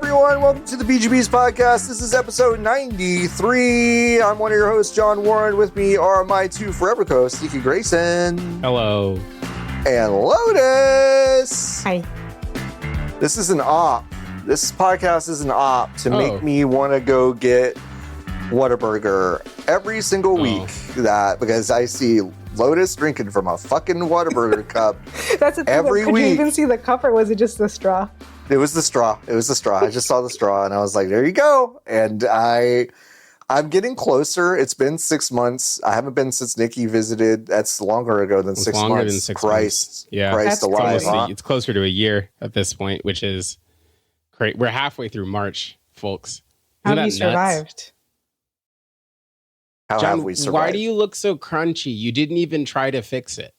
everyone. Welcome to the BGB's podcast. This is episode 93. I'm one of your hosts, John Warren. With me are my two forever co-hosts, Nikki Grayson. Hello. And Lotus. Hi. This is an op. This podcast is an op to make me want to go get Whataburger every single week. Because I see Lotus drinking from a fucking Whataburger cup. That's the thing. Every Could week. you even see the cup, or was it just the straw? It was the straw. I just saw the straw and I was like, there you go. And I'm getting closer. It's been 6 months. I haven't been since Nikki visited. That's longer ago than 6 months. Than 6 months. Yeah. Christ alive. It's closer to a year at this point, which is great. We're halfway through March, folks. How have you survived? How have we survived? Why do you look so crunchy? You didn't even try to fix it.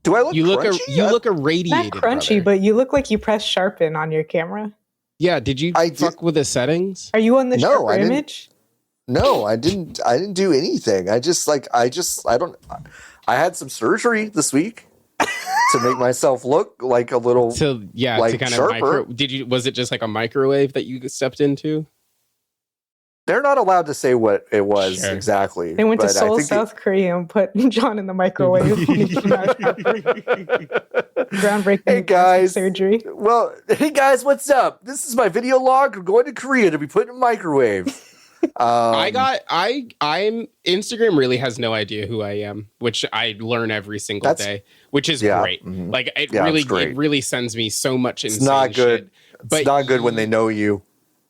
Do I look crunchy? You look irradiated. Not crunchy, brother. But you look like you pressed sharpen on your camera. Yeah, did you fuck with the settings? Are you on the sharper image? No, I didn't do anything. I had some surgery this week to make myself look like a little to kind sharper. of was it just like a microwave that you stepped into? They're not allowed to say what it was exactly. They went to Seoul, South Korea, and put John in the microwave. Groundbreaking surgery. Well, hey guys, what's up? This is my video log. I'm going to Korea to be put in a microwave. Instagram really has no idea who I am, which I learn every single day, which is great. Mm-hmm. Like it really sends me so much insane It's not good. Shit. But it's not good when they know you.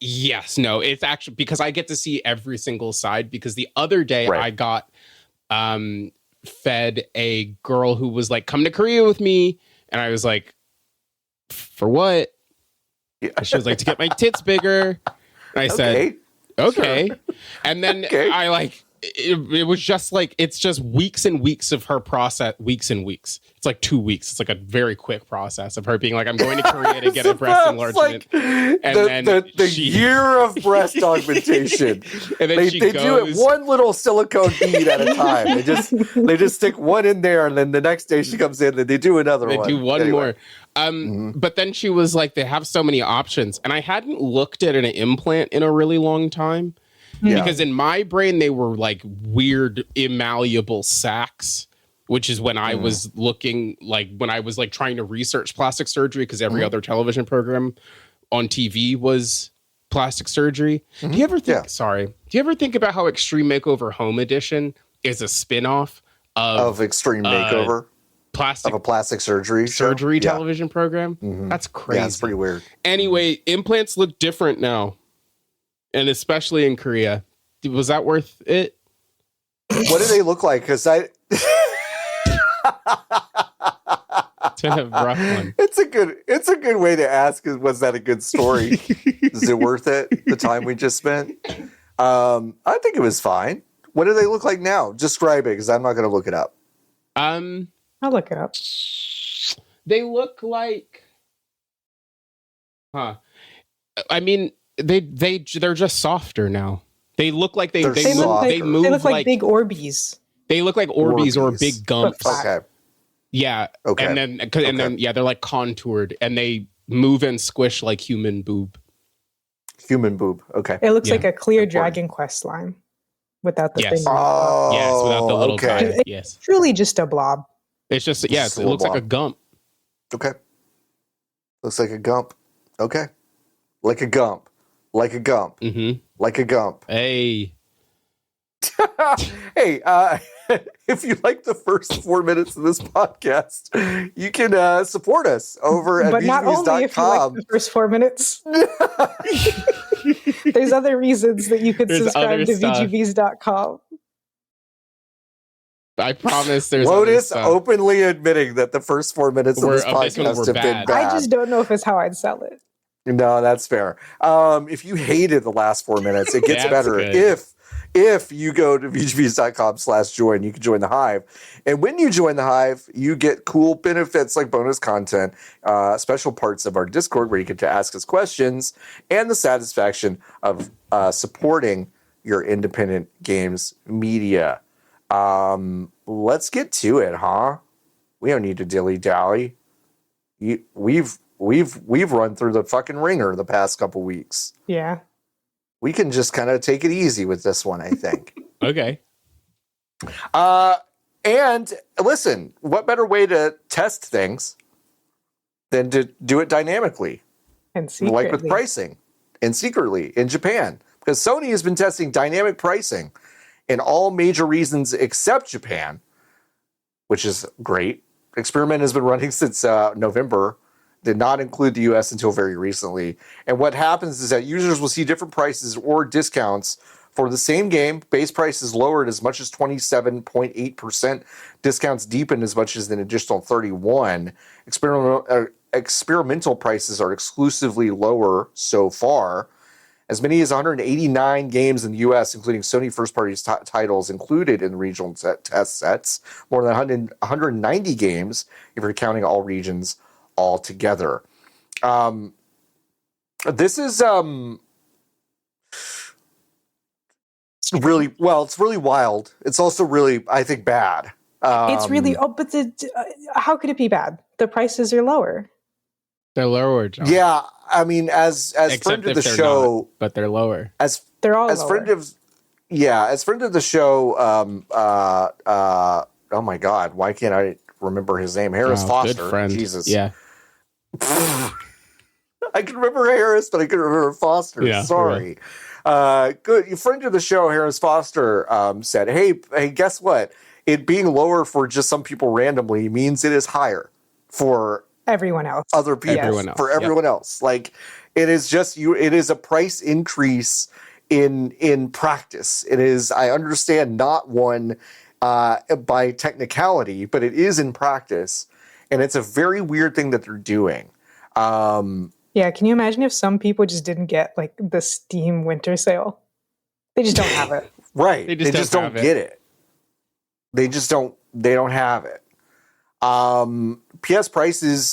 Yes, no, it's actually because I get to see every single side. Because the other day I got fed a girl who was like, "Come to Korea with me," and I was like, "For what?" Yeah. She was like, "To get my tits bigger." And I said, "Okay," sure. And then I like. It was just like, it's just weeks and weeks of her process, weeks and weeks. It's like 2 weeks. It's like a very quick process of her being like, I'm going to Korea to get a breast enlargement. Like and then the year of breast augmentation. And then they do it one little silicone bead at a time. They just stick one in there, and then the next day she comes in and they do another one. They do one more. But then she was like, they have so many options. And I hadn't looked at an implant in a really long time. Yeah. Because in my brain, they were like weird, immalleable sacs, which is when I was looking like when I was like trying to research plastic surgery, because every other television program on TV was plastic surgery. Do you ever think, do you ever think about how Extreme Makeover Home Edition is a spinoff of Extreme Makeover? Of a plastic surgery television program? Mm-hmm. That's crazy. Yeah, it's pretty weird. Anyway, implants look different now. And especially in Korea. Was that worth it? What do they look like? Because It's a rough one. It's a good way to ask. Was that a good story? Is it worth it? The time we just spent? I think it was fine. What do they look like now? Describe it, because I'm not going to look it up. I'll look it up. They look like, I mean, they're just softer now. They look like they move like big Orbeez. They look like Orbeez or big gumps. Okay. Yeah. Okay. And then they're like contoured, and they move and squish like human boob. Human boob. Okay. It looks like a clear Dragon Quest slime without the thing. Oh, yes, without the little guy. Yes. Truly just a blob. It's just it looks like a gump. Okay. Looks like a gump. Okay. Like a gump. Like a gump. Mm-hmm. Like a gump. Hey. Hey, if you like the first 4 minutes of this podcast, you can support us over at But not only if you like the first 4 minutes. There's other reasons that you could subscribe to VGVs.com. I promise there's Lotus openly admitting that the first 4 minutes of this podcast have been bad. I just don't know if it's how I'd sell it. No, that's fair. If you hated the last 4 minutes, it gets better. Good. If you go to VGVs.com/join, you can join the Hive. And when you join the Hive, you get cool benefits like bonus content, special parts of our Discord where you get to ask us questions, and the satisfaction of supporting your independent games media. Let's get to it, huh? We don't need to dilly-dally. We've we've run through the fucking ringer the past couple weeks. Yeah. We can just kind of take it easy with this one, I think. Okay. And listen, what better way to test things than to do it dynamically? And secretly. Like with pricing. And secretly in Japan. Because Sony has been testing dynamic pricing in all major regions except Japan, which is great. Experiment has been running since November. Did not include the US until very recently. And what happens is that users will see different prices or discounts for the same game. Base price is lowered as much as 27.8%. Discounts deepen as much as an additional 31%. Experimental prices are exclusively lower so far. As many as 189 games in the US, including Sony first-party titles included in the regional test sets. More than 190 games, if you're counting all regions all together. This is it's really wild. It's also really, I think, bad. It's really, but how could it be bad? The prices are lower. They're lower, John. Yeah, I mean, as friend of the show, not, but they're lower. They're all as lower. friend of the show. Oh my God, why can't I remember his name? Harris Foster. Good friend. Jesus. Yeah. I can remember Harris, but I couldn't remember Foster. Yeah, sorry. Good friend of the show, Harris Foster, said, "Hey, guess what? It being lower for just some people randomly means it is higher for everyone else, other people, for everyone else. Like it is just you. It is a price increase in practice. It is. I understand not one by technicality, but it is in practice, and it's a very weird thing that they're doing." Yeah, can you imagine if some people just didn't get like the Steam winter sale? They just don't have it. Right. They just don't get it. They just don't. They don't have it. PS prices,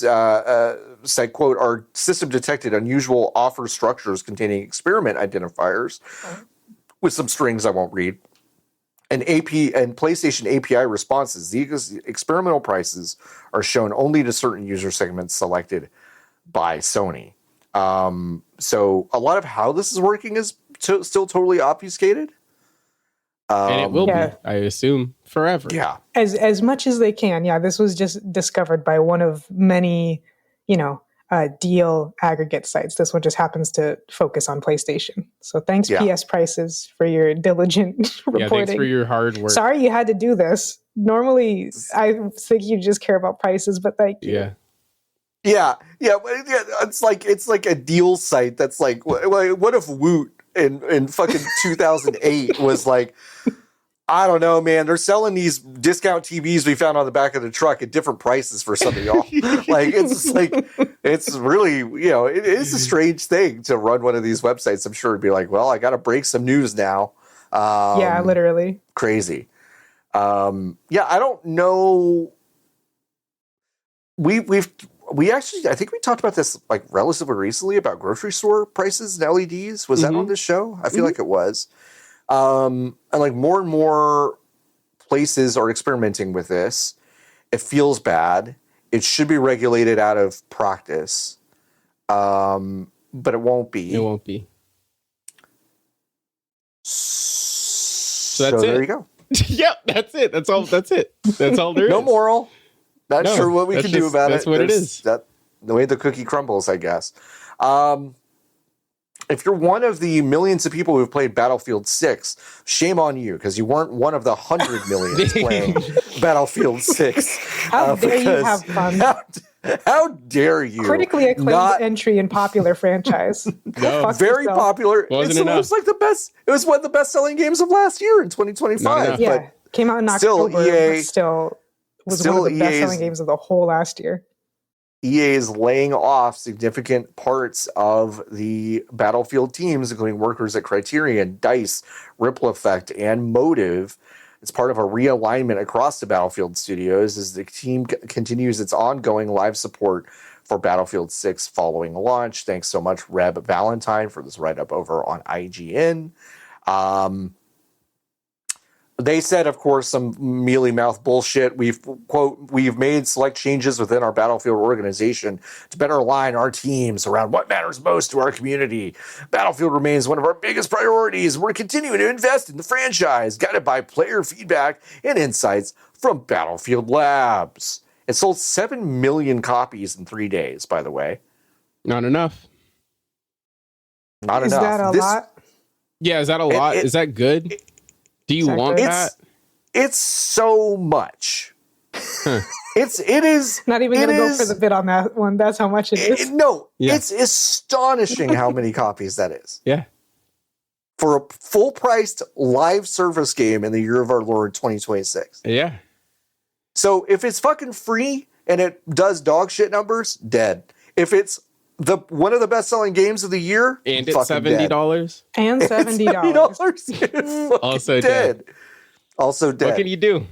say, quote, "are system detected unusual offer structures containing experiment identifiers," with some strings I won't read, and PlayStation API responses. These experimental prices are shown only to certain user segments selected by Sony. So a lot of how this is working is still totally obfuscated. And it will be, I assume, forever. Yeah. As much as they can. Yeah, this was just discovered by one of many, deal aggregate sites. This one just happens to focus on PlayStation. So thanks, PS Prices, for your diligent reporting. Yeah, thanks for your hard work. Sorry you had to do this. Normally, I think you just care about prices, but thank you. Yeah. It's like a deal site that's like, what if Woot in fucking 2008 was like, I don't know, man, they're selling these discount TVs we found on the back of the truck at different prices for some of y'all. Like, it's really, it is a strange thing to run one of these websites. I'm sure it'd be like, well, I got to break some news now. Yeah, literally. Crazy. I don't know. We actually, I think we talked about this like relatively recently about grocery store prices and LEDs. Was that on this show? I feel like it was. And like more and more places are experimenting with this. It feels bad. It should be regulated out of practice. But it won't be. It won't be. So that's it. There you go. Yep, that's it. That's all there is. No moral. Not sure what we can do about it. That's what it is. The way the cookie crumbles, I guess. If you're one of the millions of people who've played Battlefield 6, shame on you, because you weren't one of the 100 millions playing Battlefield 6. How dare you have fun? How dare you? Critically acclaimed entry in popular franchise. No, very popular. It was like the best. It was one of the best-selling games of last year in 2025. Yeah, came out in October, but still was one of the best-selling games of the whole last year. EA is laying off significant parts of the Battlefield teams, including workers at Criterion, DICE, Ripple Effect, and Motive. It's part of a realignment across the Battlefield studios as the team continues its ongoing live support for Battlefield 6 following launch. Thanks so much, Reb Valentine, for this write-up over on IGN. They said, of course, some mealy mouth bullshit. We've made select changes within our Battlefield organization to better align our teams around what matters most to our community. Battlefield remains one of our biggest priorities. We're continuing to invest in the franchise, guided by player feedback and insights from Battlefield Labs. It sold 7 million copies in 3 days, by the way. Not enough. Not is enough. That a lot? Yeah, is that a lot? Is that good? Do you want that? It's so much. It is not even gonna go for the bid on that one. That's how much it is. It's astonishing how many copies that is. Yeah. For a full-priced live service game in the year of our Lord 2026. Yeah. So if it's fucking free and it does dog shit numbers, dead. If it's one of the best-selling games of the year, and it's $70 and $70, also dead. Also dead. What can you do?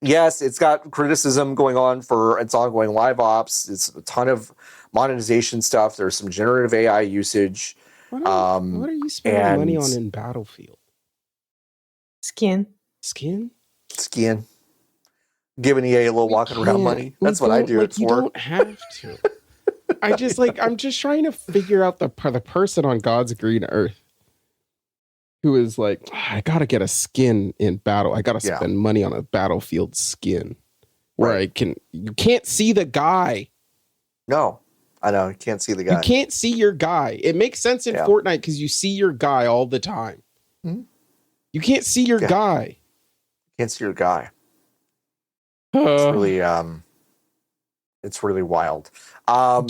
Yes, it's got criticism going on for its ongoing live ops. It's a ton of monetization stuff. There's some generative AI usage. What are you spending money on in Battlefield? Skin. Giving EA a little walking around money. That's what I do it for. You don't have to. I'm just trying to figure out the person on God's green earth who is like, I gotta get a skin in battle. I gotta spend money on a Battlefield skin where you can't see the guy. No, I know. You can't see the guy. You can't see your guy. It makes sense in Fortnite because you see your guy all the time. Mm-hmm. You can't see your guy. Can't see your guy. It's really wild. I'm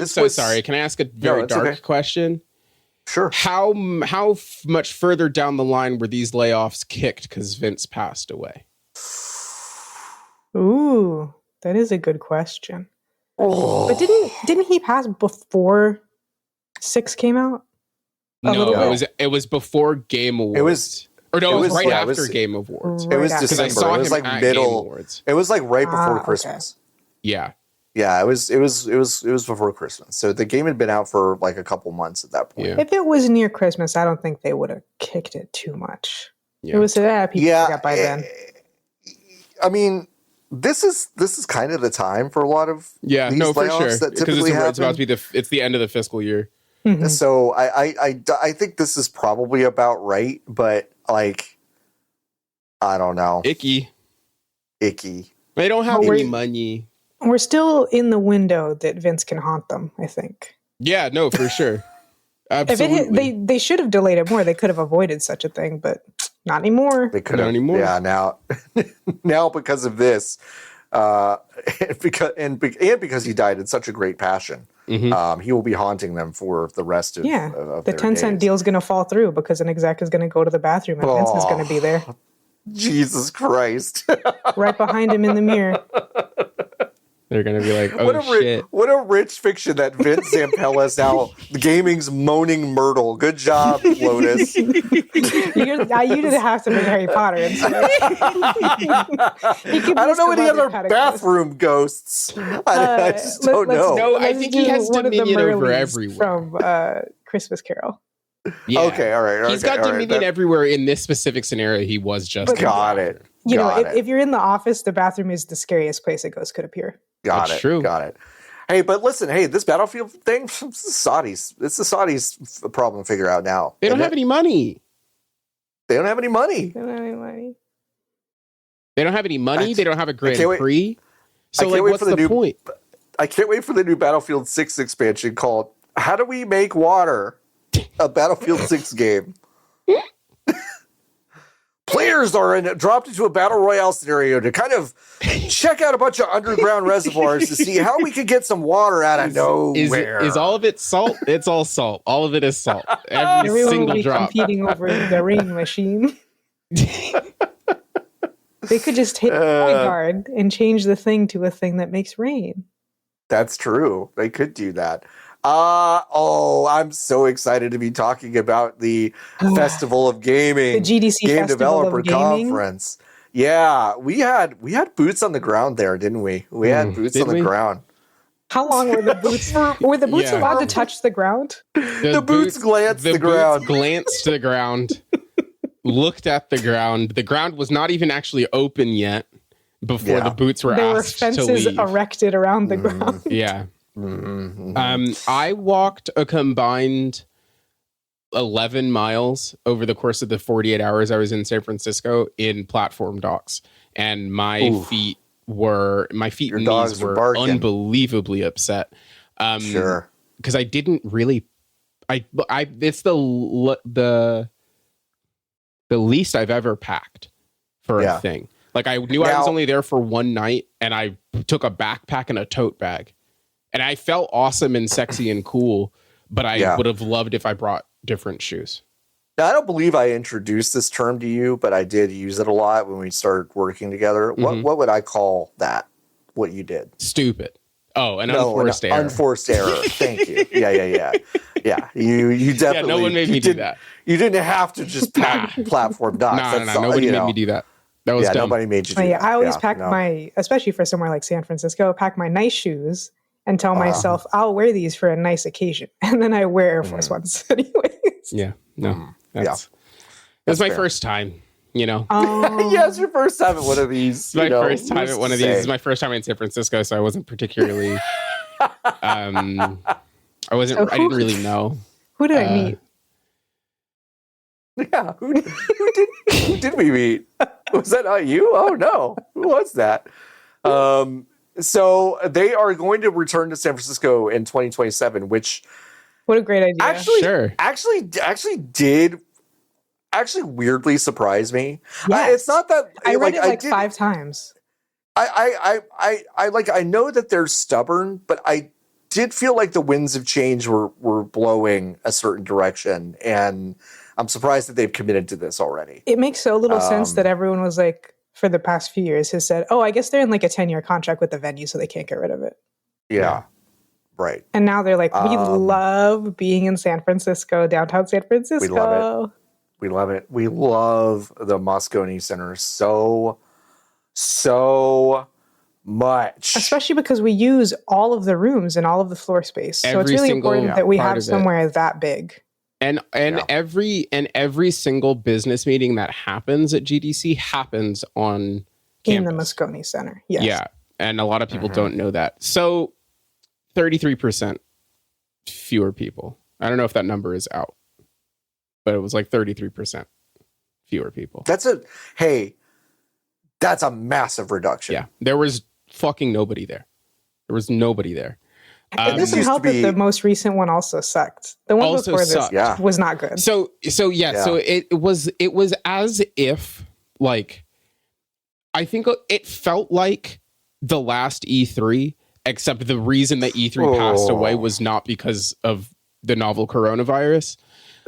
so sorry. Can I ask a very dark question? Sure. How much further down the line were these layoffs kicked because Vince passed away? Ooh, that is a good question. Oh. But didn't he pass before 6 came out? No, it was before Game Awards. It was right after Game Awards. It was December. I saw it was like middle. It was like right before Christmas. Yeah. Yeah, it was before Christmas. So the game had been out for like a couple months at that point. Yeah. If it was near Christmas, I don't think they would have kicked it too much. Yeah. It was people forgot by then. I mean, this is kind of the time for a lot of these layoffs for sure. That typically happen. It's about to be it's the end of the fiscal year. Mm-hmm. So I think this is probably about right, but like I don't know. Icky. They don't have any money. We're still in the window that Vince can haunt them, I think. Yeah, no, for sure. Absolutely. They should have delayed it more. They could have avoided such a thing, but not anymore. They could not anymore. Yeah, now because of this, because he died in such a great passion, he will be haunting them for the rest of of the their 10-cent deal is going to fall through because an exec is going to go to the bathroom and Vince is going to be there. Jesus Christ! Right behind him in the mirror. They're going to be like, shit. What a rich fiction that Vince Zampella is now the gaming's moaning Myrtle. Good job, Lotus. You didn't have to make Harry Potter. I don't know any other bathroom ghosts. I just don't know. No, I think he has dominion over everywhere. From Christmas Carol. Yeah. Okay, all right. He's got dominion everywhere. In this specific scenario, he was just. Got it. If you're in the office, the bathroom is the scariest place a ghost could appear. That's true. Got it. Hey, but listen, this Battlefield thing, it's the Saudis. It's the Saudis' problem to figure out now. They don't have any money. They don't have any money. They don't have any money. They don't have a Grand Prix. So, what's the point? I can't wait for the new Battlefield 6 expansion called "How Do We Make Water?" A Battlefield 6 game. Players are dropped into a battle royale scenario to kind of check out a bunch of underground reservoirs to see how we could get some water out of nowhere. Is all of it salt? It's all salt. All of it is salt. Everyone single will be drop. Competing over the rain machine. They could just take guard and change the thing to a thing that makes rain. That's true. They could do that. I'm so excited to be talking about the Festival of Gaming, the GDC Game Festival Developer of Gaming. Conference. Yeah, we had boots on the ground there, didn't we? We had boots on the ground. How long were the boots? Were the boots allowed to touch the ground? The boots glanced the ground. Glanced to the ground. looked at the ground. The ground was not even actually open yet before the boots were asked to leave. There were fences erected around the ground. Yeah. I walked a combined 11 miles over the course of the 48 hours I was in San Francisco in platform docks, and my feet and knees were unbelievably upset. Sure, because I didn't really. It's the least I've ever packed for a thing. Like I knew I was only there for one night, and I took a backpack and a tote bag, and I felt awesome and sexy and cool. But I would have loved if I brought different shoes. Now, I don't believe I introduced this term to you, but I did use it a lot when we started working together. What would I call that? What you did? Stupid. Oh, unforced error. Unforced error. Thank you. Yeah. You definitely. No one made me do that. You didn't have to just pack platform docs. No. Nobody made me do that. That was dumb. Nobody made you do that. I always pack especially for somewhere like San Francisco, pack my nice shoes and tell myself I'll wear these for a nice occasion, and then I wear Air Force Ones anyways. Yeah. No. That's my first time. You know, it's your first time at one of these. My first time at one of these. It's my first time in San Francisco, so I wasn't particularly. I didn't really know. Who did I meet? Yeah, who did we meet? Was that not you? Oh no, who was that? So they are going to return to San Francisco in 2027, which. What a great idea! Actually weirdly surprised me. Yes. It's not that I read it 5 times. I know that they're stubborn, but I did feel like the winds of change were blowing a certain direction, and I'm surprised that they've committed to this already. It makes so little sense that everyone was like, for the past few years, has said, "Oh, I guess they're in like a 10-year contract with the venue, so they can't get rid of it." Yeah. Right. And now they're like, "We love being in San Francisco, downtown San Francisco. We love it. We love it. We love the Moscone Center so much. Especially because we use all of the rooms and all of the floor space. So it's really important that we have somewhere that big. And every single business meeting that happens at GDC happens on campus. In the Moscone Center. Yes. Yeah. And a lot of people don't know that. So 33% fewer people. I don't know if that number is out. But it was like 33% fewer people. That's a massive reduction. Mm-hmm. Yeah. There was fucking nobody there. There was nobody there. It doesn't help that the most recent one also sucked. The one before this was not good. So it was as if, like, I think it felt like the last E3, except the reason that E3 passed away was not because of the novel coronavirus.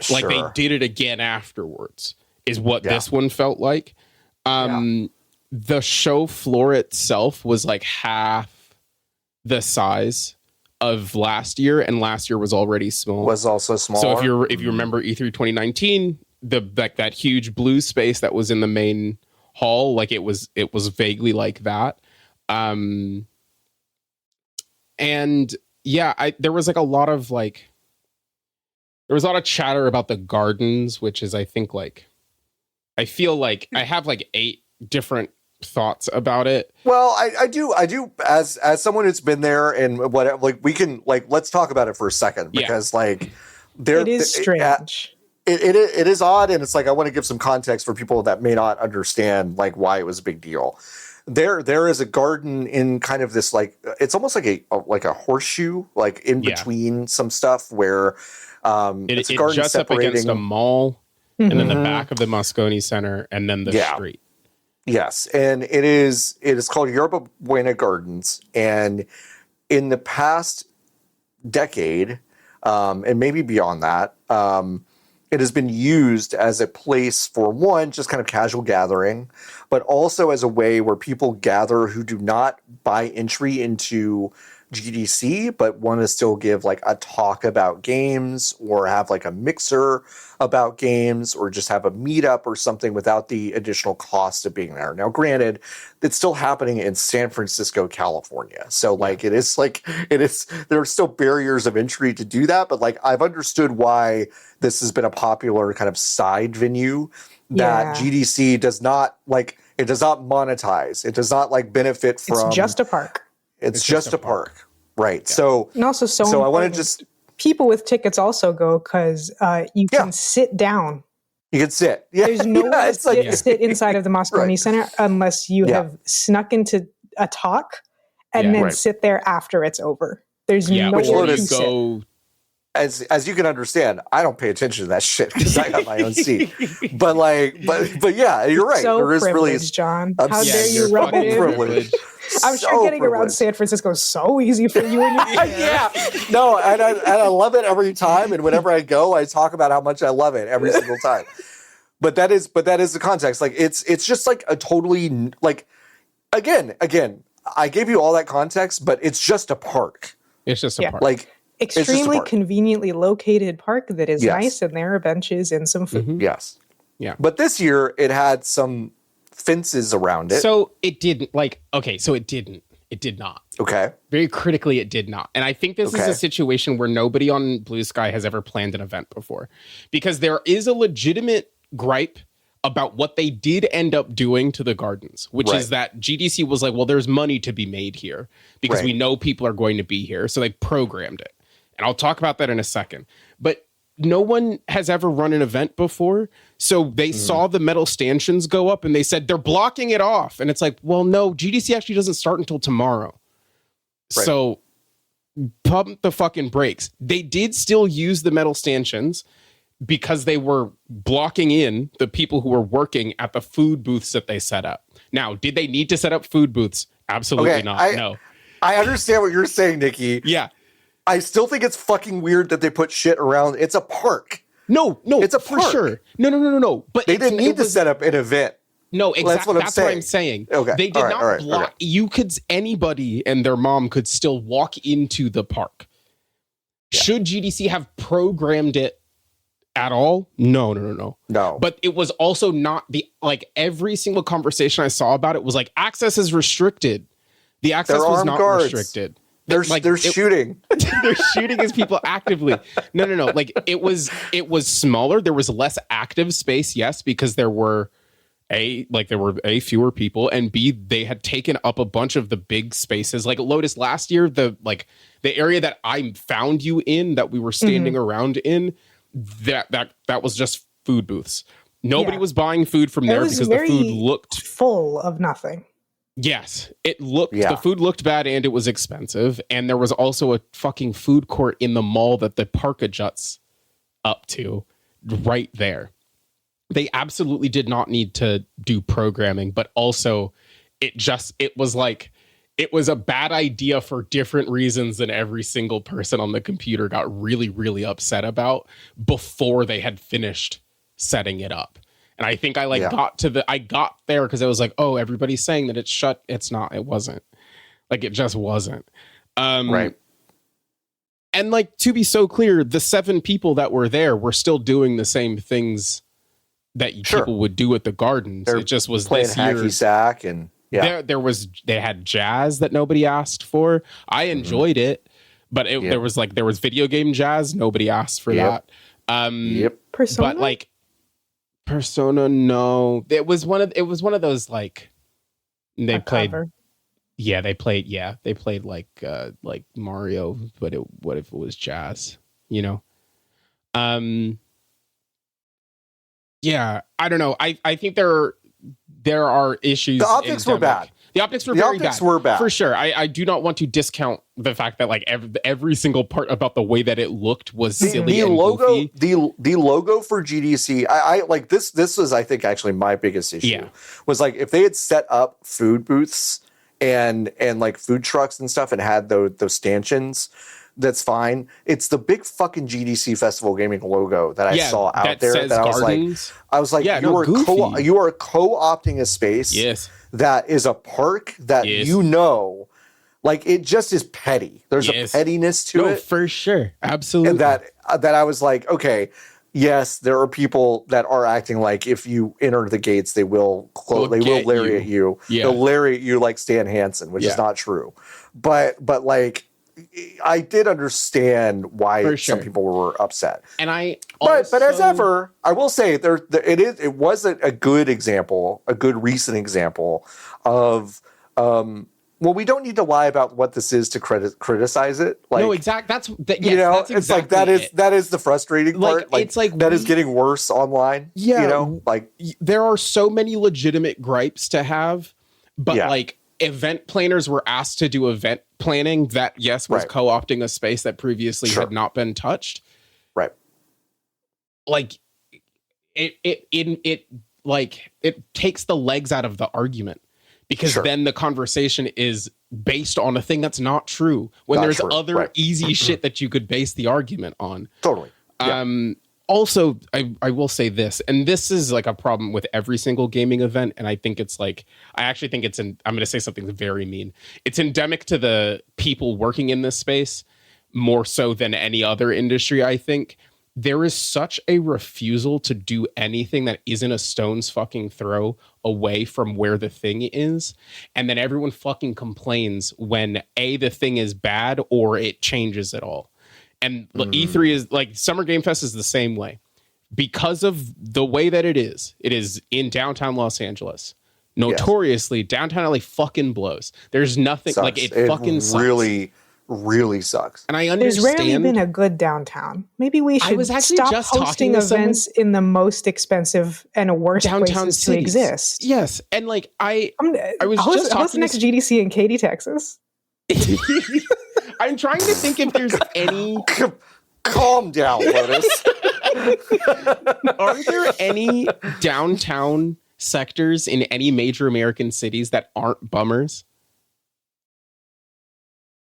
Like they did it again afterwards is what this one felt like. The show floor itself was like half the size of last year, and last year was already small. Was also small. So if you remember E3 2019, that huge blue space that was in the main hall, like it was vaguely like that. And there was like a lot of like. There was a lot of chatter about the gardens, which is, I think, like, I feel like I have like 8 different thoughts about it. Well, I do as someone who's been there and what, like, we can, like, let's talk about it for a second because like it is strange. It is odd. And it's like, I want to give some context for people that may not understand like why it was a big deal. There is a garden in kind of this, like, it's almost like a horseshoe, like in between some stuff where, it's a garden juts up against a mall, and then the back of the Moscone Center, and then the street. Yes, and it is called Yerba Buena Gardens, and in the past decade, and maybe beyond that, it has been used as a place for one, just kind of casual gathering, but also as a way where people gather who do not buy entry into GDC, but want to still give like a talk about games or have like a mixer about games or just have a meetup or something without the additional cost of being there. Now, granted, it's still happening in San Francisco, California. So like it is there are still barriers of entry to do that. But like I've understood why this has been a popular kind of side venue that GDC does not like. It does not monetize. It does not like benefit from. It's just a park. It's just a park. Right. Yeah. So and also so I want to just people with tickets also go because you can sit down. You can sit. Yeah. There's no way to sit inside of the Moscone Center unless you have snuck into a talk and then sit there after it's over. There's no way to go. As you can understand, I don't pay attention to that shit because I got my own seat. But yeah, you're right. So there is really John. How dare you rub it in? Privilege. I'm sure getting around San Francisco is so easy for you. Yeah. No, and I love it every time. And whenever I go, I talk about how much I love it every single time. But that is the context. Like it's just like a totally like again. I gave you all that context, but it's just a park. It's just a park. Like extremely conveniently located park that is nice, and there are benches and some food. Mm-hmm. Yes. Yeah. But this year it had some fences around it. So it didn't It did not. Okay. Very critically, it did not. And I think this is a situation where nobody on Blue Sky has ever planned an event before. Because there is a legitimate gripe about what they did end up doing to the gardens, which is that GDC was like, well, there's money to be made here because we know people are going to be here. So they programmed it. And I'll talk about that in a second. But no one has ever run an event before. So they saw the metal stanchions go up and they said, they're blocking it off. And it's like, well, no, GDC actually doesn't start until tomorrow. Right. So pump the fucking brakes. They did still use the metal stanchions because they were blocking in the people who were working at the food booths that they set up. Now, did they need to set up food booths? Absolutely not. No. I understand what you're saying, Nikki. Yeah. I still think it's fucking weird that they put shit around. It's a park. No, it's a park. For sure. No. But they didn't need to set up an event. No, exactly. That's what I'm saying. Okay. They did not block. Okay. You could, anybody and their mom could still walk into the park. Yeah. Should GDC have programmed it at all? No. But it was also not every single conversation I saw about it was like access is restricted. The access was not restricted. They're shooting. They're shooting as people actively. No. Like it was smaller. There was less active space. Yes, because there were fewer people, and B, they had taken up a bunch of the big spaces. Like Lotus last year, the area that I found you in, that we were standing around in, that was just food booths. Nobody was buying food from there because the food looked full of nothing. Yes, the food looked bad and it was expensive. And there was also a fucking food court in the mall that the park adjusts up to right there. They absolutely did not need to do programming, but also it was a bad idea for different reasons than every single person on the computer got really, really upset about before they had finished setting it up. And I think I got there because I was like, oh, everybody's saying that it's shut. It's not. It wasn't. It just wasn't. Right. And to be so clear, the 7 people that were there were still doing the same things that people would do at the gardens. It just was playing this year. Hacky sack and they had jazz that nobody asked for. I enjoyed it, but there was video game jazz. Nobody asked for that. Persona? But Persona, no. It was one of those they played. Cover. Yeah, they played like Mario, but what if it was jazz? You know. Yeah, I don't know. I think there are issues. The optics were bad. The optics were bad. For sure. I do not want to discount the fact that every single part about the way that it looked was silly and goofy. The logo for GDC, I like this was I think actually my biggest issue was if they had set up food booths and food trucks and stuff and had those stanchions. That's fine. It's the big fucking GDC Festival Gaming logo that I saw out there. That I was like, you are co-opting a space that is a park that it just is petty. There's a pettiness to it. For sure. Absolutely. And that I was like, okay, yes, there are people that are acting like if you enter the gates, they will lariat you. Yeah. They'll lariat you like Stan Hansen, which is not true. But I did understand why some people were upset. And but as ever, I will say it wasn't a good example, a good recent example of well, we don't need to lie about what this is to criticize it. Like, no, exactly. That's it's like that is the frustrating part. Like, it's like that is getting worse online. Yeah, like there are so many legitimate gripes to have, but like event planners were asked to do event planning that was co-opting a space that previously had not been touched. Right. Like it takes the legs out of the argument. Because then the conversation is based on a thing that's not true when there's other easy shit that you could base the argument on. Totally. Yeah. Also, I will say this, and this is like a problem with every single gaming event. And I think it's like, I'm going to say something very mean. It's endemic to the people working in this space more so than any other industry, I think. There is such a refusal to do anything that isn't a stone's fucking throw away from where the thing is. And then everyone fucking complains when the thing is bad or it changes at all. And E3 is like, Summer Game Fest is the same way. Because of the way that it is in downtown Los Angeles. Notoriously, downtown LA fucking blows. There's nothing like it fucking sucks. Really sucks. And I understand. There's rarely been a good downtown. Maybe we should stop hosting events in the most expensive and worst downtown places cities. to exist. Yes. And like I was just talking the next GDC in Katy, Texas. I'm trying to think if there's any calm down, Lotus. Are there any downtown sectors in any major American cities that aren't bummers?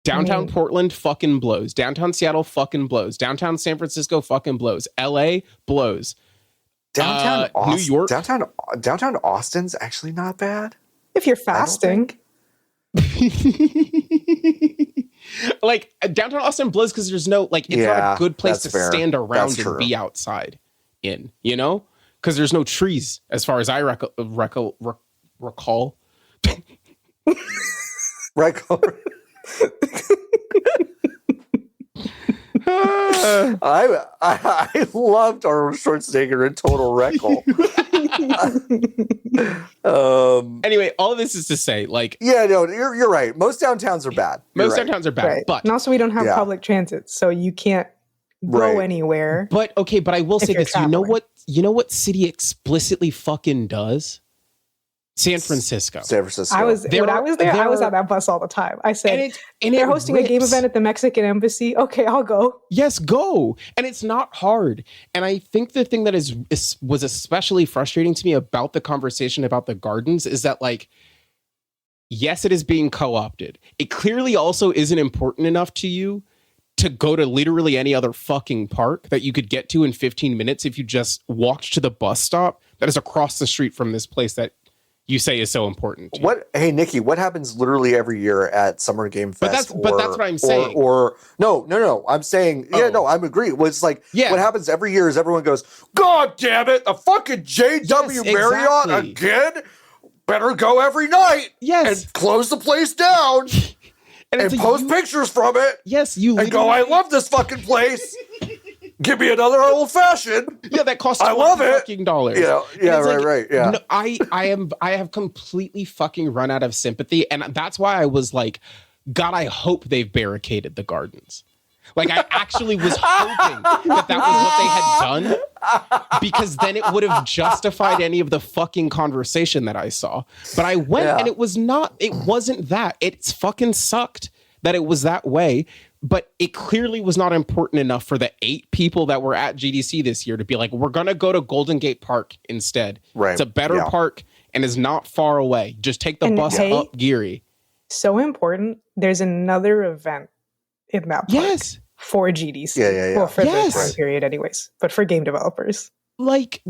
Downtown Portland fucking blows. Downtown Seattle fucking blows. Downtown San Francisco fucking blows. LA blows. Downtown New York. Downtown Austin's actually not bad. If you're fasting. Like downtown Austin blows because there's no it's not a good place to stand around and be outside in, because there's no trees as far as I recall. I loved Arnold Schwarzenegger in Total Recall. Anyway, all of this is to say, you're right. Most downtowns are bad. Downtowns are bad, right. But and also we don't have public transit, so you can't go anywhere. But but I will say this: traveling. You know what city explicitly fucking does? San Francisco. I was there. I was on that bus all the time. I said, they're hosting a game event at the Mexican embassy. Okay, I'll go. Yes, go. And it's not hard. And I think the thing that was especially frustrating to me about the conversation about the gardens is that, yes, it is being co-opted. It clearly also isn't important enough to you to go to literally any other fucking park that you could get to in 15 minutes if you just walked to the bus stop that is across the street from this place that you say is so important. Hey, Nikki, what happens literally every year at Summer Game Fest? But that's what I'm saying. No. I'm saying, I'm agreeing. Well, it's like, what happens every year is everyone goes, God damn it, the fucking JW Marriott again? Better go every night. Yes. And close the place down. and post pictures from it. Yes, you and go, I love this fucking place. Give me another old fashioned. Yeah, that costs I love it. Fucking dollars. Yeah, right. Yeah. No, I have completely fucking run out of sympathy, and that's why I was like, God, I hope they've barricaded the gardens. Like, I actually was hoping that was what they had done, because then it would have justified any of the fucking conversation that I saw. But I went and it wasn't that. It's fucking sucked that it was that way. But it clearly was not important enough for the 8 people that were at GDC this year to be like, we're going to go to Golden Gate Park instead. Right. It's a better park and is not far away. Just take the bus up Geary. So important. There's another event in that park for GDC. Yeah. Well, for the time period anyways, but for game developers. It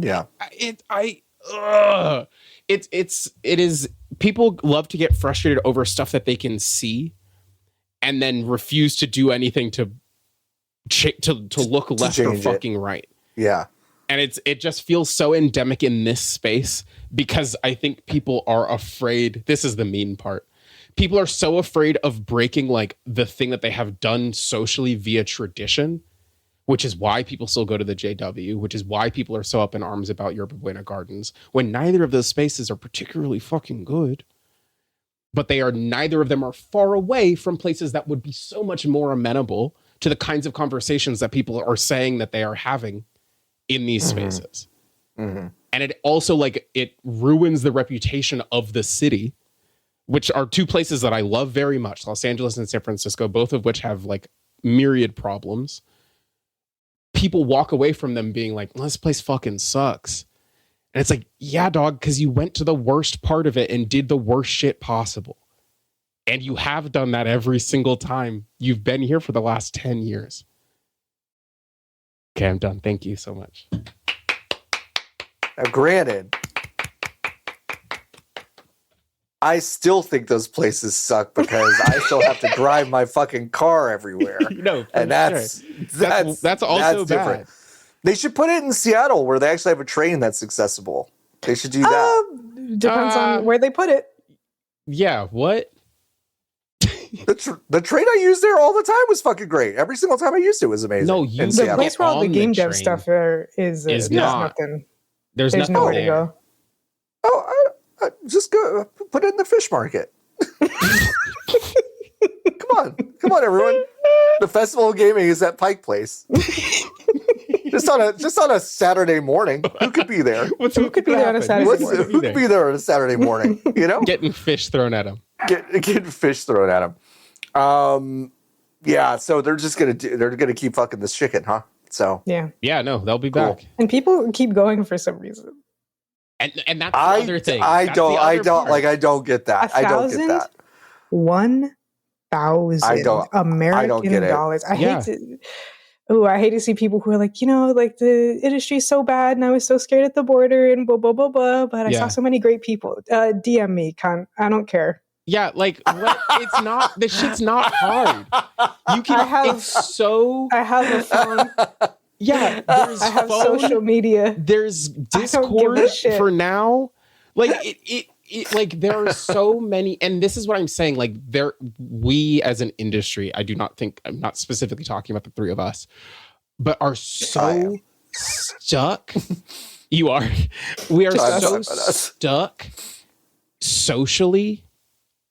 is, people love to get frustrated over stuff that they can see and then refuse to do anything to look left or fucking right. Yeah. And it just feels so endemic in this space because I think people are afraid. This is the mean part. People are so afraid of breaking like the thing that they have done socially via tradition, which is why people still go to the JW, which is why people are so up in arms about Yerba Buena Gardens, when neither of those spaces are particularly fucking good. But neither of them are far away from places that would be so much more amenable to the kinds of conversations that people are saying that they are having in these spaces. And it also like it ruins the reputation of the city, which are two places that I love very much, Los Angeles and San Francisco, both of which have like myriad problems. People walk away from them being like, well, this place fucking sucks. And it's like, yeah, dog, because you went to the worst part of it and did the worst shit possible. And you have done that every single time you've been here for the last 10 years. Okay, I'm done. Thank you so much. Now, granted, I still think those places suck because I still have to drive my fucking car everywhere. And that's also bad. They should put it in Seattle where they actually have a train that's accessible. They should do that. Depends on where they put it. Yeah, what? The train I used there all the time was fucking great. Every single time I used it was amazing. No, the place where all the game dev stuff is not. Nothing. There's nothing nowhere there. to go. Oh, just go put it in the fish market. Come on, everyone. The Festival of Gaming is at Pike Place. just on a Saturday morning. Who could be there? Who could be there on a Saturday morning? Who could be there on a Saturday morning? You know, getting fish thrown at them. Getting fish thrown at them. Yeah. So they're gonna keep fucking this chicken, huh? So yeah. No, they'll be back. And people keep going for some reason. And that's the other thing. I don't get that. I don't get that. 1,000 American dollars. I hate to see people who are like, like the industry's so bad and I was so scared at the border and blah, blah, blah, blah. But I saw so many great people. DM me, cunt. I don't care. Yeah, like what? It's not. This shit's not hard. You can. I have a phone. Yeah, I have social media. There's Discord for now. Like it like there are so many, and this is what I'm saying. Like we as an industry, I'm not specifically talking about the three of us, but are so stuck. You are. We are so stuck socially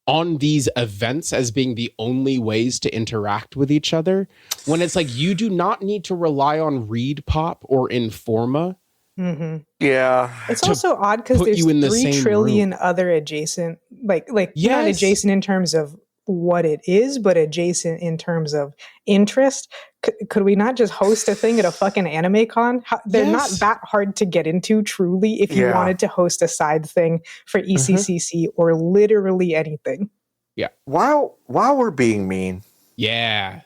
on these events as being the only ways to interact with each other, when it's like you do not need to rely on Read Pop or Informa. Mm-hmm. Yeah, it's also odd because there's 3 trillion other adjacent, like not adjacent in terms of what it is, but adjacent in terms of interest. Could we not just host a thing at a fucking anime con? They're not that hard to get into, truly, if you wanted to host a side thing for ECCC or literally anything. Yeah. While we're being mean. Yeah.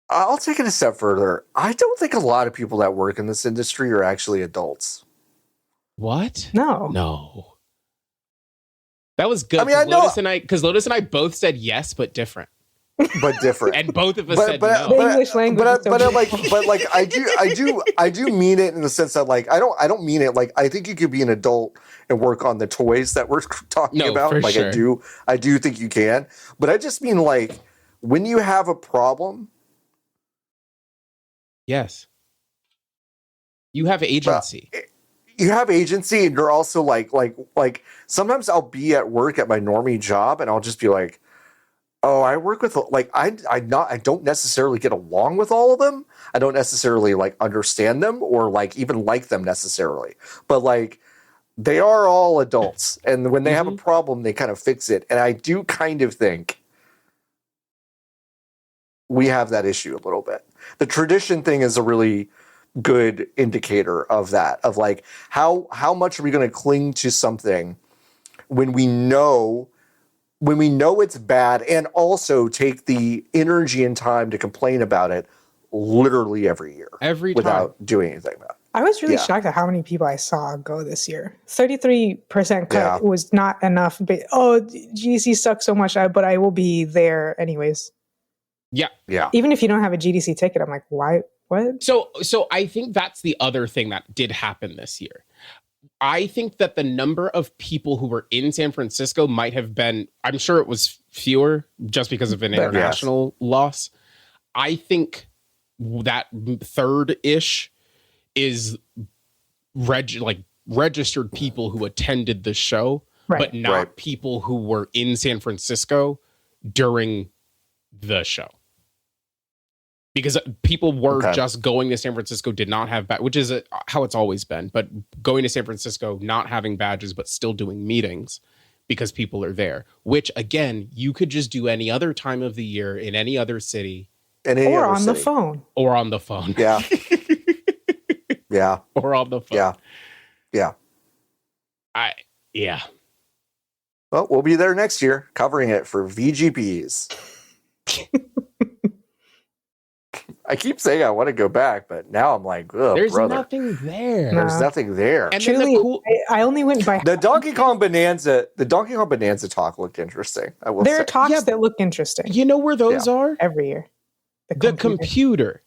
I'll take it a step further. I don't think a lot of people that work in this industry are actually adults. What? No. That was good. I mean, Lotus and I both said yes, but different. And both of us said no. The English language. But I do mean it in the sense that like I don't mean it like I think you could be an adult and work on the toys that we're talking about. Like sure. I do think you can. But I just mean like when you have a problem. Yes. You have agency. You have agency, and you're also like sometimes I'll be at work at my normie job, and I'll just be like, "Oh, I work with like I don't necessarily get along with all of them. I don't necessarily like understand them or like even like them necessarily, but like they are all adults, and when they have a problem, they kind of fix it. And I do kind of think we have that issue a little bit. The tradition thing is a really good indicator of that, of like how much are we going to cling to something when we know it's bad, and also take the energy and time to complain about it literally every year without doing anything about it. I was really shocked at how many people I saw go this year. 33% cut was not enough. But, GDC sucks so much, but I will be there anyways. Yeah. Even if you don't have a GDC ticket, I'm like, why What? So I think that's the other thing that did happen this year. I think that the number of people who were in San Francisco might have been, I'm sure it was fewer just because of an international loss. I think that third-ish is registered people who attended the show, but not people who were in San Francisco during the show. Because people were just going to San Francisco, did not have which is how it's always been, but going to San Francisco, not having badges, but still doing meetings because people are there, which again, you could just do any other time of the year in any other city. Or on the phone. Or on the phone. Yeah. Yeah. Or on the phone. Yeah. Yeah. Yeah. Well, we'll be there next year covering it for VGPs. I keep saying I want to go back, but now I'm like, oh, there's brother. Nothing there. There's nothing there. And truly, I only went by the Donkey Kong Bonanza. The Donkey Kong Bonanza talk looked interesting. I will there say. are talks that look interesting. You know where those are? Every year. The computer.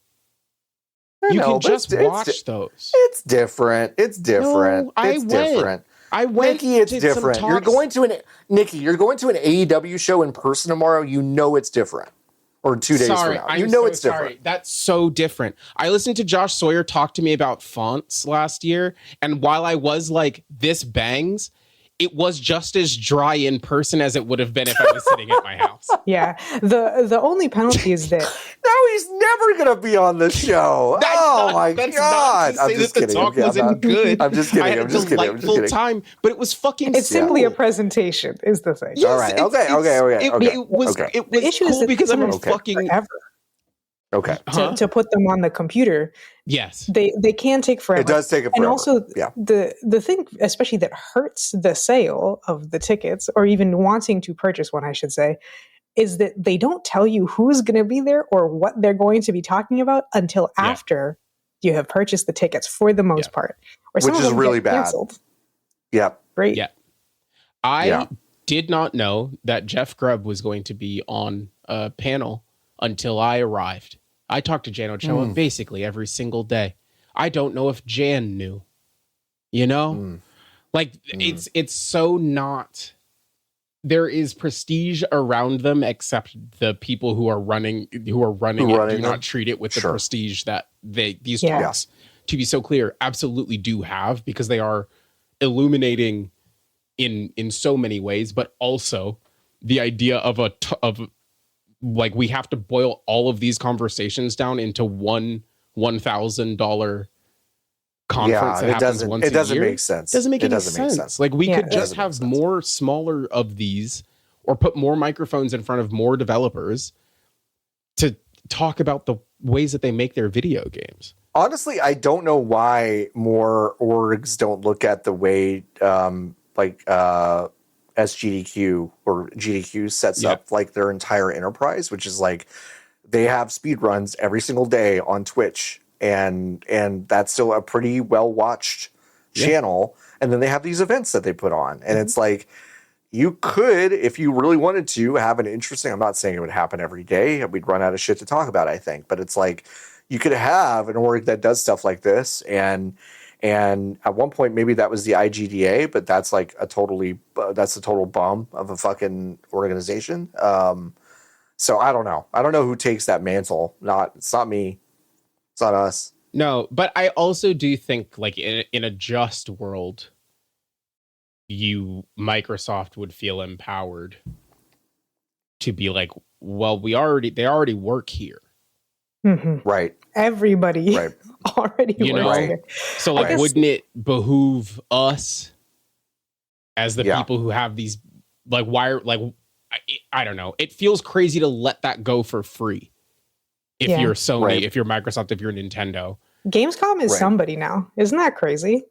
You can just watch those. It's different. It's different. No, it's different. I went. Nikki, it's different. You're going to an AEW show in person tomorrow. You know it's different. Or 2 days from now. You know it's different. That's so different. I listened to Josh Sawyer talk to me about fonts last year, and while I was like, this bangs, it was just as dry in person as it would have been if I was sitting at my house. Yeah. The only penalty is that now he's never going to be on the show. My God. I'm just kidding. The talk wasn't good. I'm just kidding. I had a delightful time, but it was fucking It's simply a presentation is the thing. Yes, all right. Okay. It was cool because I'm a fucking... Okay. To put them on the computer. Yes. They can take forever. It does take forever. And also the thing especially that hurts the sale of the tickets, or even wanting to purchase one, I should say, is that they don't tell you who's going to be there or what they're going to be talking about until after you have purchased the tickets for the most part. Or which is really bad. Canceled. Yep. Great. Yeah. I did not know that Jeff Grubb was going to be on a panel until I arrived. I talked to Jan Ochoa basically every single day. I don't know if Jan knew, you know, it's so not, there is prestige around them, except the people who are running it do not treat it with the prestige that these talks, to be so clear, absolutely do have, because they are illuminating in so many ways, but also the idea of like, we have to boil all of these conversations down into one $1,000 conference that happens once a year. It doesn't make sense. Doesn't make any sense. Like, we could just have more smaller of these, or put more microphones in front of more developers to talk about the ways that they make their video games. Honestly, I don't know why more orgs don't look at the way SGDQ or GDQ sets up like their entire enterprise, which is like they have speed runs every single day on Twitch, and that's still a pretty well watched channel. And then they have these events that they put on, and it's like, you could, if you really wanted to, have an interesting, I'm not saying it would happen every day, we'd run out of shit to talk about, I think, but it's like, you could have an org that does stuff like this, and at one point, maybe that was the IGDA, but that's like that's a total bum of a fucking organization. So I don't know. I don't know who takes that mantle. It's not me. It's not us. No, but I also do think, like, in a just world, Microsoft would feel empowered to be like, well, they already work here. Mm-hmm. Right. Everybody already works here. So, like, wouldn't it behoove us as the people who have these, like, I don't know. It feels crazy to let that go for free. If you're Sony, if you're Microsoft, if you're Nintendo. Gamescom is somebody now. Isn't that crazy?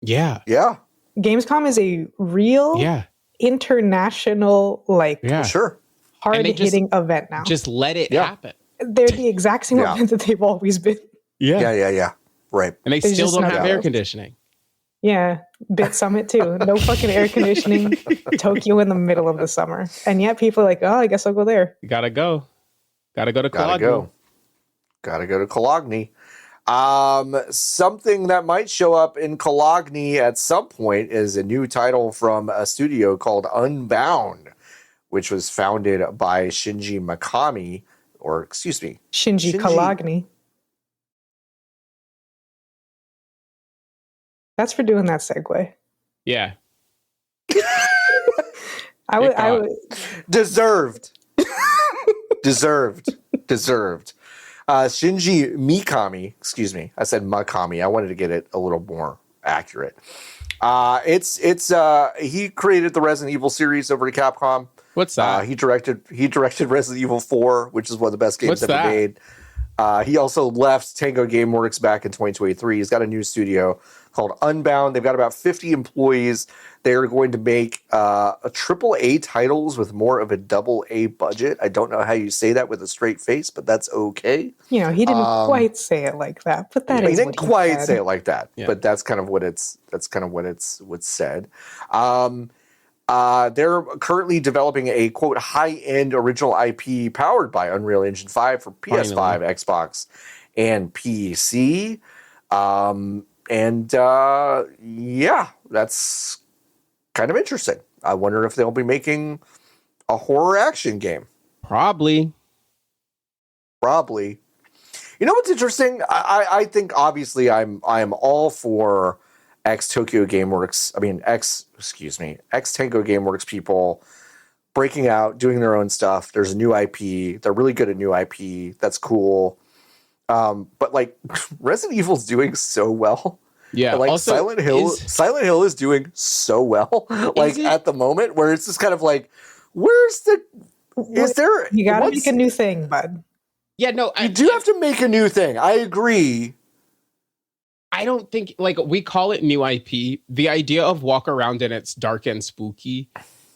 Yeah. Yeah. Gamescom is a real international, hard-hitting event now. Just let it happen. They're the exact same event that they've always been. Yeah. Right. And they still don't have air conditioning. Yeah. Bit Summit too. No fucking air conditioning. Tokyo in the middle of the summer. And yet people are like, oh, I guess I'll go there. You gotta go to Cologne. Gotta go to Cologne. Something that might show up in Cologne at some point is a new title from a studio called Unbound, which was founded by Shinji Mikami, Shinji Cologne. That's for doing that segue. Yeah. I would deserved. Shinji Mikami, excuse me. I said Mikami. I wanted to get it a little more accurate. He created the Resident Evil series over to Capcom. What's that? He directed Resident Evil 4, which is one of the best games ever made. He also left Tango Gameworks back in 2023. He's got a new studio called Unbound. They've got about 50 employees. They are going to make a AAA titles with more of a AA budget. I don't know how you say that with a straight face, but that's okay. He didn't quite say it like that, but that is he didn't what he quite said. say it like that. Yeah. But that's kind of what's said. They're currently developing a quote high-end original IP powered by Unreal Engine 5 for PS5, Xbox, and PC. That's kind of interesting. I wonder if they'll be making a horror action game. Probably. You know what's interesting? I think obviously I'm all for ex Tango Gameworks people breaking out, doing their own stuff. There's a new IP. They're really good at new IP. That's cool. But like Resident Evil's doing so well. Yeah. And, like also, Silent Hill is doing so well. Like at the moment where it's just kind of like, you gotta make a new thing, bud. Yeah, no. You do have to make a new thing. I agree. I don't think, like, we call it new IP. The idea of walk around and it's dark and spooky,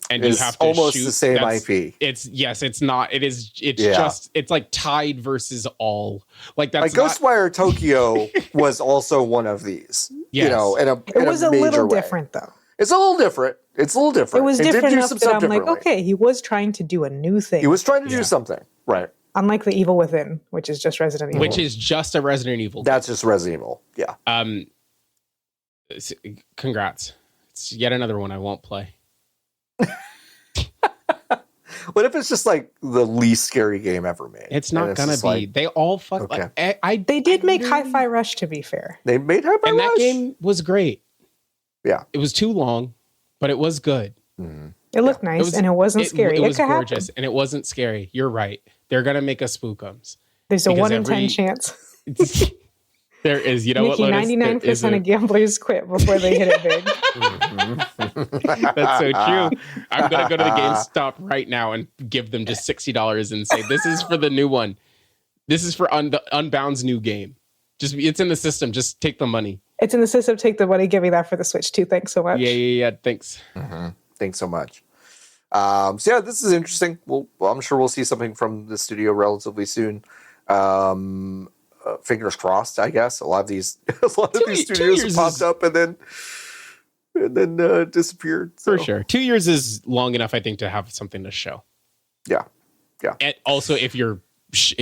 and you have to almost shoot the same IP. It's not. It is. It's just. It's like Tide versus all. Like that's. Like Ghostwire Tokyo was also one of these. Yes. It was a little different though. It's a little different. It was different enough that I'm like, okay, he was trying to do a new thing. He was trying to do something, right? Unlike the Evil Within, which is just Resident Evil. Which is just a Resident Evil. That's just Resident Evil. Yeah. Congrats. It's yet another one I won't play. What if it's just like the least scary game ever made? It's not gonna be. Like, they all fuck. Okay. They did make Hi-Fi Rush, to be fair. They made Hi-Fi Rush? And that game was great. Yeah. It was too long, but it was good. Mm-hmm. It looked nice, and it wasn't scary. It was gorgeous, and it wasn't scary. You're right. They're gonna make a Spookums. There's a 1 in 10 chance. There is. You know Nikki, what, Lotus? 99% of gamblers quit before they hit it big. That's so true. I'm going to go to the GameStop right now and give them just $60 and say, this is for the new one. This is for Unbound's new game. It's in the system. Just take the money. It's in the system. Take the money. Give me that for the Switch too. Thanks so much. Yeah. Thanks. Mm-hmm. Thanks so much. This is interesting. I'm sure we'll see something from the studio relatively soon. Fingers crossed, I guess. A lot of these studios have popped up and then disappeared. So. For sure. 2 years is long enough, I think, to have something to show. Yeah. And also, if this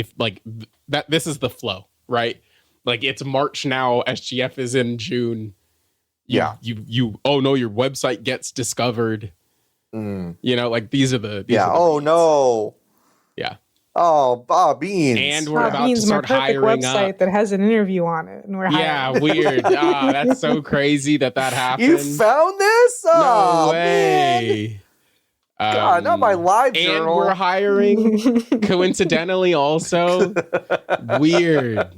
is the flow, right? Like it's March now, SGF is in June. Your website gets discovered. Like these are the no. Yeah. Oh, Beans. And we're about to start hiring website up. that has an interview on it, and we're hiring. Weird. That's so crazy that happened. You found this? No way. God, not my live journal. And we're hiring, coincidentally, also. Weird.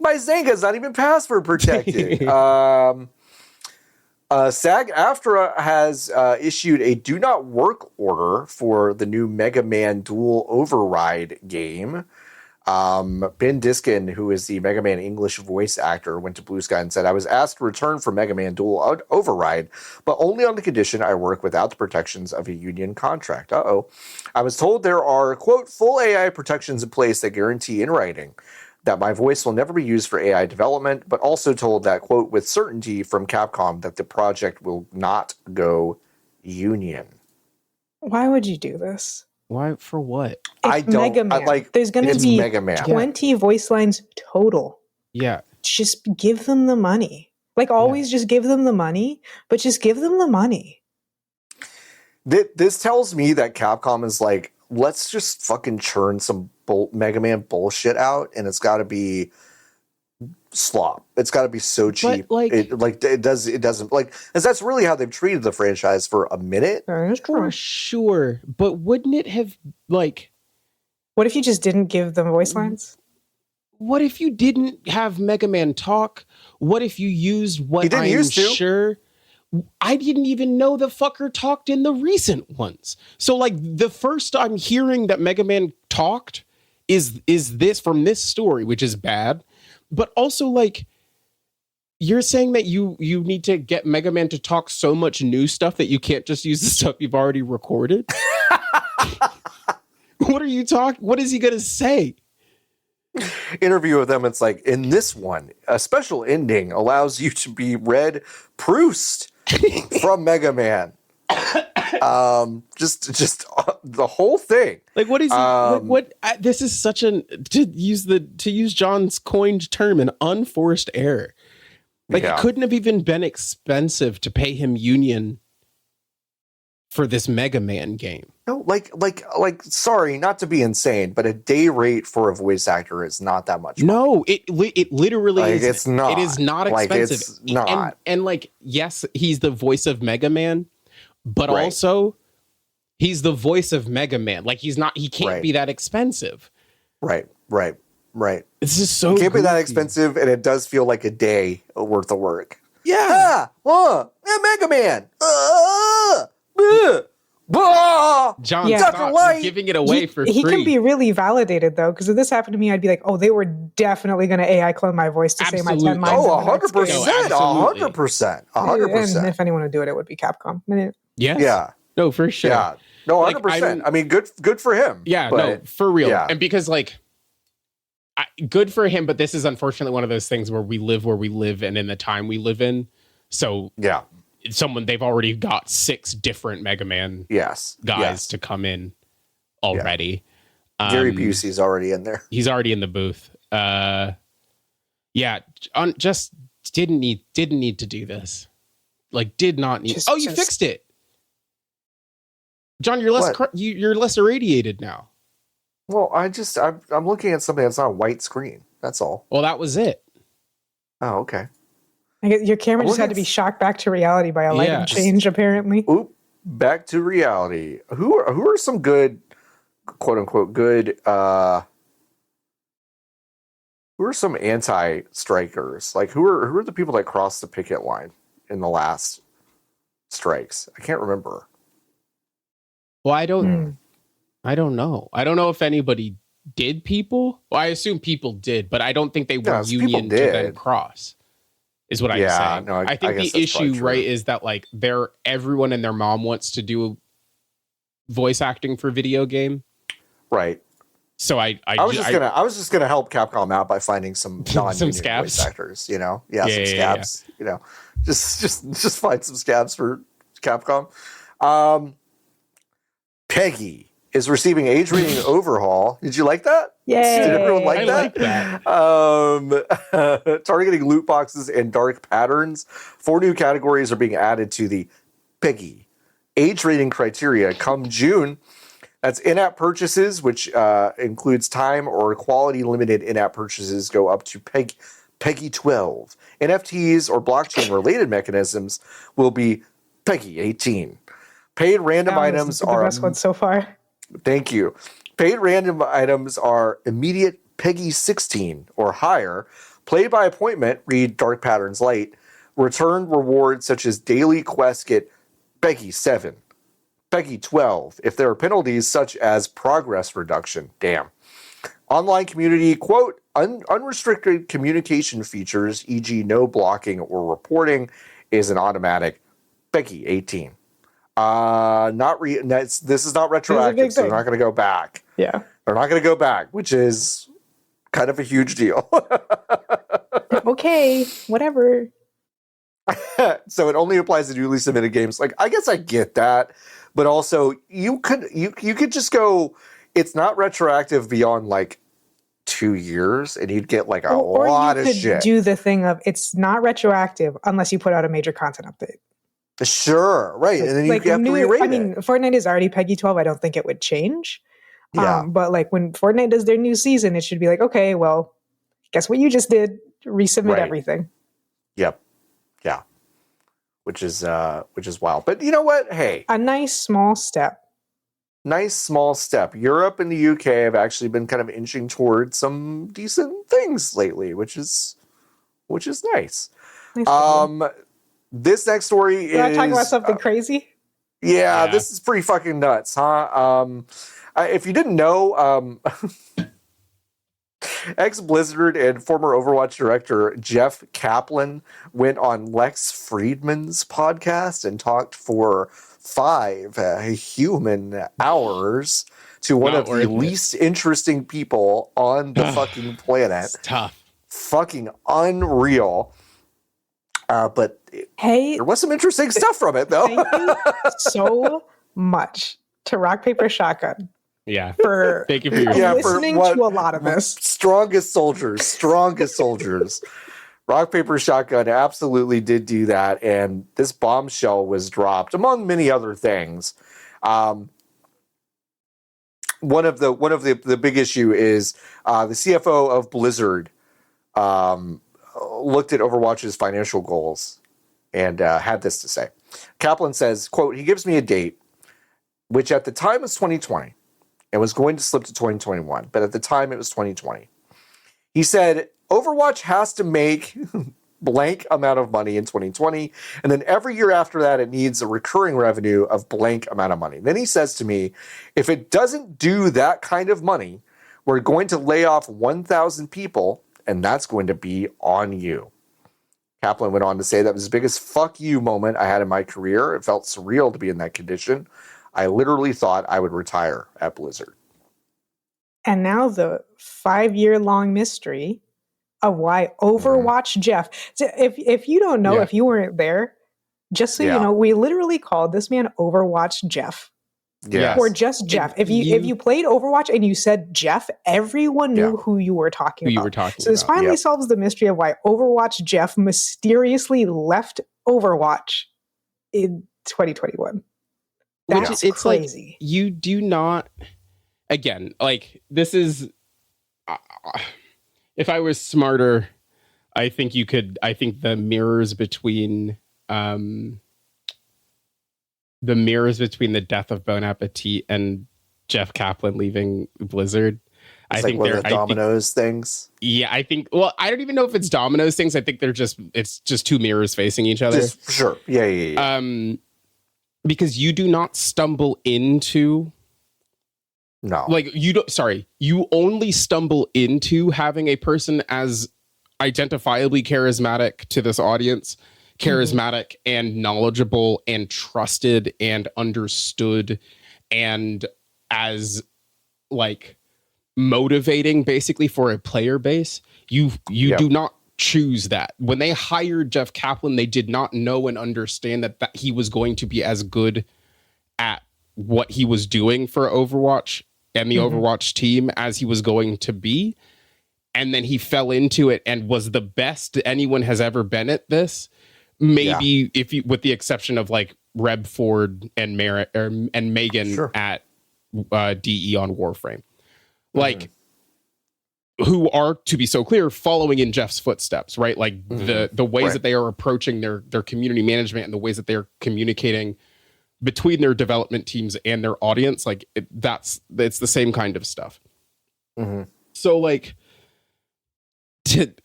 My Zynga's not even password protected. SAG-AFTRA has issued a do not work order for the new Mega Man Duel Override game. Ben Diskin, who is the Mega Man English voice actor, went to Blue Sky and said, I was asked to return for Mega Man Duel Override, but only on the condition I work without the protections of a union contract. I was told there are, quote, full AI protections in place that guarantee in writing that my voice will never be used for AI development, but also told that, quote, with certainty from Capcom that the project will not go union. Why would you do this? Why? For what? It's Mega Man. There's going to be 20 voice lines total. Yeah. Just give them the money. Like always, just give them the money, but just give them the money. This tells me that Capcom is like, let's just fucking churn some Mega Man bullshit out, and it's got to be slop. It's got to be so cheap. But it doesn't like, because that's really how they've treated the franchise for a minute. For sure, but wouldn't it have like? What if you just didn't give them voice lines? What if you didn't have Mega Man talk? What if you used what I'm sure? I didn't even know the fucker talked in the recent ones. So like the first I'm hearing that Mega Man talked is this from this story, which is bad. But also like you're saying that you need to get Mega Man to talk so much new stuff that you can't just use the stuff you've already recorded. What are you talking? What is he going to say? Interview with them. It's like, in this one, a special ending allows you to be read Proust from Mega Man. Just the whole thing. Like, what is what this is such an, to use John's coined term, an unforced error. Like, it couldn't have even been expensive to pay him union for this Mega Man game. No, like sorry, not to be insane, but a day rate for a voice actor is not that much money. No, it literally like, is. It's not. It is not expensive. It's not. And like, yes, he's the voice of Mega Man, but also he's the voice of Mega Man. Like, he can't be that expensive. Right. This is so it can't be that expensive, and it does feel like a day worth of work. Yeah. Mega Man. John, stop giving it away for free. He can be really validated, though, because if this happened to me, I'd be like, oh, they were definitely going to AI clone my voice to say my 10 lines. Oh, 100%. 100%. And if anyone would do it, it would be Capcom. Yes. Yeah. No, for sure. Yeah. No, 100%. I mean, good for him. Yeah, no, for real. Yeah. And because, like, good for him, but this is unfortunately one of those things where we live and in the time we live in. So, yeah. They've already got 6 different Mega Man guys to come in already. Yeah. Gary Busey's already in there. He's already in the booth. Just didn't need to do this. Like, did not need. You fixed it, John. You're less irradiated now. Well, I'm looking at something that's on a white screen. That's all. Well, that was it. Oh, okay. I guess your camera just had to be shocked back to reality by a lighting change, apparently. Oop, back to reality. Who are some good, quote unquote, good? Who are some anti-strikers? Like who are the people that crossed the picket line in the last strikes? I can't remember. Well, I don't know. I don't know if anybody did. People. Well, I assume people did, but I don't think they were union to then cross. Is what I'm saying. No, I think the issue, right, is that like everyone and their mom wants to do voice acting for video game. Right. So I was just gonna help Capcom out by finding some non-union voice actors. You know, some scabs. Yeah. You know, just find some scabs for Capcom. Peggy is receiving age rating overhaul. Did you like that? Yay. Did everyone like that? Like that. Targeting loot boxes and dark patterns. 4 new categories are being added to the Peggy age rating criteria come June. That's in-app purchases, which includes time or quality limited in-app purchases go up to Peggy 12. NFTs or blockchain-related mechanisms will be Peggy 18. Paid random items are the best one so far. Thank you. Paid random items are immediate Peggy 16 or higher. Play by appointment, read Dark Patterns Light. Return rewards such as daily quests get Peggy 7, Peggy 12. If there are penalties such as progress reduction. Damn. Online community, quote, unrestricted communication features, e.g. no blocking or reporting, is an automatic Peggy 18. This is not retroactive, so they're not going to go back. Yeah. They're not going to go back, which is kind of a huge deal. Okay, whatever. So it only applies to newly submitted games. Like, I guess I get that, but also you could just go. It's not retroactive beyond like 2 years, and you'd get like a lot of shit. Or you could do the thing of it's not retroactive unless you put out a major content update. Sure, right, and then you have to re-rate it. I mean, Fortnite is already PEGI 12. I don't think it would change. Yeah. But like when Fortnite does their new season, it should be like, okay, well, guess what you just did? Resubmit everything. Yep. Yeah. Which is wild. But you know what? Hey, a nice small step. Nice small step. Europe and the UK have actually been kind of inching towards some decent things lately, which is nice. This next story is... We're talking about something crazy? Yeah, this is pretty fucking nuts, huh? If you didn't know, ex-Blizzard and former Overwatch director Jeff Kaplan went on Lex Friedman's podcast and talked for 5 human hours to one of the least interesting people on the fucking planet. It's tough. Fucking unreal. But there was some interesting stuff from it, though. Thank you so much to Rock, Paper, Shotgun. Yeah. For thank you for your listening to a lot of this. Strongest soldiers. Rock, Paper, Shotgun absolutely did do that, and this bombshell was dropped, among many other things. One of the big issue is the CFO of Blizzard looked at Overwatch's financial goals and had this to say. Kaplan says, quote, "He gives me a date, which at the time was 2020 and was going to slip to 2021, but at the time it was 2020. He said, Overwatch has to make blank amount of money in 2020, and then every year after that, it needs a recurring revenue of blank amount of money. Then he says to me, if it doesn't do that kind of money, we're going to lay off 1,000 people, and that's going to be on you." Kaplan went on to say that was the biggest fuck you moment I had in my career. It felt surreal to be in that condition. I literally thought I would retire at Blizzard. And now the 5-year-long mystery of why Overwatch Jeff. So if you don't know, if you weren't there, just so you know, we literally called this man Overwatch Jeff. Yes. Or just Jeff. If you played Overwatch and you said Jeff, everyone knew who you were talking about. So this finally solves the mystery of why Overwatch Jeff mysteriously left Overwatch in 2021. That's crazy. Like, you do not... Again, like, this is... if I was smarter, I think the mirrors between... the mirrors between the death of Bon Appetit and Jeff Kaplan leaving Blizzard. I think they're dominoes things. Yeah, I think. Well, I don't even know if it's dominoes things. I think it's just 2 mirrors facing each other. Sure. Yeah. Because you do not stumble into. No. Like you don't. Sorry, you only stumble into having a person as identifiably charismatic to this audience. Charismatic and knowledgeable and trusted and understood and as like motivating basically for a player base. You do not choose that. When they hired Jeff Kaplan, they did not know and understand that he was going to be as good at what he was doing for Overwatch and the Overwatch team as he was going to be. And then he fell into it and was the best anyone has ever been at this. Maybe if you, with the exception of like Reb Ford and and Megan at DE on Warframe, like who are, to be so clear, following in Jeff's footsteps, right? Like the ways that they are approaching their community management and the ways that they're communicating between their development teams and their audience, like it's the same kind of stuff. So like.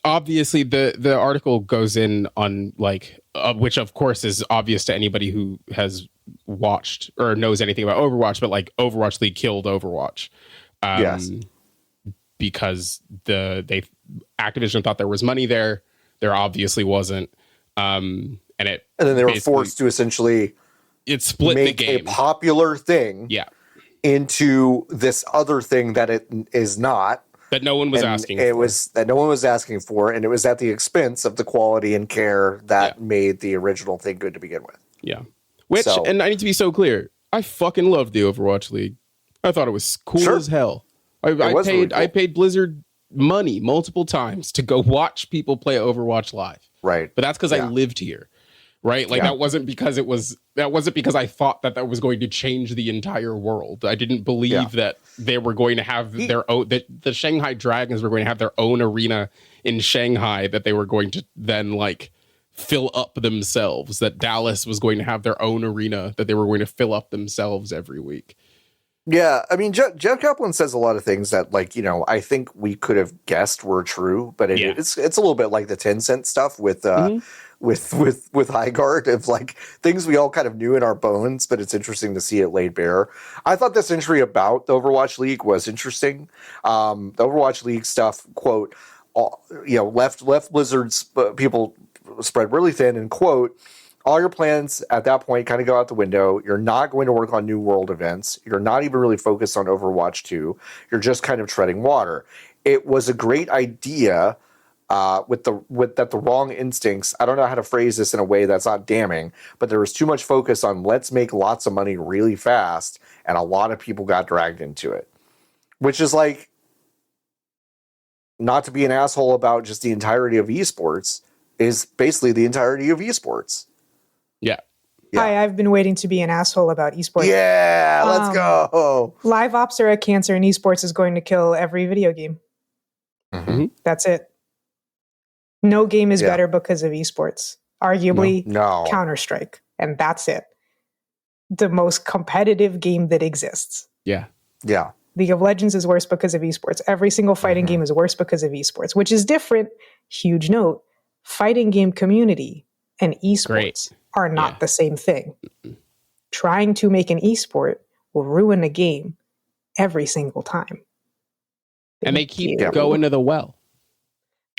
Obviously the article goes in on like which of course is obvious to anybody who has watched or knows anything about Overwatch, but like Overwatch League killed Overwatch because Activision thought there was money there obviously wasn't, and then they were forced to essentially split make the game, a popular thing into this other thing that it is not. That no one was asking for. That no one was asking for, and it was at the expense of the quality and care that made the original thing good to begin with. Yeah. And I need to be so clear. I fucking loved the Overwatch League. I thought it was cool as hell. I paid Blizzard money multiple times to go watch people play Overwatch live. Right. But that's because I lived here. Right. Like that wasn't because I thought that was going to change the entire world. I didn't believe that they were going to have their own, that the Shanghai Dragons were going to have their own arena in Shanghai that they were going to then like fill up themselves, that Dallas was going to have their own arena that they were going to fill up themselves every week. Yeah, I mean, Jeff Kaplan says a lot of things that, like, you know, I think we could have guessed were true, but it's a little bit like the Tencent stuff with Highguard, of like things we all kind of knew in our bones, but it's interesting to see it laid bare. I thought this entry about the Overwatch League was interesting. The Overwatch League stuff, quote, left Blizzard's people spread really thin, and quote, all your plans at that point kind of go out the window. You're not going to work on new world events. You're not even really focused on Overwatch 2. You're just kind of treading water. It was a great idea with the wrong instincts. I don't know how to phrase this in a way that's not damning, but there was too much focus on let's make lots of money really fast, and a lot of people got dragged into it. Which is like, not to be an asshole about just the entirety of esports, is basically the entirety of esports. Yeah. Hi, I've been waiting to be an asshole about esports. Yeah, let's go. Live ops are a cancer, and esports is going to kill every video game. Mm-hmm. That's it. No game is better because of esports. Arguably, Counter-Strike. And that's it. The most competitive game that exists. Yeah. Yeah. League of Legends is worse because of esports. Every single fighting game is worse because of esports, which is different. Huge note. Fighting game community and esports are not the same thing. Trying to make an esport will ruin a game every single time. And they keep going to the well.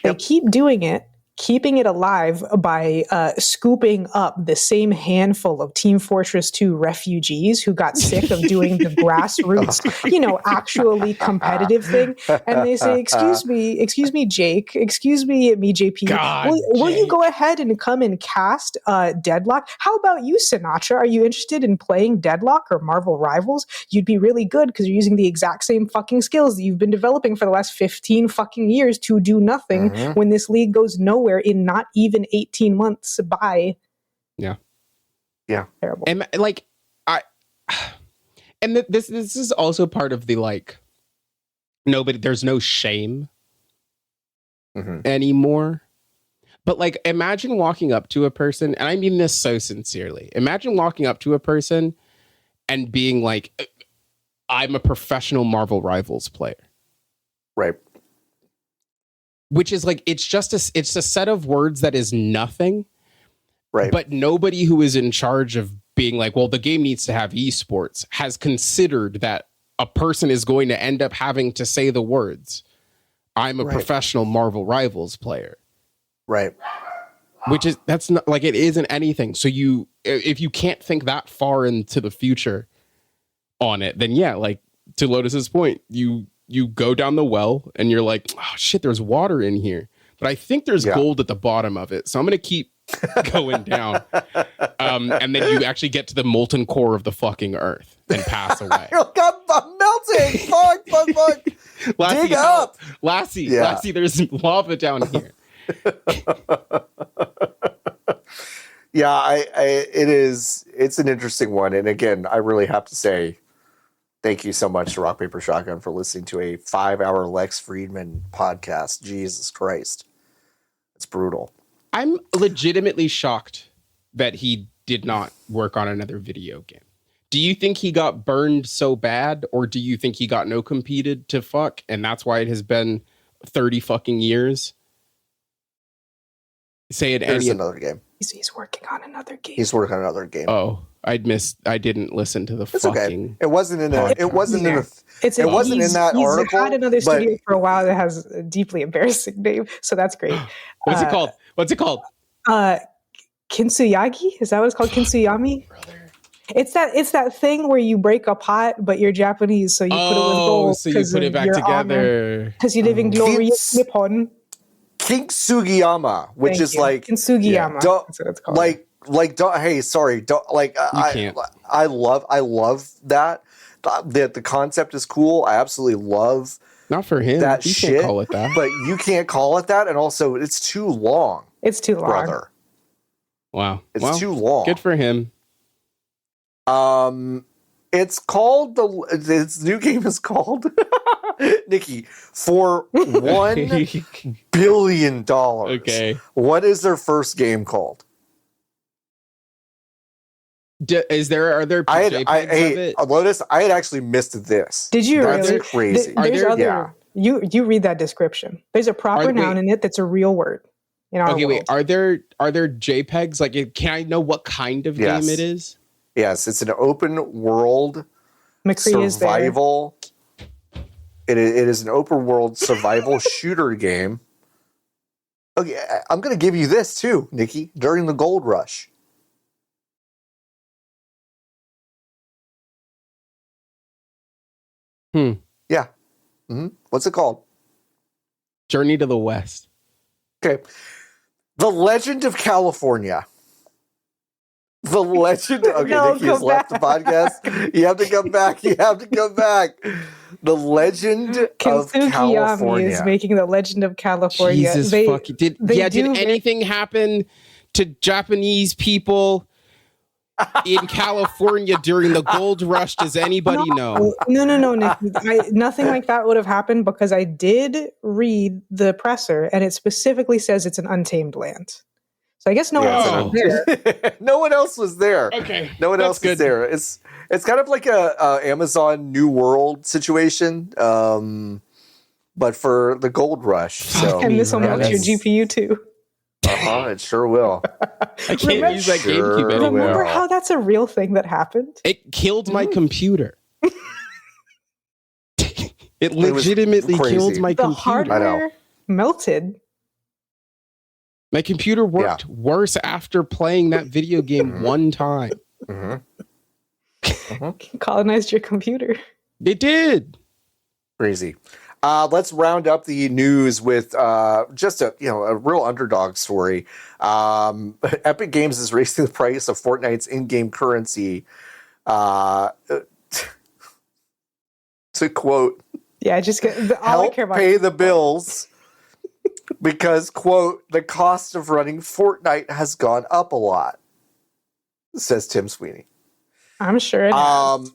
They keep doing it, keeping it alive by scooping up the same handful of Team Fortress 2 refugees who got sick of doing the grassroots, actually competitive thing. And they say, excuse me, Jake, excuse me, JP, will you go ahead and come and cast Deadlock? How about you, Sinatra? Are you interested in playing Deadlock or Marvel Rivals? You'd be really good because you're using the exact same fucking skills that you've been developing for the last 15 fucking years to do nothing when this league goes nowhere in not even 18 months by. Yeah. Terrible. And like, this is also part of the like, there's no shame anymore. But like, imagine walking up to a person, and I mean this so sincerely. Imagine walking up to a person and being like, I'm a professional Marvel Rivals player. Right. Which is like, it's a set of words that is nothing. Right. But nobody who is in charge of being like, well, the game needs to have esports has considered that a person is going to end up having to say the words, I'm a professional Marvel Rivals player. Right. That's not like, it isn't anything. So if you can't think that far into the future on it, then like to Lotus's point, you go down the well and you're like, oh shit, there's water in here, but I think there's gold at the bottom of it. So I'm going to keep going down. And then you actually get to the molten core of the fucking earth and pass away. I'm melting. Fuck. Lassie, dig up. Lassie, there's lava down here. It's an interesting one. And again, I really have to say, thank you so much to Rock Paper Shotgun for listening to a 5-hour Lex Friedman podcast. Jesus Christ. It's brutal. I'm legitimately shocked that he did not work on another video game. Do you think he got burned so bad, or do you think he got no competed to fuck, and that's why it has been 30 fucking years? Say it. There's another game. He's working on another game. He's working on another game. Oh, I didn't listen to the fucking. Okay. It wasn't in that article. He's had another studio for a while that has a deeply embarrassing name, so that's great. What's it called? Kinsuyagi? Is that what it's called? Kinsuyami? It's that thing where you break a pot, but you're Japanese, so you put it with gold. So you put it back together because you live in glorious Nippon. Kinsugiyama, which is like Kinsugiyama. That's what it's called. Hey, sorry. Don't like. You can't. I love that. The concept is cool. I absolutely love not for him. that he shit. Can't call it that. But you can't call it that, and also it's too long. It's too long, brother. Wow, it's too long. Good for him. It's called this new game is called Nikki for $1 billion. Okay, what is their first game called? Are there JPEGs of it? Lotus, I had actually missed this. Did you That's really? crazy. You read that description. There's a proper noun in it that's a real word. In our world. Wait. Are there JPEGs? Like, can I know what kind of game it is? Yes, it's an open world McCree survival. It is an open world survival shooter game. Okay, I'm going to give you this too, Nikki. During the gold rush. Yeah. Mm-hmm. What's it called? Journey to the West. Okay. The Legend of California. The Legend. Okay, No, Nikki has left the podcast. You have to come back. The Legend of California is making the Legend of California. Jesus fucking did anything happen to Japanese people in California during the gold rush? Does anybody know? No, Nikki. Nothing like that would have happened because I did read the presser and it specifically says it's an untamed land. So I guess no one else was there. No one else was there. Okay. No one else was there. It's kind of like a Amazon New World situation, but for the gold rush. So and this will melt your GPU too. It sure will. I can't use that GameCube anymore. Remember how that's a real thing that happened? It killed my computer. It legitimately killed my computer. The hardware melted. My computer worked worse after playing that video game one time. Colonized your computer. It did. Crazy. Let's round up the news with just a real underdog story. Epic Games is raising the price of Fortnite's in-game currency. To quote, just all I care about pay the bills because quote the cost of running Fortnite has gone up a lot, says Tim Sweeney. I'm sure it has.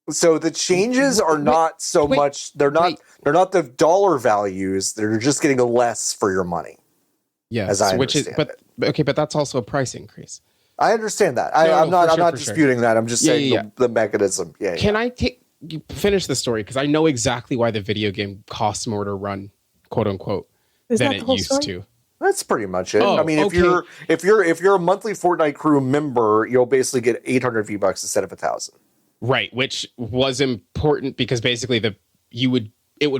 So the changes are not so much. They're not the dollar values. They're just getting less for your money. Yes, as I understand but that's also a price increase. I understand that. I'm not disputing that. I'm just saying the mechanism. Can I finish the story because I know exactly why the video game costs more to run, quote unquote, than it used to. That's pretty much it. I mean, if you're a monthly Fortnite crew member, you'll basically get 800 V-Bucks instead of 1,000. Right, which was important because basically it would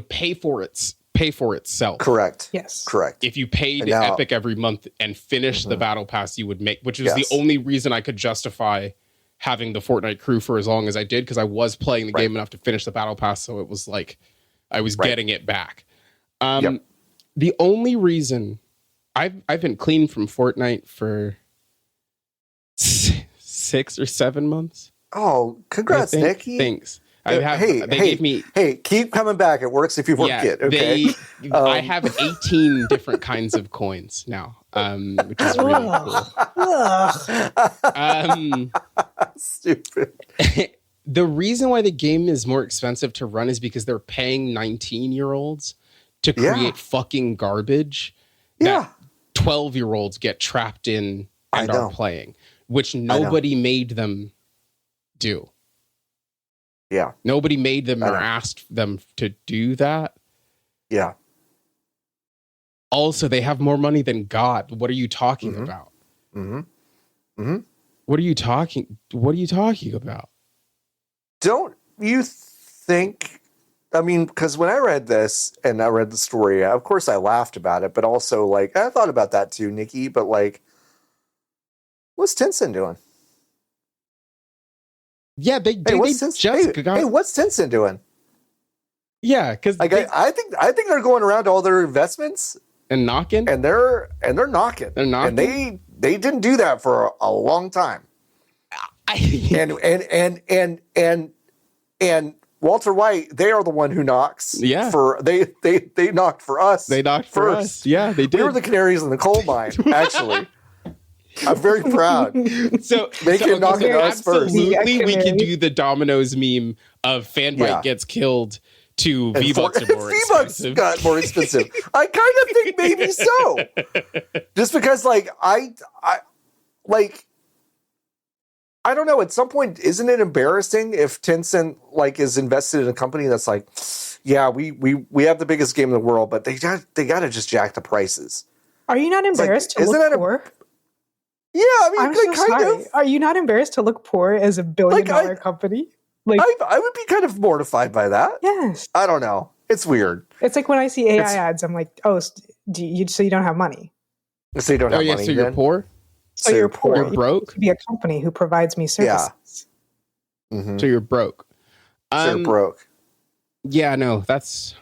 pay for itself. Correct. Yes. Correct. If you paid Epic every month and finished the battle pass, you would make, which was the only reason I could justify having the Fortnite crew for as long as I did because I was playing the game enough to finish the battle pass, so it was like I was getting it back. The only reason I've been clean from Fortnite for 6 or 7 months. Oh, congrats, Nicky. Thanks. Hey, keep coming back. It works if you work it. Okay. I have 18 different kinds of coins now, which is really cool. Stupid. The reason why the game is more expensive to run is because they're paying 19-year-olds to create fucking garbage that 12-year-olds get trapped in and are playing, which nobody made them do. Yeah. Nobody made them or asked them to do that. Yeah. Also, they have more money than God. What are you talking about? What are you talking about? Don't you think, I mean, because when I read this and I read the story, of course I laughed about it, but also like I thought about that too, Nikki, but like what's Tencent doing? Yeah, what's Tencent doing? Yeah, because like I think they're going around to all their investments and knocking, and they're knocking. They're knocking, and they didn't do that for a long time. And Walter White, they are the one who knocks. Yeah. They knocked for us. They knocked for us. Yeah, they did. We were the canaries in the coal mine, actually. I'm very proud. So knocking us first. Absolutely, we could do the Domino's meme of Fanbyte gets killed to V-Bucks are more expensive. V-Bucks got more expensive. I kind of think maybe so. Just because, like, I don't know. At some point, isn't it embarrassing if Tencent is invested in a company that's like, yeah, we have the biggest game in the world, but they got to just jack the prices. Are you not embarrassed to look poor? Yeah, I mean, I'm so sorry. Are you not embarrassed to look poor as a billion-dollar company? I would be kind of mortified by that. Yes. I don't know. It's weird. It's like when I see AI ads, I'm like, oh, so you don't have money. So you don't have money. So you're poor? So you're poor. You're broke? To be a company who provides me services. Yeah. Mm-hmm. So you're broke. So you're broke. Yeah, no, that's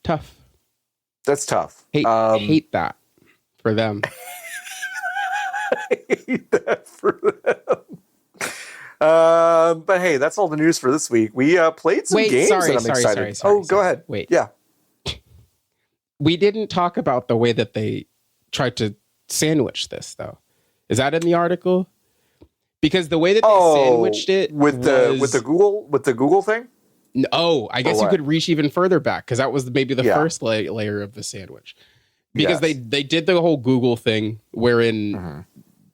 tough. That's tough. Hate that for them. I hate that for them. But hey, that's all the news for this week. We played some games and I'm excited. Go ahead. Wait. Yeah. We didn't talk about the way that they tried to sandwich this, though. Is that in the article? Because the way that they sandwiched it with the Google thing. Oh, I guess you could reach even further back because that was maybe the first layer of the sandwich. Because they did the whole Google thing wherein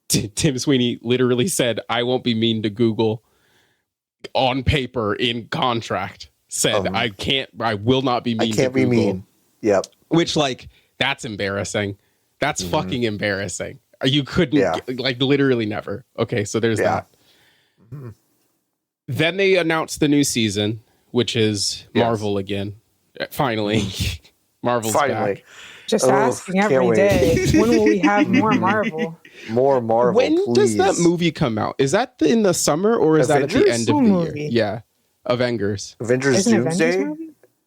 Tim Sweeney literally said, "I won't be mean to Google." On paper, in contract, said, "I will not be mean to Google." I can't be mean. Yep. Which, that's embarrassing. That's fucking embarrassing. You couldn't, literally never. Okay, so there's that. Mm-hmm. Then they announced the new season, which is Marvel again. Finally. Marvel's back. Just asking every day, when will we have more Marvel? More Marvel, When please. does that movie come out? Is that in the summer or is that at the end of the year? Yeah. Avengers Doomsday?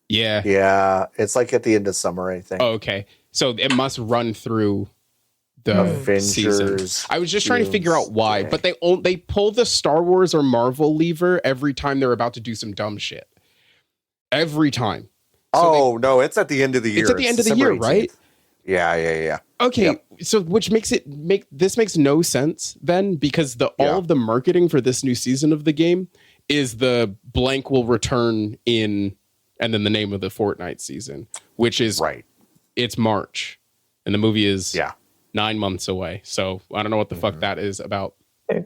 Yeah. Yeah. It's at the end of summer, I think. Oh, okay. So it must run through the Avengers season. I was just trying to figure out why, but they pull the Star Wars or Marvel lever every time they're about to do some dumb shit. Every time. So no, it's at the end of the year. It's at the end of the year, right? Yeah. Okay, so which makes this makes no sense then, because all of the marketing for this new season of the game is the blank will return in, and then the name of the Fortnite season, which is it's March, and the movie is 9 months away. So I don't know what the fuck that is about.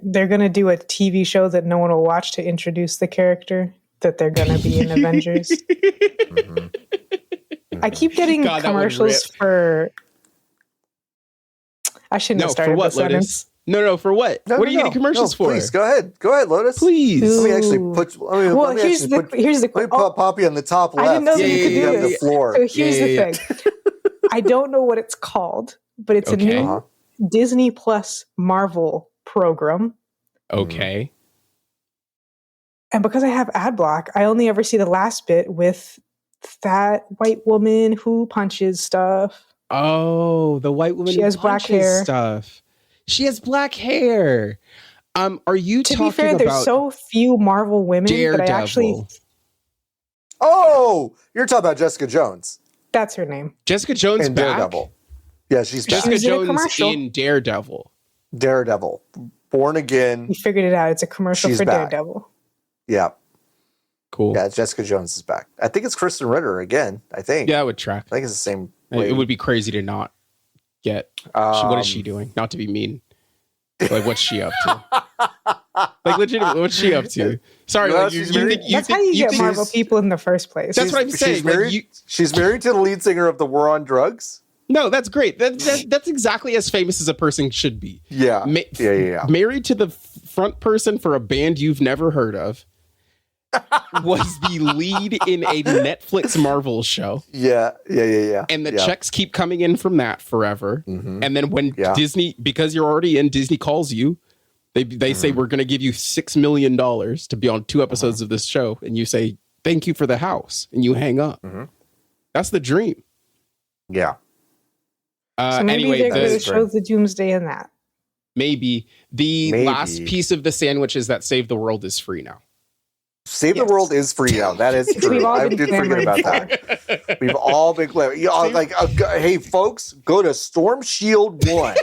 They're gonna do a TV show that no one will watch to introduce the character that they're gonna be in Avengers. I keep getting commercials for. I shouldn't have started the sentence. No, for what? What are you getting commercials for? Please, go ahead, Lotus. Please. Let me actually put. Here's the put Poppy on the top left. I didn't know that you could do this. The floor. So here's the thing. I don't know what it's called, but it's a new Disney Plus Marvel program. Okay. And because I have ad block, I only ever see the last bit with that white woman who punches stuff. Oh, the white woman who has black hair stuff. She has black hair. Are you to talking be fair, about there's so few Marvel women Daredevil? But I actually. Oh, you're talking about Jessica Jones. That's her name. Jessica Jones and back? Daredevil. Yeah, she's back. Jessica Jones in Daredevil. Daredevil, born again. You figured it out. It's a commercial for back. Daredevil. Yeah. Cool. Yeah, Jessica Jones is back. I think it's Kristen Ritter again. I think. Yeah, I would track. I think it's the same. It would be crazy to not get. What is she doing? Not to be mean. What's she up to? Legitimately, what's she up to? Sorry, that's how you get Marvel people in the first place. That's what I'm saying. She's married to the lead singer of the War on Drugs. No, that's great. That's exactly as famous as a person should be. Yeah. Married to the front person for a band you've never heard of. Was the lead in a Netflix Marvel show. Yeah. And the checks keep coming in from that forever. Mm-hmm. And then when Disney, because you're already in, Disney calls you, they say, we're going to give you $6 million to be on 2 episodes of this show. And you say, thank you for the house. And you hang up. Mm-hmm. That's the dream. Yeah. So maybe they're going to show the Doomsday in that. Maybe. Last piece of the sandwich is that Save the World is free now. Save the World is free now. That is true. I did forget about that. We've all been clamoring. Hey, folks, go to Storm Shield 1.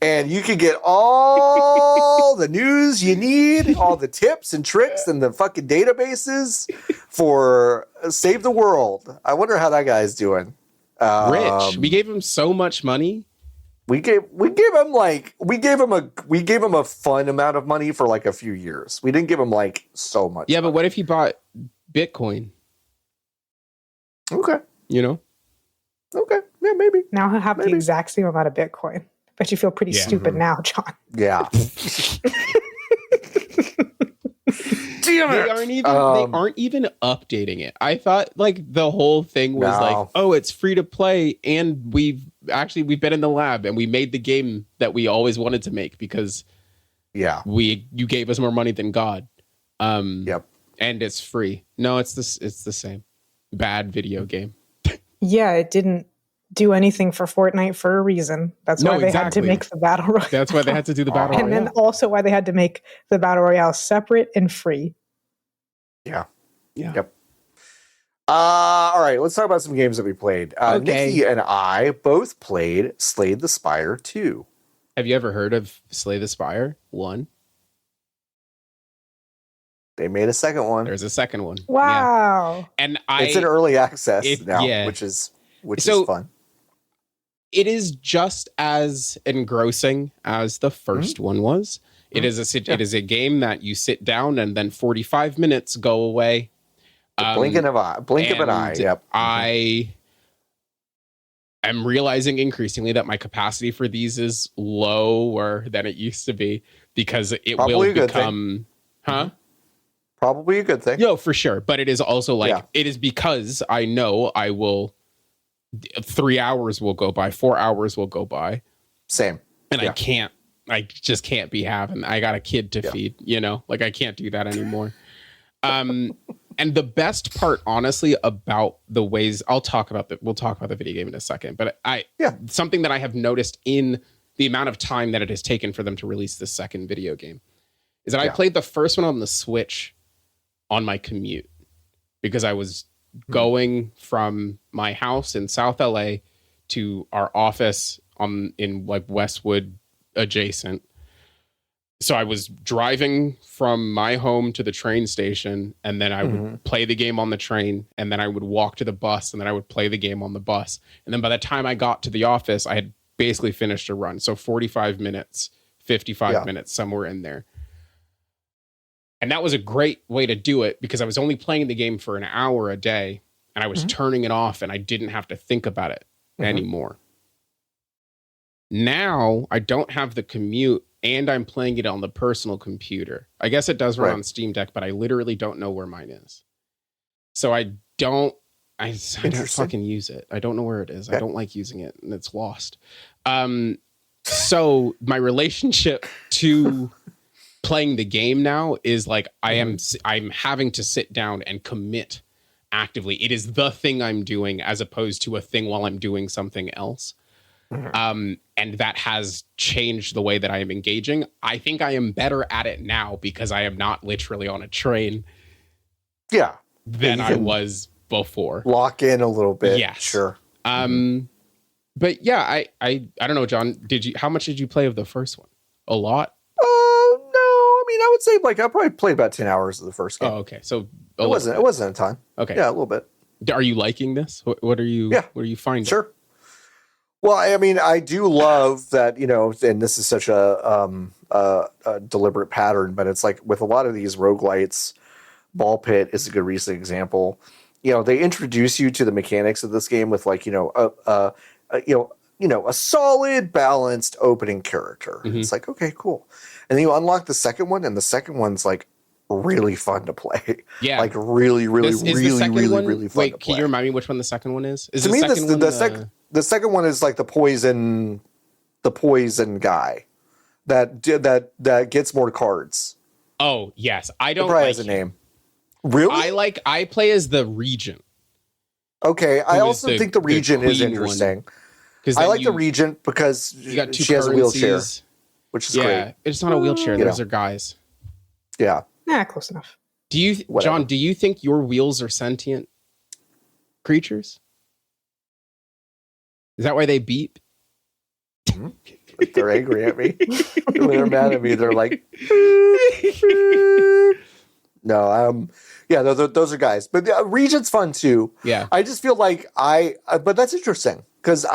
And you can get all the news you need, all the tips and tricks and the fucking databases for Save the World. I wonder how that guy's doing. Rich. We gave him so much money. We gave him a fun amount of money for like a few years. We didn't give him like so much. Yeah, but what if he bought Bitcoin? Okay. You know? Okay. Yeah, maybe. Now he'll have the exact same amount of Bitcoin. Bet you feel pretty stupid now, John. Yeah. Damn it. They aren't even updating it. I thought like the whole thing was like, oh, it's free to play, and we've been in the lab and we made the game that we always wanted to make because you gave us more money than God. Yep. And it's free. No, it's the same. Bad video game. Yeah, it didn't do anything for Fortnite for a reason. That's why they had to make the Battle Royale. That's why they had to do the Battle Royale. And then also why they had to make the Battle Royale separate and free. Yeah. Yep. All right, let's talk about some games that we played. Okay. Nikki and I both played Slay the Spire 2. Have you ever heard of Slay the Spire 1? They made a second one. There's a second one. Wow. Yeah. And it's in early access now, yeah. which is fun. It is just as engrossing as the first one was. It is a game that you sit down and then 45 minutes go away. Blink of an eye. Yep. I am realizing increasingly that my capacity for these is lower than it used to be because it will become, Probably a good thing. No, for sure. But it is also it is because I know I will. 3 hours will go by, 4 hours will go by. Same. And I just can't be having, I got a kid to feed, like I can't do that anymore. And the best part, honestly, about the ways we'll talk about the video game in a second, but something that I have noticed in the amount of time that it has taken for them to release this second video game is that I played the first one on the Switch on my commute because I was going from my house in South LA to our office in like Westwood adjacent. So I was driving from my home to the train station, and then I would play the game on the train, and then I would walk to the bus, and then I would play the game on the bus. And then by the time I got to the office, I had basically finished a run. So 45 minutes, 55 minutes, somewhere in there. And that was a great way to do it because I was only playing the game for an hour a day and I was turning it off and I didn't have to think about it anymore. Now I don't have the commute and I'm playing it on the personal computer. I guess it does run on Steam Deck, but I literally don't know where mine is. So I don't fucking use it. I don't know where it is. I don't like using it and it's lost. So my relationship to playing the game now is like I'm having to sit down and commit actively. It is the thing I'm doing as opposed to a thing while I'm doing something else. And that has changed the way that I am engaging. I think I am better at it now because I am not literally on a train. Yeah. Than I was before. Lock in a little bit. Yeah. Sure. But yeah, I don't know, John, how much did you play of the first one? A lot? I would say like I probably played about 10 hours of the first game. Oh, okay. So it wasn't a ton. Okay. Yeah, a little bit. Are you liking this? What are you finding? Sure. Well, I mean, I do love that, and this is such a deliberate pattern, but it's like with a lot of these roguelites, Ball Pit is a good recent example. They introduce you to the mechanics of this game with like, a solid, balanced opening character. It's like, okay, cool. And then you unlock the second one, and the second one's like really fun to play. Yeah. Like really, really, really fun to play. Wait, can you remind me which one the second one is? To me, the second one is like the poison guy that gets more cards. Oh, yes. I don't probably has a name. Really? I play as the Regent. Okay. I also think the Regent is interesting. Because I like the Regent because she has a wheelchair, which is great. It's not a wheelchair. Those are guys. Yeah. Nah, close enough. John, do you think your wheels are sentient creatures? Is that why they beep? If they're angry at me. When they're mad at me, they're like, no, those are guys. But Regent's fun too. Yeah. I just feel like but that's interesting because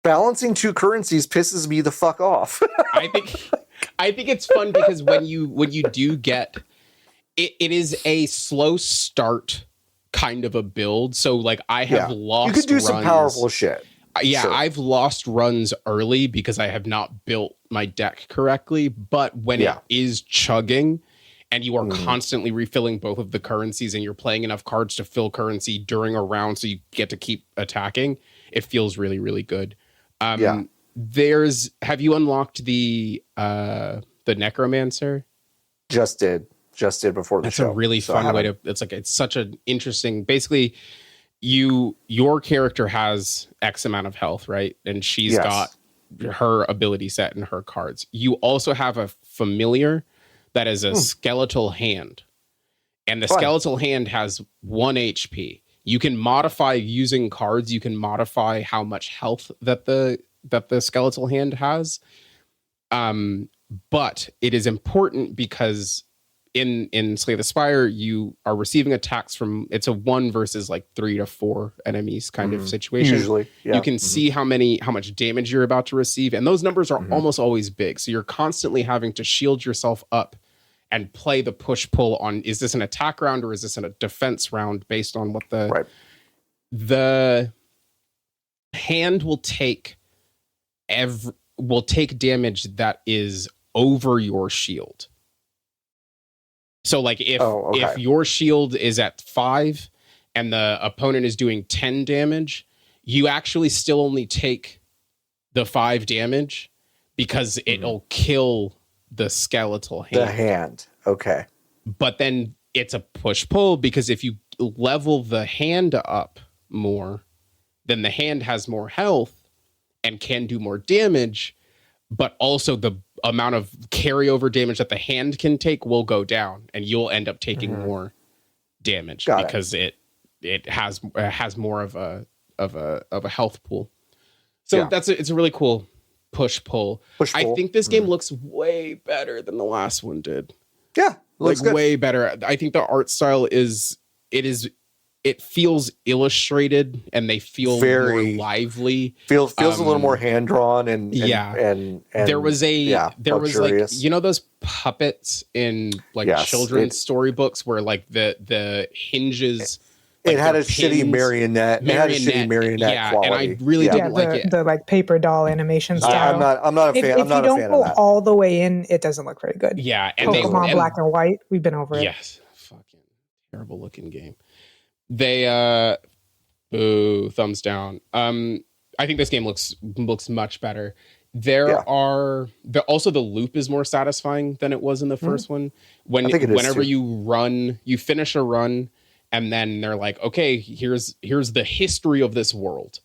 balancing two currencies pisses me the fuck off. I think it's fun because when you do get it is a slow start kind of a build. So like I have lost you could do runs. some powerful shit. Yeah, sure. I've lost runs early because I have not built my deck correctly. But when it is chugging and you are constantly refilling both of the currencies and you're playing enough cards to fill currency during a round so you get to keep attacking, it feels really, really good. Have you unlocked the Necromancer? Just did before the show. That's a really fun way to. It's such an interesting. Basically, your character has X amount of health, right? And she's got her ability set in her cards. You also have a familiar that is a skeletal hand, and the skeletal hand has 1 HP. You can modify using cards. You can modify how much health that the skeletal hand has. But it is important because in Slay the Spire, you are receiving attacks from, it's a 1 versus like 3 to 4 enemies kind of situation. Usually, you can see how much damage you're about to receive, and those numbers are almost always big. So you're constantly having to shield yourself up and play the push-pull on, is this an attack round or is this a defense round based on what the hand will take damage that is over your shield. So like if your shield is at 5 and the opponent is doing 10 damage, you actually still only take the 5 damage because it'll kill the skeletal hand. The hand. Okay. But then it's a push-pull because if you level the hand up more, then the hand has more health and can do more damage, but also the amount of carryover damage that the hand can take will go down, and you'll end up taking more damage because it has more of a health pool. So it's a really cool push pull. I think this game looks way better than the last one did. Yeah, looks good. Way better. I think the art style it feels illustrated and they feel more lively. Feels a little more hand drawn and there was like, you know, those puppets in like children's storybooks where like the hinges. Like it had a shitty marionette. It had a shitty marionette quality. And I really didn't like it. The like paper doll animation style. I'm not a fan. If you don't go all the way in, it doesn't look very good. Yeah, and Pokemon Black and White, we've been over it. Yes, fucking terrible looking game. They thumbs down. I think this game looks much better. Also the loop is more satisfying than it was in the first one. Whenever you finish a run, and then they're like, okay, here's the history of this world,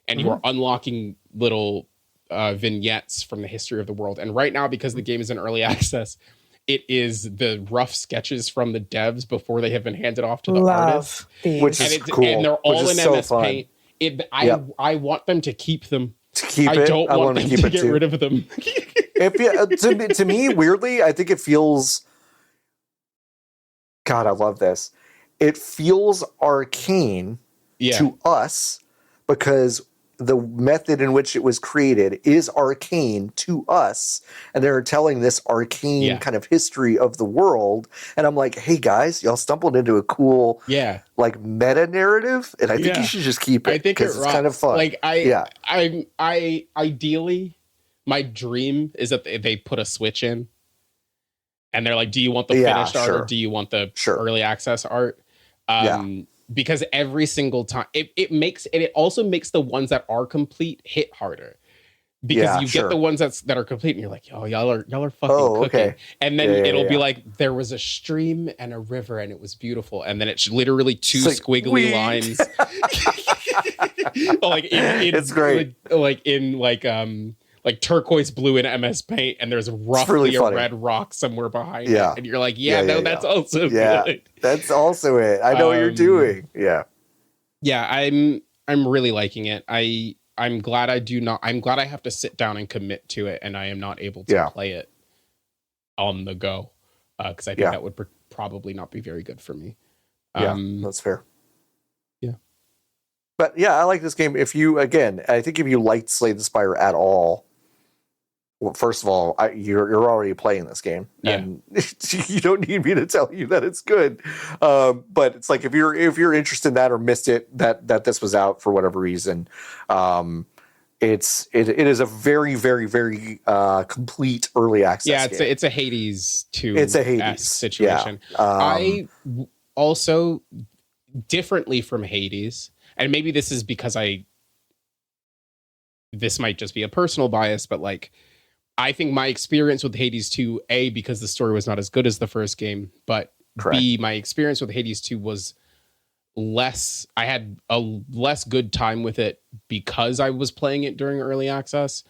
and you are unlocking little vignettes from the history of the world. And right now, because the game is in early access, it is the rough sketches from the devs before they have been handed off to the artists, which is cool. And they're all in MS Paint. I want them to keep them. I don't want them to get rid of them. To me, weirdly, I think it feels. God, I love this. It feels arcane to us because the method in which it was created is arcane to us, and they're telling this arcane kind of history of the world. And I'm like, hey guys, y'all stumbled into a cool like meta narrative, and I think you should just keep it. I think it's kind of fun. Like I ideally, my dream is that they put a switch in, and they're like, do you want the finished art or do you want the early access art? Because every single time it also makes the ones that are complete hit harder, because you get the ones that are complete and you're like, oh, y'all are fucking cooking. Okay. And then it'll be like, there was a stream and a river and it was beautiful, and then it's literally two squiggly lines. Like it's great. Like turquoise blue in MS Paint, and there's roughly a red rock somewhere behind it, and you're like, that's also good. That's also it. I know what you're doing. Yeah, I'm really liking it. I'm glad I have to sit down and commit to it, and I am not able to play it on the go, because I think that would probably not be very good for me. That's fair. Yeah. But yeah, I like this game. I think if you liked Slay the Spire at all, well, first of all, you're already playing this game, and you don't need me to tell you that it's good. But it's like if you're interested in that or missed it, that this was out for whatever reason, it is a very, very, very complete early access. Yeah, it's a Hades 2. It's a Hades situation. I also, differently from Hades, and maybe this is because this might just be a personal bias, but like, I think my experience with Hades 2, A, because the story was not as good as the first game, but Correct. B, my experience with Hades 2 was I had a less good time with it because I was playing it during early access.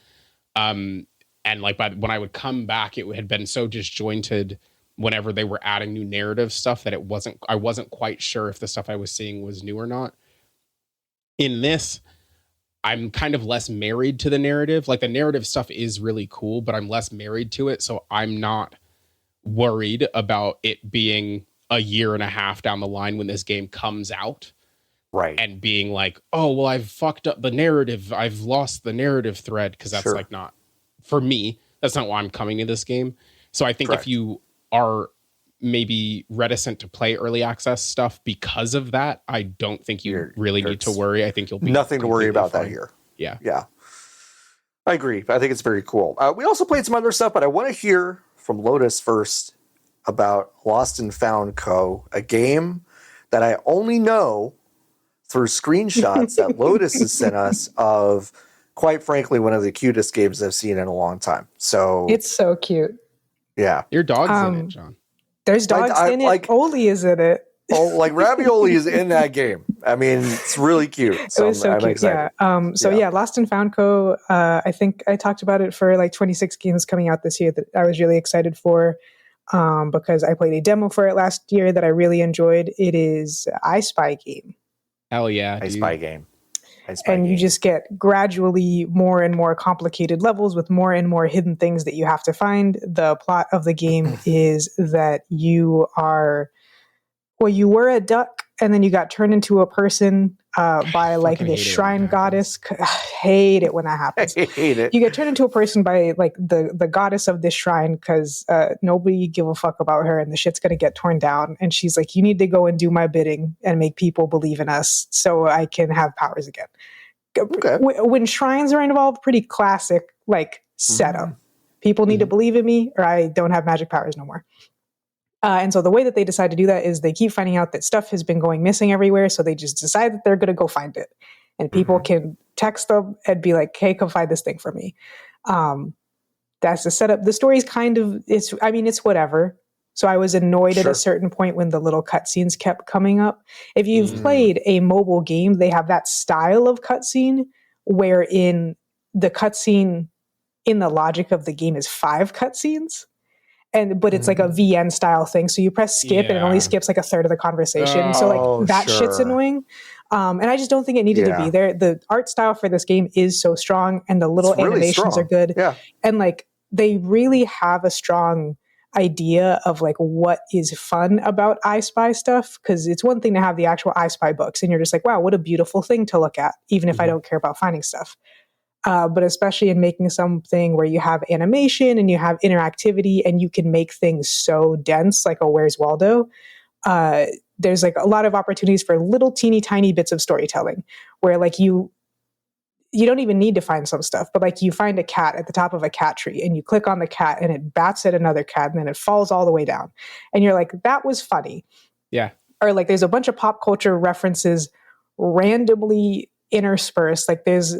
And like when I would come back, it had been so disjointed whenever they were adding new narrative stuff that I wasn't quite sure if the stuff I was seeing was new or not. In this, I'm kind of less married to the narrative. Like the narrative stuff is really cool, but I'm less married to it. So I'm not worried about it being a year and a half down the line when this game comes out. Right. And being like, oh, well, I've fucked up the narrative. I've lost the narrative thread. Cause that's like not, for me, that's not why I'm coming to this game. So I think if you are maybe reticent to play early access stuff because of that, I don't think you really need to worry. I think you'll be nothing to worry about fine. That here. Yeah. I agree. I think it's very cool. We also played some other stuff, but I want to hear from Lotus first about Lost and Found Co., a game that I only know through screenshots that Lotus has sent us of, quite frankly, one of the cutest games I've seen in a long time. So it's so cute. Yeah. Your dog's in it, John. There's dogs in it. Like, Oli is in it. Oh, like Ravioli is in that game. I mean, it's really cute. So it was so I'm cute. excited. Yeah. Lost and Found Co. I think I talked about it for like 26 games coming out this year that I was really excited for, because I played a demo for it last year that I really enjoyed. It is I Spy game. Hell yeah, I Spy game. You just get gradually more and more complicated levels with more and more hidden things that you have to find. The plot of the game is that you were a duck and then you got turned into a person by like this shrine goddess. I hate it when that happens. I hate it. You get turned into a person by like the goddess of this shrine because nobody give a fuck about her and the shit's going to get torn down. And she's like, you need to go and do my bidding and make people believe in us so I can have powers again. Okay. When shrines are involved, pretty classic like setup. People need to believe in me or I don't have magic powers no more. And so the way that they decide to do that is they keep finding out that stuff has been going missing everywhere. So they just decide that they're going to go find it. And people can text them and be like, hey, come find this thing for me. That's the setup. The story's kind of, it's whatever. So I was annoyed at a certain point when the little cutscenes kept coming up. If you've played a mobile game, they have that style of cutscene wherein the cutscene in the logic of the game is 5 cutscenes. But it's like a VN style thing. So you press skip and it only skips like a third of the conversation. So like that shit's annoying. And I just don't think it needed to be there. The art style for this game is so strong and the little animations are good. Yeah. And like they really have a strong idea of like what is fun about I Spy stuff. Cause it's one thing to have the actual I Spy books and you're just like, wow, what a beautiful thing to look at, even if I don't care about finding stuff. But especially in making something where you have animation and you have interactivity and you can make things so dense, like a Where's Waldo, there's like a lot of opportunities for little teeny tiny bits of storytelling where like you don't even need to find some stuff, but like you find a cat at the top of a cat tree and you click on the cat and it bats at another cat and then it falls all the way down. And you're like, that was funny. Yeah. Or like there's a bunch of pop culture references randomly interspersed. Like there's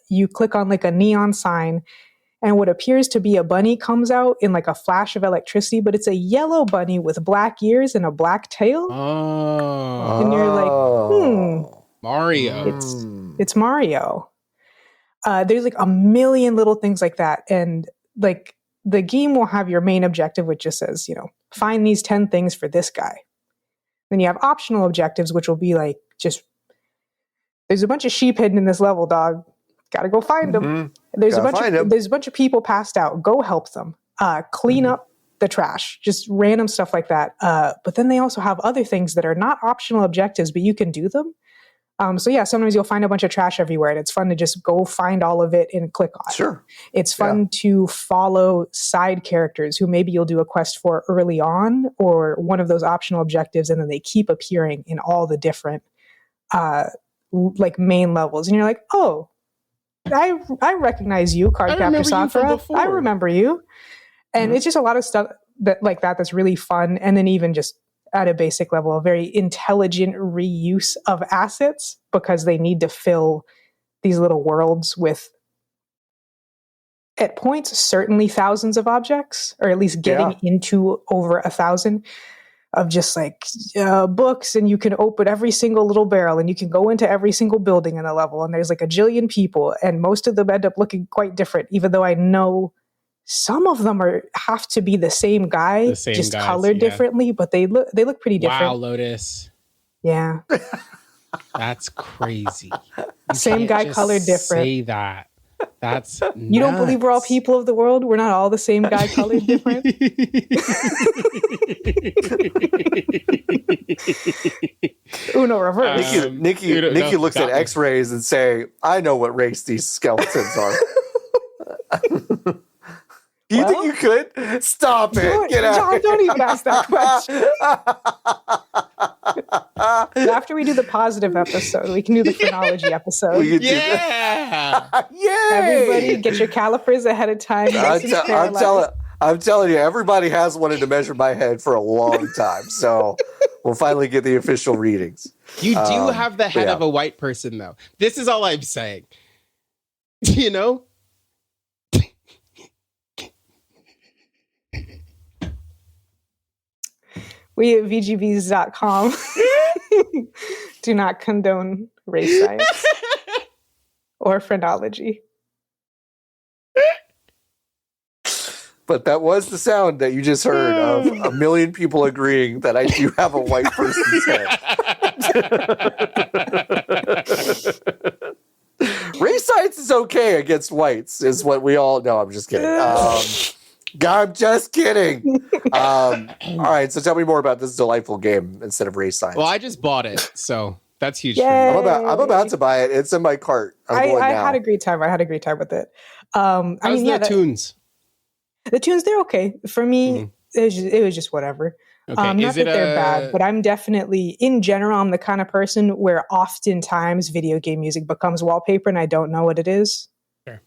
you click on like a neon sign and what appears to be a bunny comes out in like a flash of electricity, but it's a yellow bunny with black ears and a black tail. And you're like, Mario. It's Mario. There's like a million little things like that. And like the game will have your main objective, which just says, find these 10 things for this guy. Then you have optional objectives, which will be like, just, there's a bunch of sheep hidden in this level, dog. Gotta go find them. There's a bunch of people passed out. Go help them. Clean up the trash. Just random stuff like that. But then they also have other things that are not optional objectives, but you can do them. So yeah, sometimes you'll find a bunch of trash everywhere, and it's fun to just go find all of it and click on it. Sure. It's fun to follow side characters who maybe you'll do a quest for early on, or one of those optional objectives, and then they keep appearing in all the different like main levels, and you're like, oh, I recognize you, Card Captor Sakura. I remember you. And it's just a lot of stuff that's really fun, and then even just at a basic level, a very intelligent reuse of assets, because they need to fill these little worlds with, at points, certainly thousands of objects, or at least getting into over 1,000 of just like books, and you can open every single little barrel, and you can go into every single building in the level, and there's like a jillion people, and most of them end up looking quite different, even though I know some of them have to be the same guy, just colored differently, but they look pretty different. Wow, Lotus. Yeah. That's crazy. Same guy, colored different. Say that. That's You don't believe we're all people of the world? We're not all the same guy, colored different? Uno reverse. Nikki looks at X-rays and say, I know what race these skeletons are. Do you think you could? Stop it. Get out. John, don't even ask that question. After we do the positive episode, we can do the chronology episode. Yeah. Yay. Everybody get your calipers ahead of time. I'm telling you, everybody has wanted to measure my head for a long time. So we'll finally get the official readings. You do have the head of a white person, though. This is all I'm saying. You know? We at VGBs.com do not condone race science or phrenology. But that was the sound that you just heard of a million people agreeing that I do have a white person's head. Race science is okay against whites, is what we all know. I'm just kidding. I'm just kidding. All right, so tell me more about this delightful game instead of race science. Well, I just bought it, so that's huge Yay. for me. I'm about to buy it. It's in my cart. I had a great time. I had a great time with it. How's the tunes? The tunes, they're okay. For me, it was just whatever. Okay. Not that they're bad, but I'm definitely, in general, I'm the kind of person where oftentimes video game music becomes wallpaper and I don't know what it is. Sure.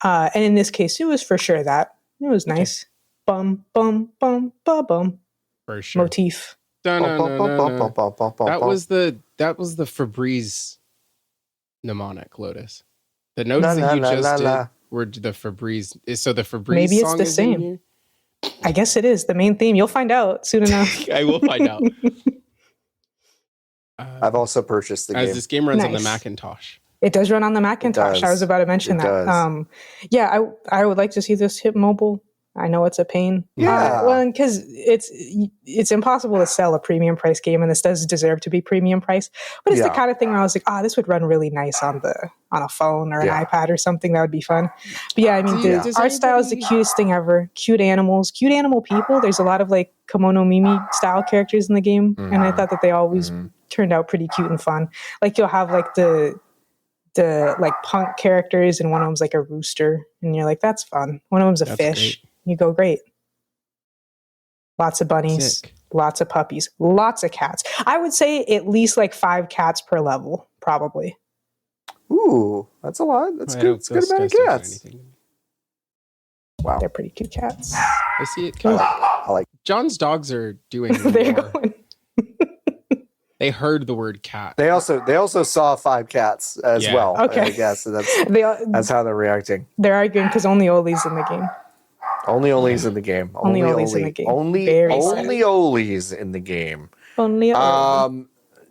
And in this case, it was for sure that. It was nice. Okay. Bum, bum, bum, ba, bum. For sure. Motif. No. That was the Febreze mnemonic, Lotus. The notes that you just did were the Febreze. So the Febreze Maybe it's song the is same. in here? I guess it is the main theme. You'll find out soon enough. I will find out. I've also purchased the game. This game runs on the Macintosh. It does run on the Macintosh. I was about to mention that. Yeah, I would like to see this hit mobile. I know it's a pain. Yeah. Well, because it's impossible to sell a premium price game, and this does deserve to be premium price. But it's the kind of thing where I was like, this would run really nice on a phone or an iPad or something. That would be fun. But yeah, I mean, the art style is the cutest thing ever. Cute animals, cute animal people. There's a lot of like Kimono Mimi style characters in the game, and I thought that they always turned out pretty cute and fun. Like you'll have like the like punk characters, and one of them's like a rooster, and you're like, that's fun. One of them's a fish. Great. You go, great. Lots of bunnies, lots of puppies, lots of cats. I would say at least like 5 cats per level, probably. Ooh, that's a lot. That's good. It's a good amount of cats. Wow. They're pretty cute cats. I see it. I like John's dogs are doing They're more. going. They heard the word cat. They also saw 5 cats as well. Okay. I guess so that's how they're reacting. They're arguing because only Oli's in the game. Only Oli's in the game. Only Oli's in the game. Only Oli's in the game. Only Oli.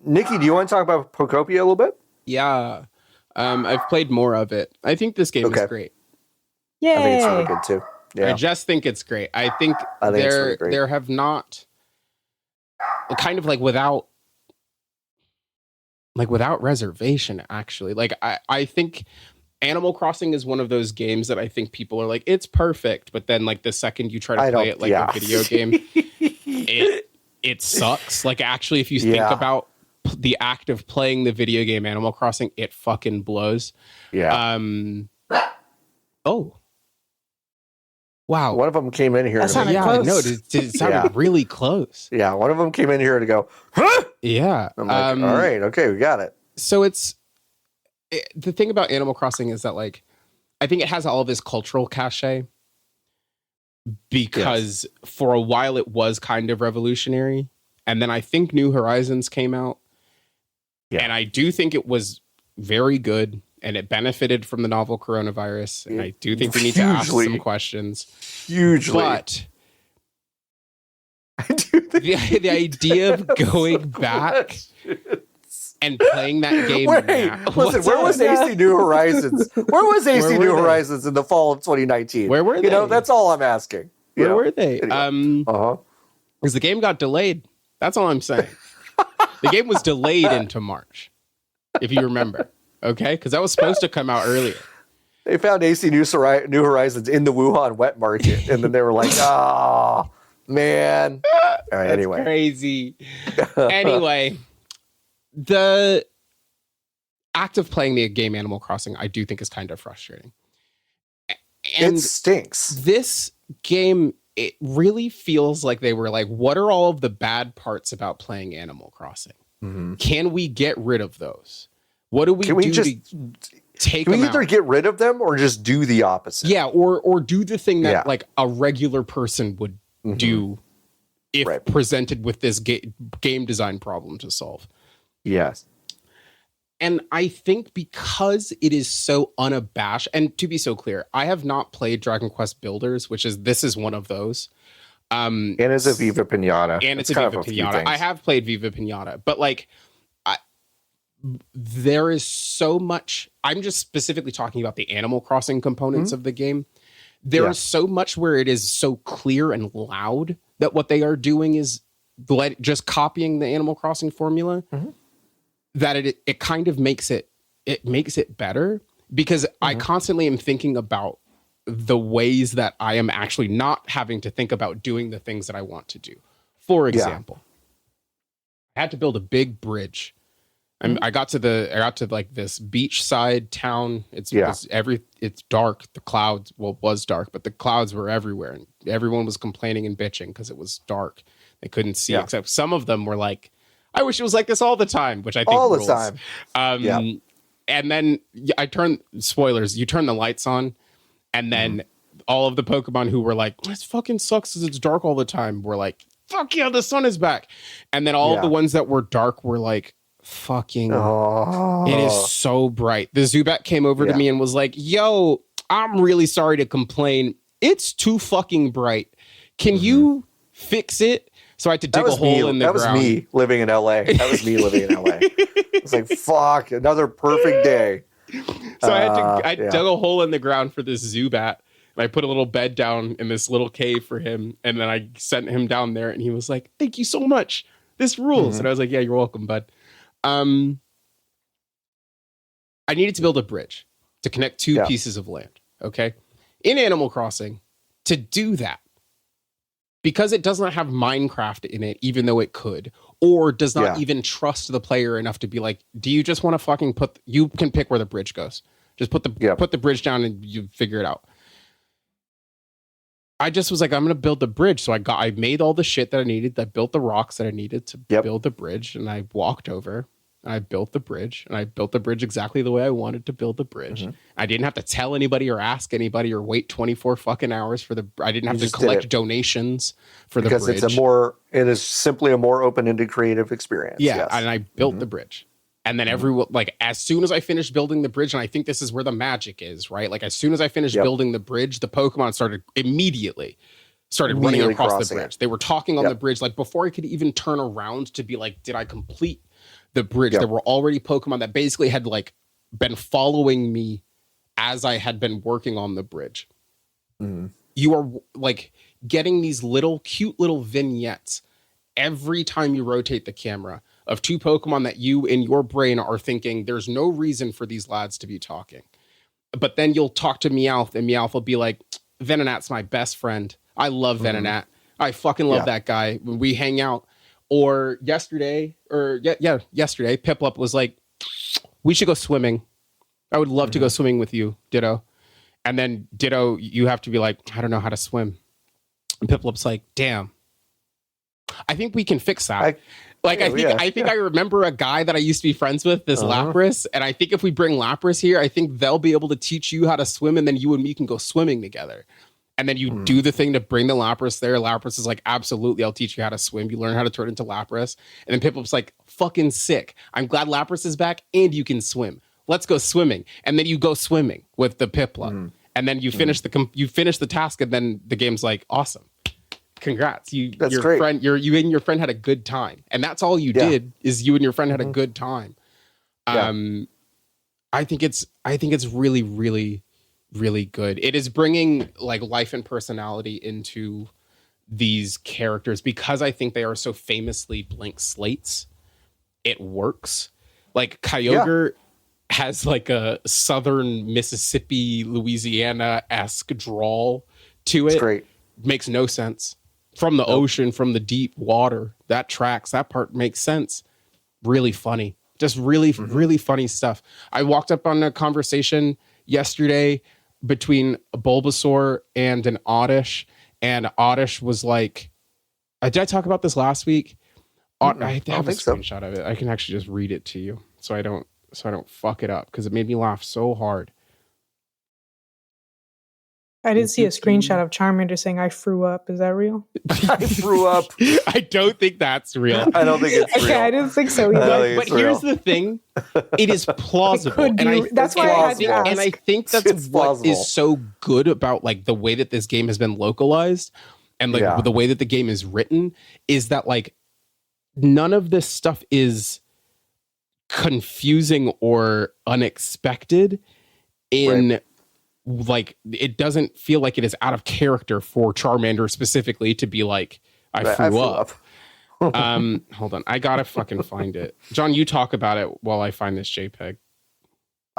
Nikki, do you want to talk about Pokopia a little bit? Yeah. I've played more of it. I think this game is great. Yay. I think it's really good too. Yeah. I just think it's great. I think it's really great. There have not kind of like without reservation, actually. Like I think Animal Crossing is one of those games that I think people are like, it's perfect, but then like the second you try to play it like a video game, it sucks. Like actually, if you think about the act of playing the video game Animal Crossing, it fucking blows. Yeah. Oh. Wow. One of them came in here. That sounded close. No, it sounded really close. Yeah, one of them came in here to go, huh? Yeah. I'm like, all right, okay, we got it. So the thing about Animal Crossing is that, like, I think it has all of this cultural cachet because for a while it was kind of revolutionary. And then I think New Horizons came out. Yeah. And I do think it was very good. And it benefited from the novel coronavirus. And I do think we need to ask some questions. Hugely. But I do think the idea of going back and playing that game. Listen, where was AC New Horizons? Where was AC New Horizons in the fall of 2019? Where were they? You know, that's all I'm asking. Where were they? Because the game got delayed. That's all I'm saying. The game was delayed into March, if you remember. Okay, because that was supposed to come out earlier. They found AC New Horizons in the Wuhan wet market, and then they were like, "Oh man!" All right, anyway, crazy. Anyway, the act of playing the game Animal Crossing, I do think is kind of frustrating. And it stinks. This game, it really feels like they were like, "What are all of the bad parts about playing Animal Crossing? Mm-hmm. Can we get rid of those?" What do we do to take them out? Can we either get rid of them or just do the opposite? Yeah, or do the thing that like a regular person would do if presented with this game design problem to solve. Yes. And I think because it is so unabashed, and to be so clear, I have not played Dragon Quest Builders, this is one of those. And it's a Viva Pinata. And it's a Viva Pinata. I have played Viva Pinata, but like there is so much. I'm just specifically talking about the Animal Crossing components of the game. There is so much where it is so clear and loud that what they are doing is just copying the Animal Crossing formula that it kind of makes it better, because I constantly am thinking about the ways that I am actually not having to think about doing the things that I want to do. For example, I had to build a big bridge. I got to like this beachside town. It's dark. The clouds, was dark, but the clouds were everywhere, and everyone was complaining and bitching because it was dark. They couldn't see, except some of them were like, "I wish it was like this all the time," which I think all rules. The time. And then you turn the lights on, and then all of the Pokemon who were like, "This fucking sucks because it's dark all the time," were like, "Fuck yeah, the sun is back." And then all of the ones that were dark were like, fucking it is so bright. The Zubat came over to me and was like, "Yo, I'm really sorry to complain. It's too fucking bright. Can you fix it?" So I had to dig a hole in the ground. That was me living in LA. It's like, fuck, another perfect day. So I dug a hole in the ground for this Zubat, and I put a little bed down in this little cave for him, and then I sent him down there, and he was like, "Thank you so much. This rules." And I was like, "Yeah, you're welcome, bud." I needed to build a bridge to connect two pieces of land. Okay. In Animal Crossing, to do that, because it does not have Minecraft in it, even though it could, or does not even trust the player enough to be like, "Do you just want to fucking you can pick where the bridge goes. Just put the bridge down and you figure it out." I just was like, I'm going to build the bridge. So I made all the shit that I needed. I built the rocks that I needed to build the bridge. And I walked over and I built the bridge, and I built the bridge exactly the way I wanted to build the bridge. I didn't have to tell anybody or ask anybody or wait 24 fucking hours I didn't have to collect donations for the bridge. Because it is simply a more open-ended creative experience. Yeah. Yes. And I built the bridge. And then everyone, like, as soon as I finished building the bridge, and I think this is where the magic is, right? Like, as soon as I finished building the bridge, the Pokemon started running across the bridge. They were talking on the bridge, like, before I could even turn around to be like, did I complete the bridge, there were already Pokemon that basically had like been following me as I had been working on the bridge. You are like getting these little cute little vignettes every time you rotate the camera of 2 Pokemon that you in your brain are thinking there's no reason for these lads to be talking. But then you'll talk to Meowth and Meowth will be like, Venonat's my best friend. I love Venonat. I fucking love that guy when we hang out. Or yesterday, Piplup was like, we should go swimming. I would love to go swimming with you, Ditto. And then Ditto, you have to be like, I don't know how to swim. And Piplup's like, damn. I think we can fix that. I think I remember a guy that I used to be friends with, this Lapras, and I think if we bring Lapras here, I think they'll be able to teach you how to swim, and then you and me can go swimming together. And then you do the thing to bring the Lapras there. Lapras is like, absolutely, I'll teach you how to swim. You learn how to turn into Lapras. And then Piplup's like, fucking sick. I'm glad Lapras is back, and you can swim. Let's go swimming. And then you go swimming with the Piplup. And then you finish the task, and then the game's like, awesome. Congrats. You and your friend had a good time. And that's all you did is you and your friend had a good time. I think it's really, really, really good. It is bringing like life and personality into these characters because I think they are so famously blank slates. It works. Like Kyogre has like a southern Mississippi, Louisiana-esque drawl to it. It's great. Makes no sense. From the ocean, from the deep water, that tracks. That part makes sense. Really funny. Just really, really funny stuff. I walked up on a conversation yesterday between a Bulbasaur and an Oddish, and Oddish was like, did I talk about this last week? I have a screenshot of it. I can actually just read it to you so I don't fuck it up because it made me laugh so hard. I did see a screenshot of Charmander saying, I threw up. Is that real? I threw up. I don't think that's real. I don't think it's real. Okay, I didn't think so either. But here's the thing. It is plausible. That's why I had to ask. And I think that's what is so good about like the way that this game has been localized and like the way that the game is written is that like none of this stuff is confusing or unexpected in like it doesn't feel like it is out of character for Charmander specifically to be like I flew up. Hold on, I gotta fucking find it. John, you talk about it while I find this JPEG.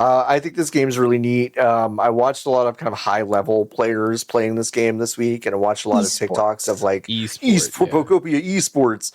I think this game is really neat. I watched a lot of kind of high level players playing this game this week, and I watched a lot of TikToks of like Pokopia esports.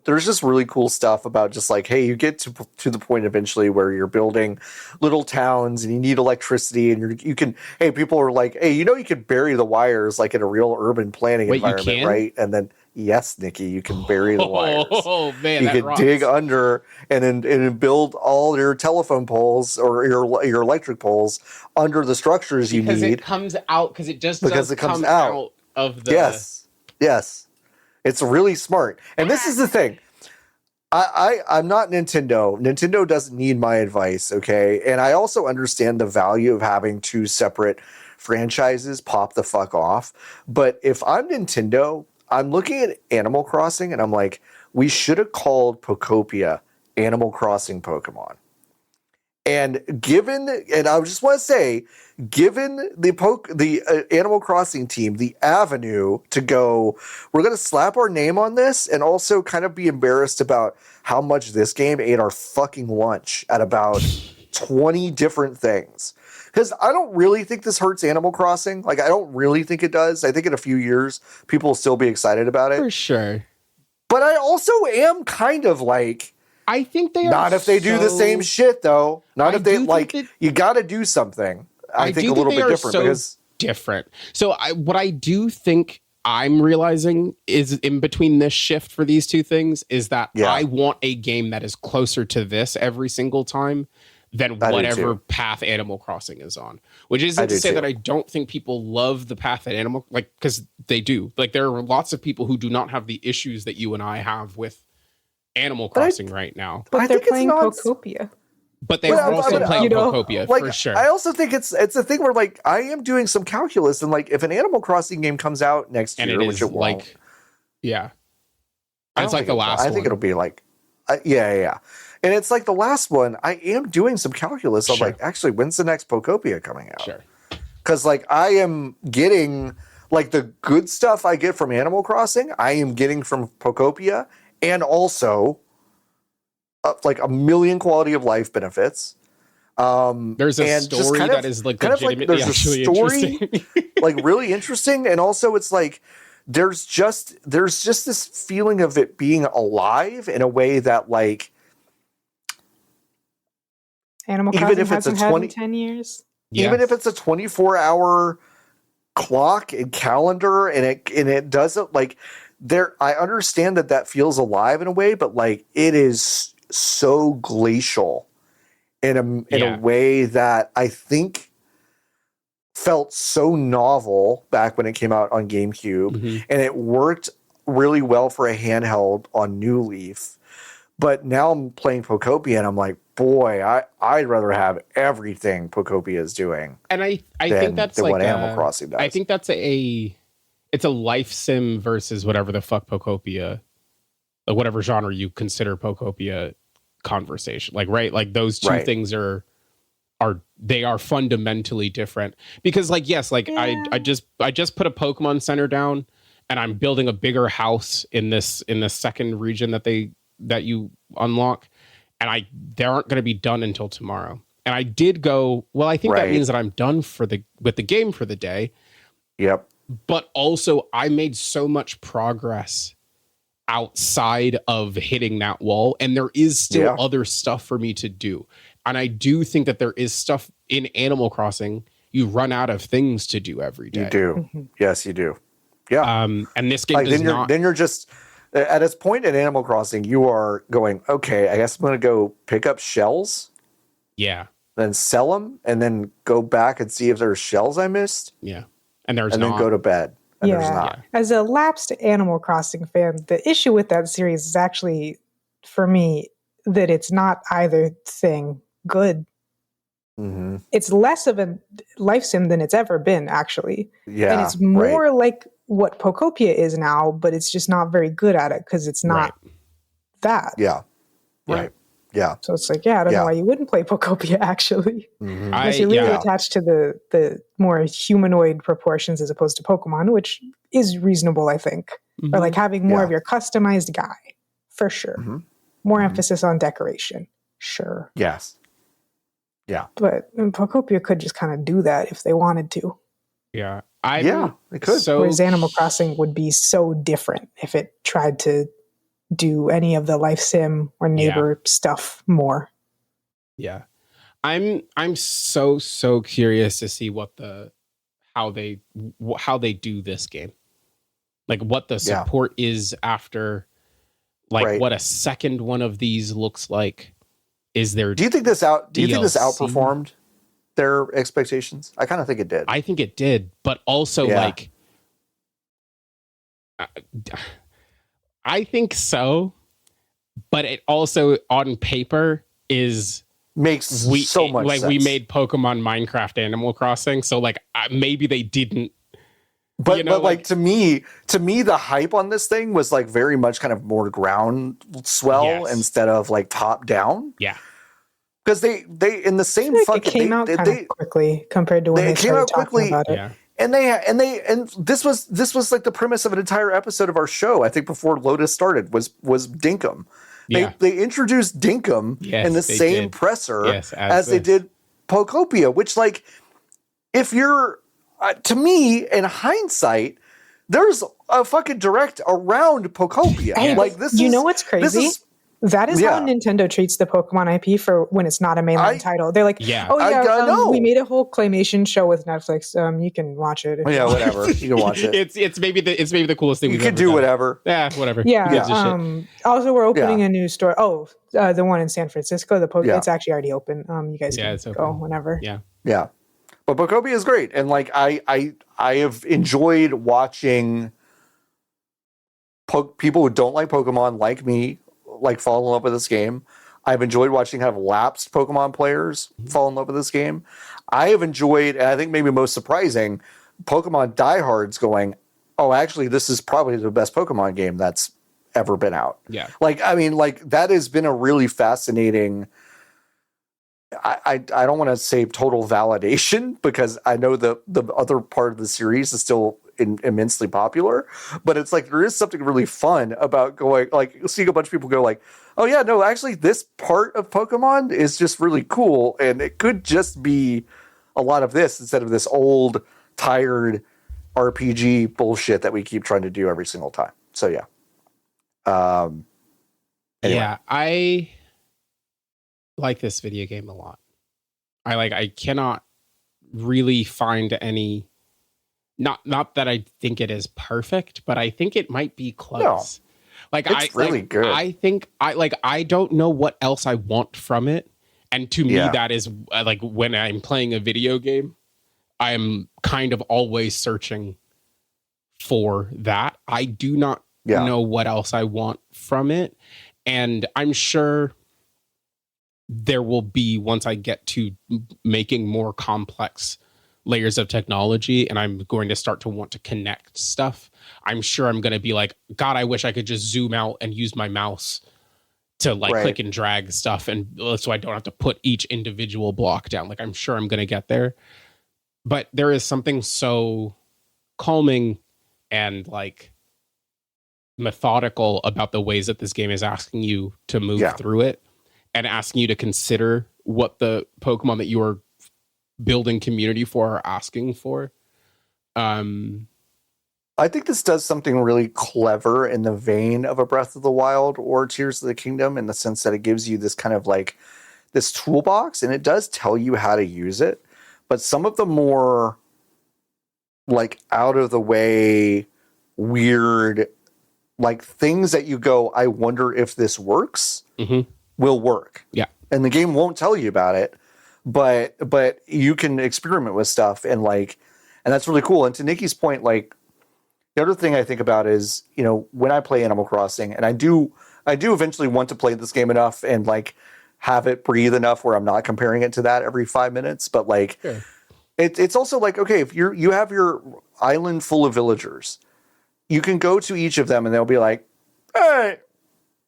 There's just really cool stuff about just like, hey, you get to the point eventually where you're building little towns and you need electricity, and you can. Hey, people are like, hey, you can bury the wires like in a real urban planning environment, right? And then. Yes, Nikki, you can bury the wires. Oh man, you can dig under and then build all your telephone poles or your electric poles under the structures you need. Because it comes out because it comes out of the yes. It's really smart. And this is the thing. I'm not Nintendo. Nintendo doesn't need my advice, okay? And I also understand the value of having 2 separate franchises pop the fuck off. But if I'm Nintendo, I'm looking at Animal Crossing and I'm like, we should have called Pokopia Animal Crossing Pokemon. And I just want to say, given the Animal Crossing team the avenue to go, we're going to slap our name on this and also kind of be embarrassed about how much this game ate our fucking lunch at about 20 different things. Because I don't really think this hurts Animal Crossing. Like, I don't really think it does. I think in a few years, people will still be excited about it. For sure. But I also am kind of like... I think they are not if they do the same shit, though. Not if they, like, you got to do something. I think a little bit different. Because different. So what I do think I'm realizing is in between this shift for these two things is that I want a game that is closer to this every single time than whatever path Animal Crossing is on. Which isn't to say that I don't think people love the path that Animal, like, because they do. Like, there are lots of people who do not have the issues that you and I have with Animal Crossing right now. But they're playing Pokopia. But they're also playing Pokopia, like, for sure. I also think it's a thing where, like, I am doing some calculus, and, like, if an Animal Crossing game comes out next year, which it won't. Like, yeah. It's like the last one. I think it'll be like, yeah. And it's like the last one, I am doing some calculus of like, actually, when's the next Pokopia coming out? Sure. Because like I am getting like the good stuff I get from Animal Crossing, I am getting from Pokopia, and also like a million quality of life benefits. There's a story that is like legitimately actually interesting. Like really interesting. And also it's like there's just this feeling of it being alive in a way that like Animal Crossing hasn't had in 10 years. Even if it's a 24-hour clock and calendar and it doesn't like there, I understand that feels alive in a way, but like it is so glacial in a way that I think felt so novel back when it came out on GameCube, and it worked really well for a handheld on New Leaf. But now I'm playing Pokopia and I'm like, boy, I'd rather have everything Pokopia is doing. And I think that's like what Animal Crossing does. I think that's it's a life sim versus whatever the fuck Pokopia, like whatever genre you consider Pokopia conversation. Like, right? Like those two things are fundamentally different. Because like, yes, like I just put a Pokemon Center down and I'm building a bigger house in this second region that you unlock, and they aren't going to be done until tomorrow. And I did go, well, I think that means that I'm done with the game for the day. Yep. But also I made so much progress outside of hitting that wall, and there is still other stuff for me to do. And I do think that there is stuff in Animal Crossing. You run out of things to do every day. You do. Yes, you do. Yeah. And this game does not. Then you're just at its point in Animal Crossing, you are going, okay, I guess I'm going to go pick up shells. Yeah. Then sell them, and then go back and see if there's shells I missed. Yeah. And then go to bed. And there's not. As a lapsed Animal Crossing fan, the issue with that series is actually, for me, that it's not either thing good. Mm-hmm. It's less of a life sim than it's ever been, actually. Yeah. And it's more like what Pokopia is now, but it's just not very good at it because it's not that. Yeah. Right. Yeah. So it's like, I don't know why you wouldn't play Pokopia, actually. Mm-hmm. Unless you're really attached to the more humanoid proportions as opposed to Pokemon, which is reasonable, I think. Or like having more of your customized guy, for sure. Mm-hmm. More emphasis on decoration, sure. Yes. Yeah. But Pokopia could just kind of do that if they wanted to. Yeah. They could. Whereas Animal Crossing would be so different if it tried to do any of the life sim or neighbor stuff more. Yeah. I'm so curious to see how they do this game. Like what the support is after, like what a second one of these looks like. Is there? Do you think this outperformed their expectations? I kind of think it did. I think it did, but also like, I think so. But it also on paper makes so much like sense. We made Pokemon, Minecraft, Animal Crossing, so like maybe they didn't. But like to me, the hype on this thing was like very much kind of more groundswell instead of like top down. Yeah, because they in the same fucking it came out kind of quickly compared to when they started talking about it. Yeah. And this was like the premise of an entire episode of our show. I think before Lotus started was Dinkum. They introduced Dinkum in the same presser as they did Pokopia, which like if you're to me, in hindsight, there's a fucking direct around Pokopia. Hey, like this. You know what's crazy? That is how Nintendo treats the Pokemon IP for when it's not a mainline title. They're like, we made a whole claymation show with Netflix. You can watch it. Yeah, whatever. You can watch it. It's maybe the coolest thing. You can do whatever. Yeah, whatever. Yeah. Also, we're opening a new store. Oh, the one in San Francisco. It's actually already open. You guys can go whenever. Yeah. Yeah. But Pokopia is great, and like I have enjoyed watching people who don't like Pokemon, like me, like fall in love with this game. I've enjoyed watching kind of lapsed Pokemon players fall in love with this game. I have enjoyed, and I think maybe most surprising, Pokemon diehards going, "Oh, actually, this is probably the best Pokemon game that's ever been out. Yeah. Like, I mean, like that has been a really fascinating, I don't want to say total validation because I know the other part of the series is still immensely popular, but it's like there is something really fun about going, like seeing a bunch of people go like, oh yeah, no, actually this part of Pokemon is just really cool, and it could just be a lot of this instead of this old, tired RPG bullshit that we keep trying to do every single time. So yeah. Anyway. Yeah, I like this video game a lot. I cannot really find any, not that I think it is perfect, but I think it might be close. No, like it's really good. I think I don't know what else I want from it. And to me, that is like when I'm playing a video game, I'm kind of always searching for that. I do not know what else I want from it. And I'm sure there will be, once I get to making more complex layers of technology and I'm going to start to want to connect stuff, I'm sure I'm going to be like, God, I wish I could just zoom out and use my mouse to like click and drag stuff, and so I don't have to put each individual block down. Like, I'm sure I'm going to get there. But there is something so calming and like methodical about the ways that this game is asking you to move through it and asking you to consider what the Pokemon that you are building community for are asking for. I think this does something really clever in the vein of a Breath of the Wild or Tears of the Kingdom, in the sense that it gives you this kind of like this toolbox, and it does tell you how to use it. But some of the more like out of the way, weird, like things that you go, I wonder if this works, will work. Yeah. And the game won't tell you about it, but you can experiment with stuff and that's really cool. And to Nikki's point, like the other thing I think about is, you know, when I play Animal Crossing, and I do eventually want to play this game enough and like have it breathe enough where I'm not comparing it to that every 5 minutes. But like, it's also like, okay, if you have your island full of villagers, you can go to each of them and they'll be like, hey,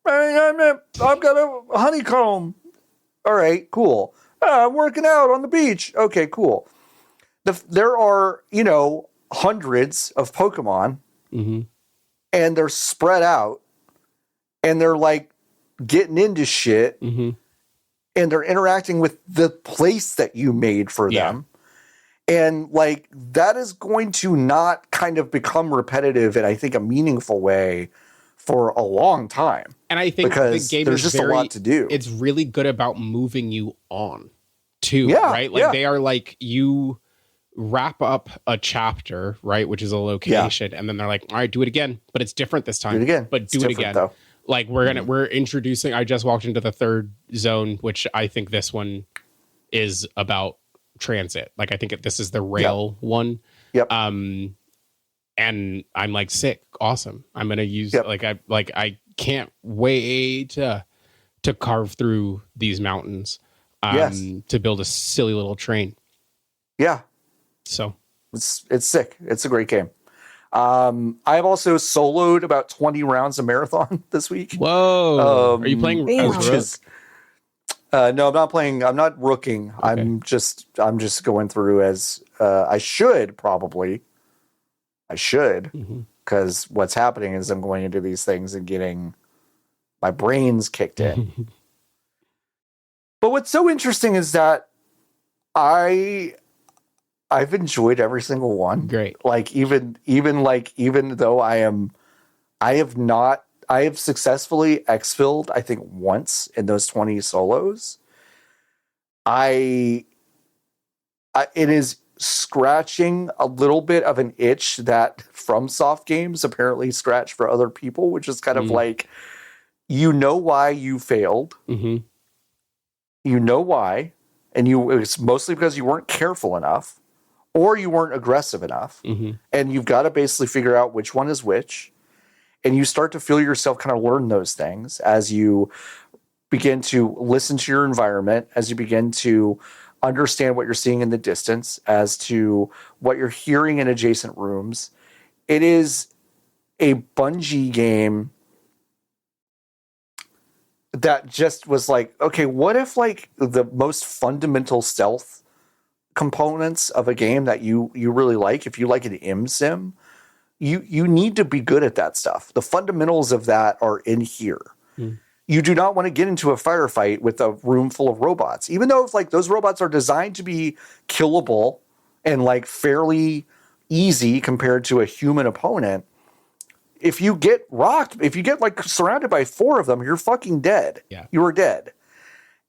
I've got a honeycomb. All right, cool. I'm working out on the beach. Okay, cool. There are, you know, hundreds of Pokemon, and they're spread out, and they're like getting into shit, and they're interacting with the place that you made for them. And like that is going to not kind of become repetitive in, I think, a meaningful way for a long time. And I think because the game there's is just a lot to do. It's really good about moving you on too, Yeah, right? Like they are like, you wrap up a chapter, right, which is a location, and then they're like, all right, do it again, but it's different this time. Do it again. But do it again. Though. Like we're introducing, I just walked into the third zone, which I think this one is about transit. Like I think this is the rail one. Yep. And I'm like, sick, awesome. I'm gonna use I can't wait to carve through these mountains to build a silly little train. Yeah. So it's sick. It's a great game. I've also soloed about 20 rounds of Marathon this week. Whoa. Are you playing as Rook? No, I'm not playing. I'm not rooking. Okay. I'm just going through as I should probably. I should, because what's happening is I'm going into these things and getting my brains kicked in. But what's so interesting is that I've enjoyed every single one. Great. Like even though I have successfully exfilled, I think, once in those 20 solos. It is scratching a little bit of an itch that FromSoft games apparently scratch for other people, which is kind of like, you know why you failed. You know why, and it's mostly because you weren't careful enough or you weren't aggressive enough. And you've got to basically figure out which one is which. And you start to feel yourself kind of learn those things as you begin to listen to your environment, as you begin to understand what you're seeing in the distance, as to what you're hearing in adjacent rooms. It is a Bungie game that just was like, okay, what if like the most fundamental stealth components of a game that you really like, if you like an sim, you need to be good at that stuff. The fundamentals of that are in here. You do not want to get into a firefight with a room full of robots, even though if like those robots are designed to be killable and like fairly easy compared to a human opponent. If you get rocked, if you get like surrounded by 4 of them, you're fucking dead. Yeah. You are dead.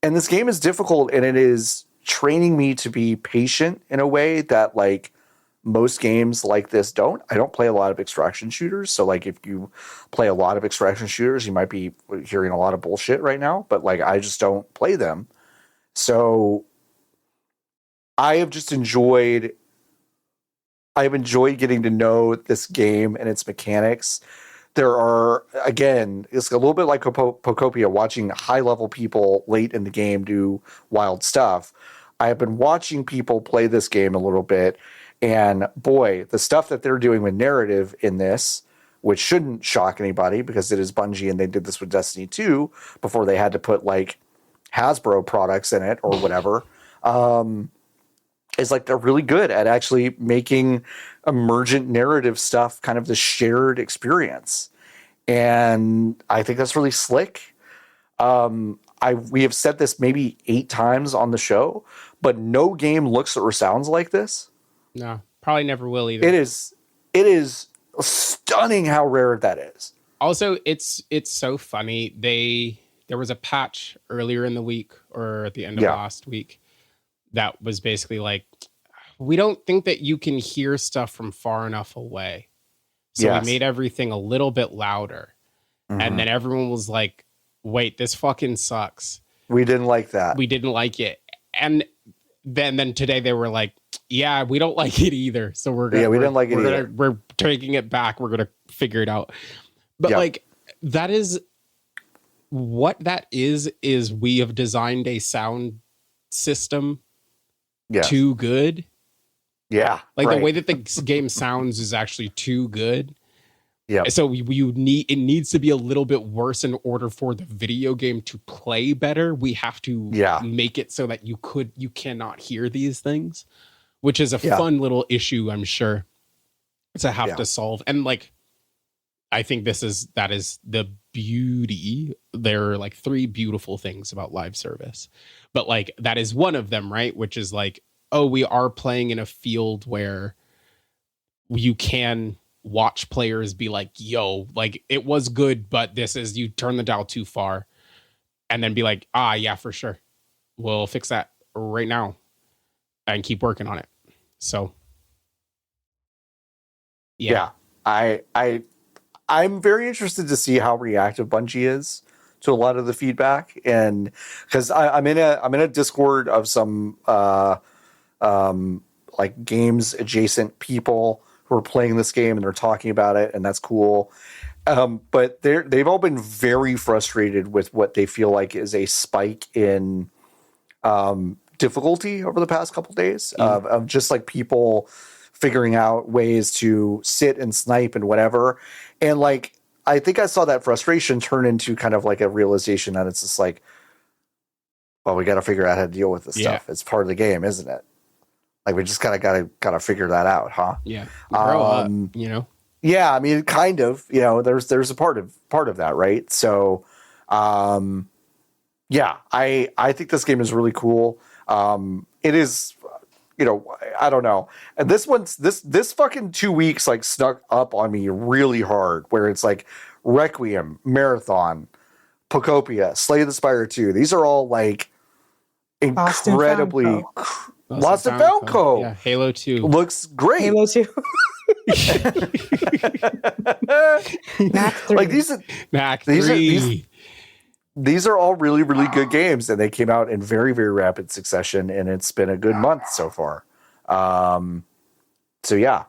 And this game is difficult, and it is training me to be patient in a way that like most games like this don't. I don't play a lot of extraction shooters. So like if you play a lot of extraction shooters, you might be hearing a lot of bullshit right now, but like I just don't play them. So I've enjoyed getting to know this game and its mechanics. There are, again, it's a little bit like Pokopia, watching high-level people late in the game do wild stuff. I have been watching people play this game a little bit, and boy, the stuff that they're doing with narrative in this, which shouldn't shock anybody because it is Bungie and they did this with Destiny 2 before they had to put like Hasbro products in it or whatever, is like they're really good at actually making emergent narrative stuff kind of the shared experience. And I think that's really slick. We have said this maybe 8 times on the show, but no game looks or sounds like this. No, probably never will either. It is stunning how rare that is. Also, it's so funny. There was a patch earlier in the week or at the end of last week that was basically like, we don't think that you can hear stuff from far enough away. So we made everything a little bit louder. Mm-hmm. And then everyone was like, wait, this fucking sucks. We didn't like that. We didn't like it. And then today they were like, yeah, we don't like it either. So we didn't like it either. We're taking it back. We're going to figure it out. But like, that is what that is we have designed a sound system too good. Yeah. Like the way that the game sounds is actually too good. Yeah. So it needs to be a little bit worse in order for the video game to play better. We have to make it so that you cannot hear these things, which is a fun little issue, I'm sure, to have to solve. And like, I think that is the beauty. There are like 3 beautiful things about live service, but like that is one of them, right? Which is like, oh, we are playing in a field where you can watch players be like, yo, like it was good, but this is, you turn the dial too far, and then be like, yeah, for sure, we'll fix that right now and keep working on it. So I'm very interested to see how reactive Bungie is to a lot of the feedback, and because I'm in a Discord of some like games adjacent people who are playing this game, and they're talking about it, and that's cool. But they've all been very frustrated with what they feel like is a spike in difficulty over the past couple days of just like people figuring out ways to sit and snipe and whatever. And like, I think I saw that frustration turn into kind of like a realization that it's just like, well, we got to figure out how to deal with this stuff. It's part of the game, isn't it? Like we just kind of got to figure that out, huh? Yeah. Grow up, you know? Yeah. I mean, kind of, you know, there's a part of that, right? So, yeah, I think this game is really cool. It is, you know, I don't know. And this fucking 2 weeks like snuck up on me really hard, where it's like Requiem, Marathon, Pokopia, Slay the Spire 2. These are all like incredibly Lost and Found Co. Yeah, Halo 2 looks great. Halo 2. Knack 3. Like these are all really, really good games, and they came out in very, very rapid succession, and it's been a good month so far. So yeah,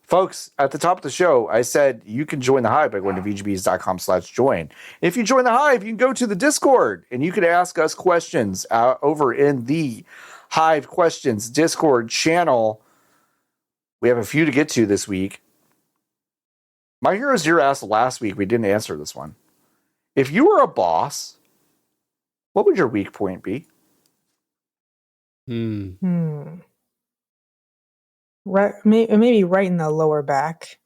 folks, at the top of the show, I said you can join the Hive by going to vgbs.com/join. If you join the Hive, you can go to the Discord, and you can ask us questions over in the Hive Questions Discord channel. We have a few to get to this week. My Hero Zero asked last week. We didn't answer this one. If you were a boss What would your weak point be? Right, maybe right in the lower back.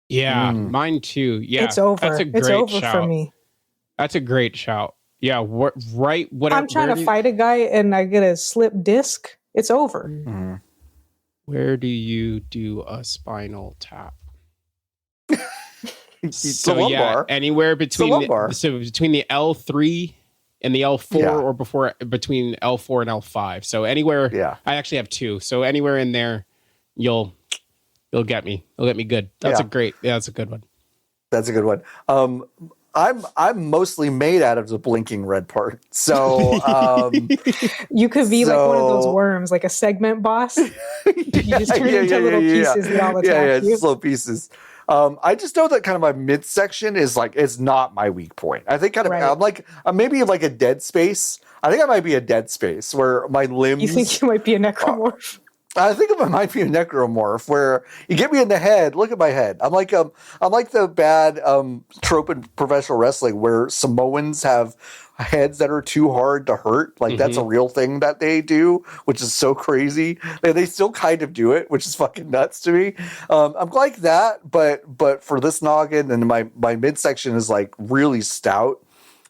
Yeah, mine too. Yeah, it's over. That's a great it's over shout. for me. That's a great shout. Yeah, right. Whatever. I'm trying to fight a guy and I get a slip disc. It's over. Mm-hmm. Where do you do a spinal tap? Anywhere between between the L3 and the L4, or between L4 and L5. So anywhere. Yeah. I actually have 2. So anywhere in there, you'll get me. You'll get me good. That's a good one. That's a good one. I'm mostly made out of the blinking red part. So you could be like one of those worms, like a segment boss. You just turn into little pieces that all attack you. Just little pieces. I just know that kind of my midsection is like, it's not my weak point. I think I'm like, maybe like a dead space. I think I might be a dead space where my limbs. You think you might be a necromorph? I think I might be a necromorph where you get me in the head. Look at my head. I'm like the bad trope in professional wrestling where Samoans have heads that are too hard to hurt. Like that's a real thing that they do, which is so crazy. They still kind of do it, which is fucking nuts to me. I'm like that, but for this noggin and my midsection is like really stout.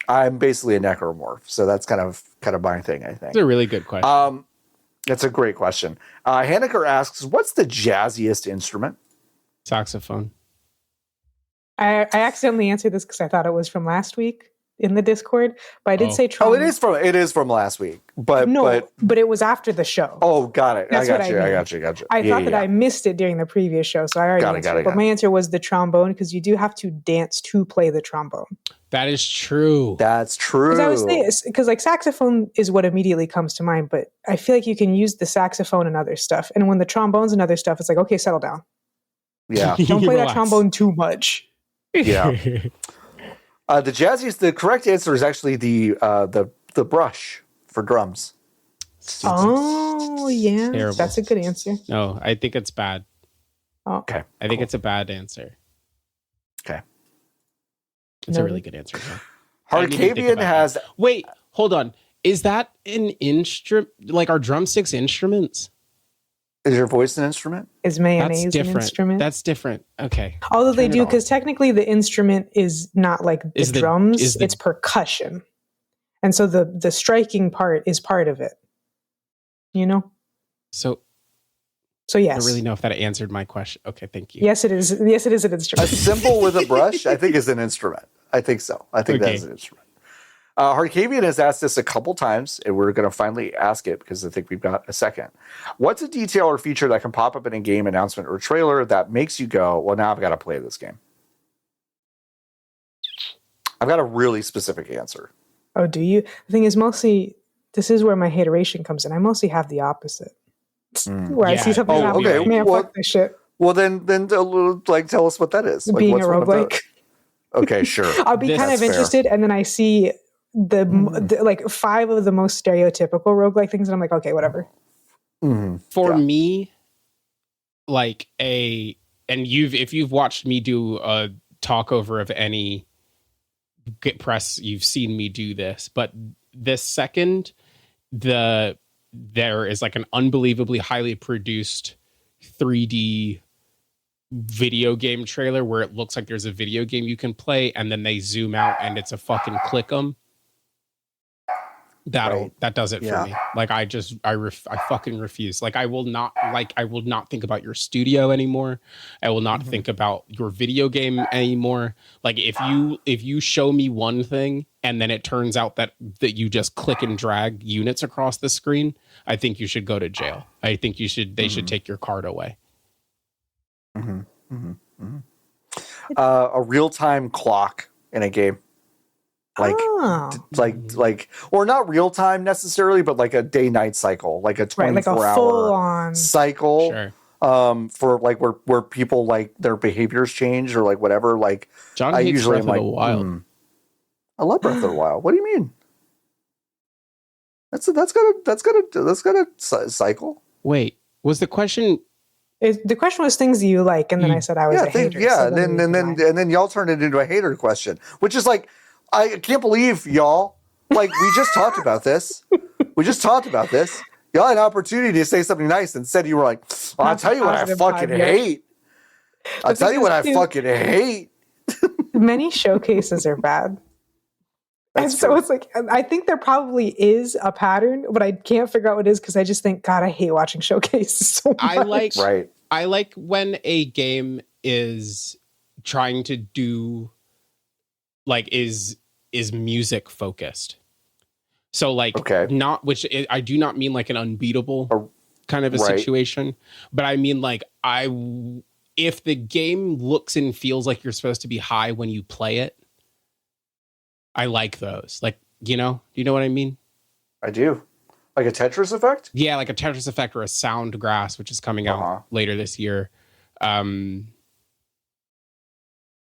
I'm basically a necromorph, so that's kind of my thing. I think it's a really good question. That's a great question. Haneker asks, what's the jazziest instrument? Saxophone. I accidentally answered this because I thought it was from last week in the Discord, but I did say trombone. It is from last week, but it was after the show. Oh, got it. That's I got you. I thought that I missed it during the previous show, so I already answered it. But my answer was the trombone, because you do have to dance to play the trombone. That is true. That's true. Because I was saying, because like saxophone is what immediately comes to mind, but I feel like you can use the saxophone and other stuff. And when the trombones and other stuff, it's like, okay, settle down. Yeah. Don't play that trombone too much. Yeah. The correct answer is actually the brush for drums. Oh yeah, terrible. That's a good answer. No, I think it's bad. Oh. Okay, I think it's a bad answer. Okay, it's a really good answer. Harkavian has. Wait, hold on. Is that an instrument? Like, are drumsticks instruments? Is your voice an instrument? Is mayonnaise an instrument? That's different. Okay. Although they do, because technically the instrument is not like the drums, it's percussion. And so the striking part is part of it. You know? So yes. I don't really know if that answered my question. Okay, thank you. Yes, it is. Yes, it is an instrument. A cymbal with a brush, I think, is an instrument. I think so. I think that is an instrument. Harkavian has asked this a couple times, and we're going to finally ask it because I think we've got a second. What's a detail or feature that can pop up in a game announcement or trailer that makes you go, well, now I've got to play this game? I've got a really specific answer. Oh, do you? The thing is, mostly, this is where my hateration comes in. I mostly have the opposite. Where I see something happen, okay. Man, fuck this shit. Well, then tell us what that is. Being a roguelike. Okay, sure. I'll be kind of interested, and then I see the like 5 of the most stereotypical roguelike things, and I'm like, okay, whatever. For me, like if you've watched me do a talkover of any Get Press, you've seen me do this. But this second, there is like an unbelievably highly produced 3D video game trailer where it looks like there's a video game you can play, and then they zoom out and it's a fucking click 'em. That does it for me. Like I fucking refuse. Like I will not think about your studio anymore. I will not think about your video game anymore. Like if you show me one thing and then it turns out that you just click and drag units across the screen, I think you should go to jail. I think they should take your card away. A real-time clock in a game. Like, or not real time necessarily, but like a day-night cycle, like a 24-hour cycle. Sure. For like where people like their behaviors change or like whatever. Like John hates Breath of the Wild. I love Breath of the Wild. What do you mean? That's got a cycle. Wait, was the question? The question was things you like, and then I said I was a hater. And then y'all turned it into a hater question, which is like, I can't believe y'all Like, we just talked about this. Y'all had an opportunity to say something nice. Instead, you were like, oh, I'll tell you what I fucking hate. I'll tell you what I fucking hate. Many showcases are bad. That's and so true. it's like, I think there probably is a pattern, but I can't figure out what it is because I just think, God, I hate watching showcases so much. I like when a game is trying to do, like, is music focused. So, like, I do not mean like an unbeatable kind of a situation, but I mean, like, if the game looks and feels like you're supposed to be high when you play it, I like those. Like, do you know what I mean? I do. Like a Tetris Effect? Yeah, like a Tetris Effect or a Sound Grass, which is coming out later this year.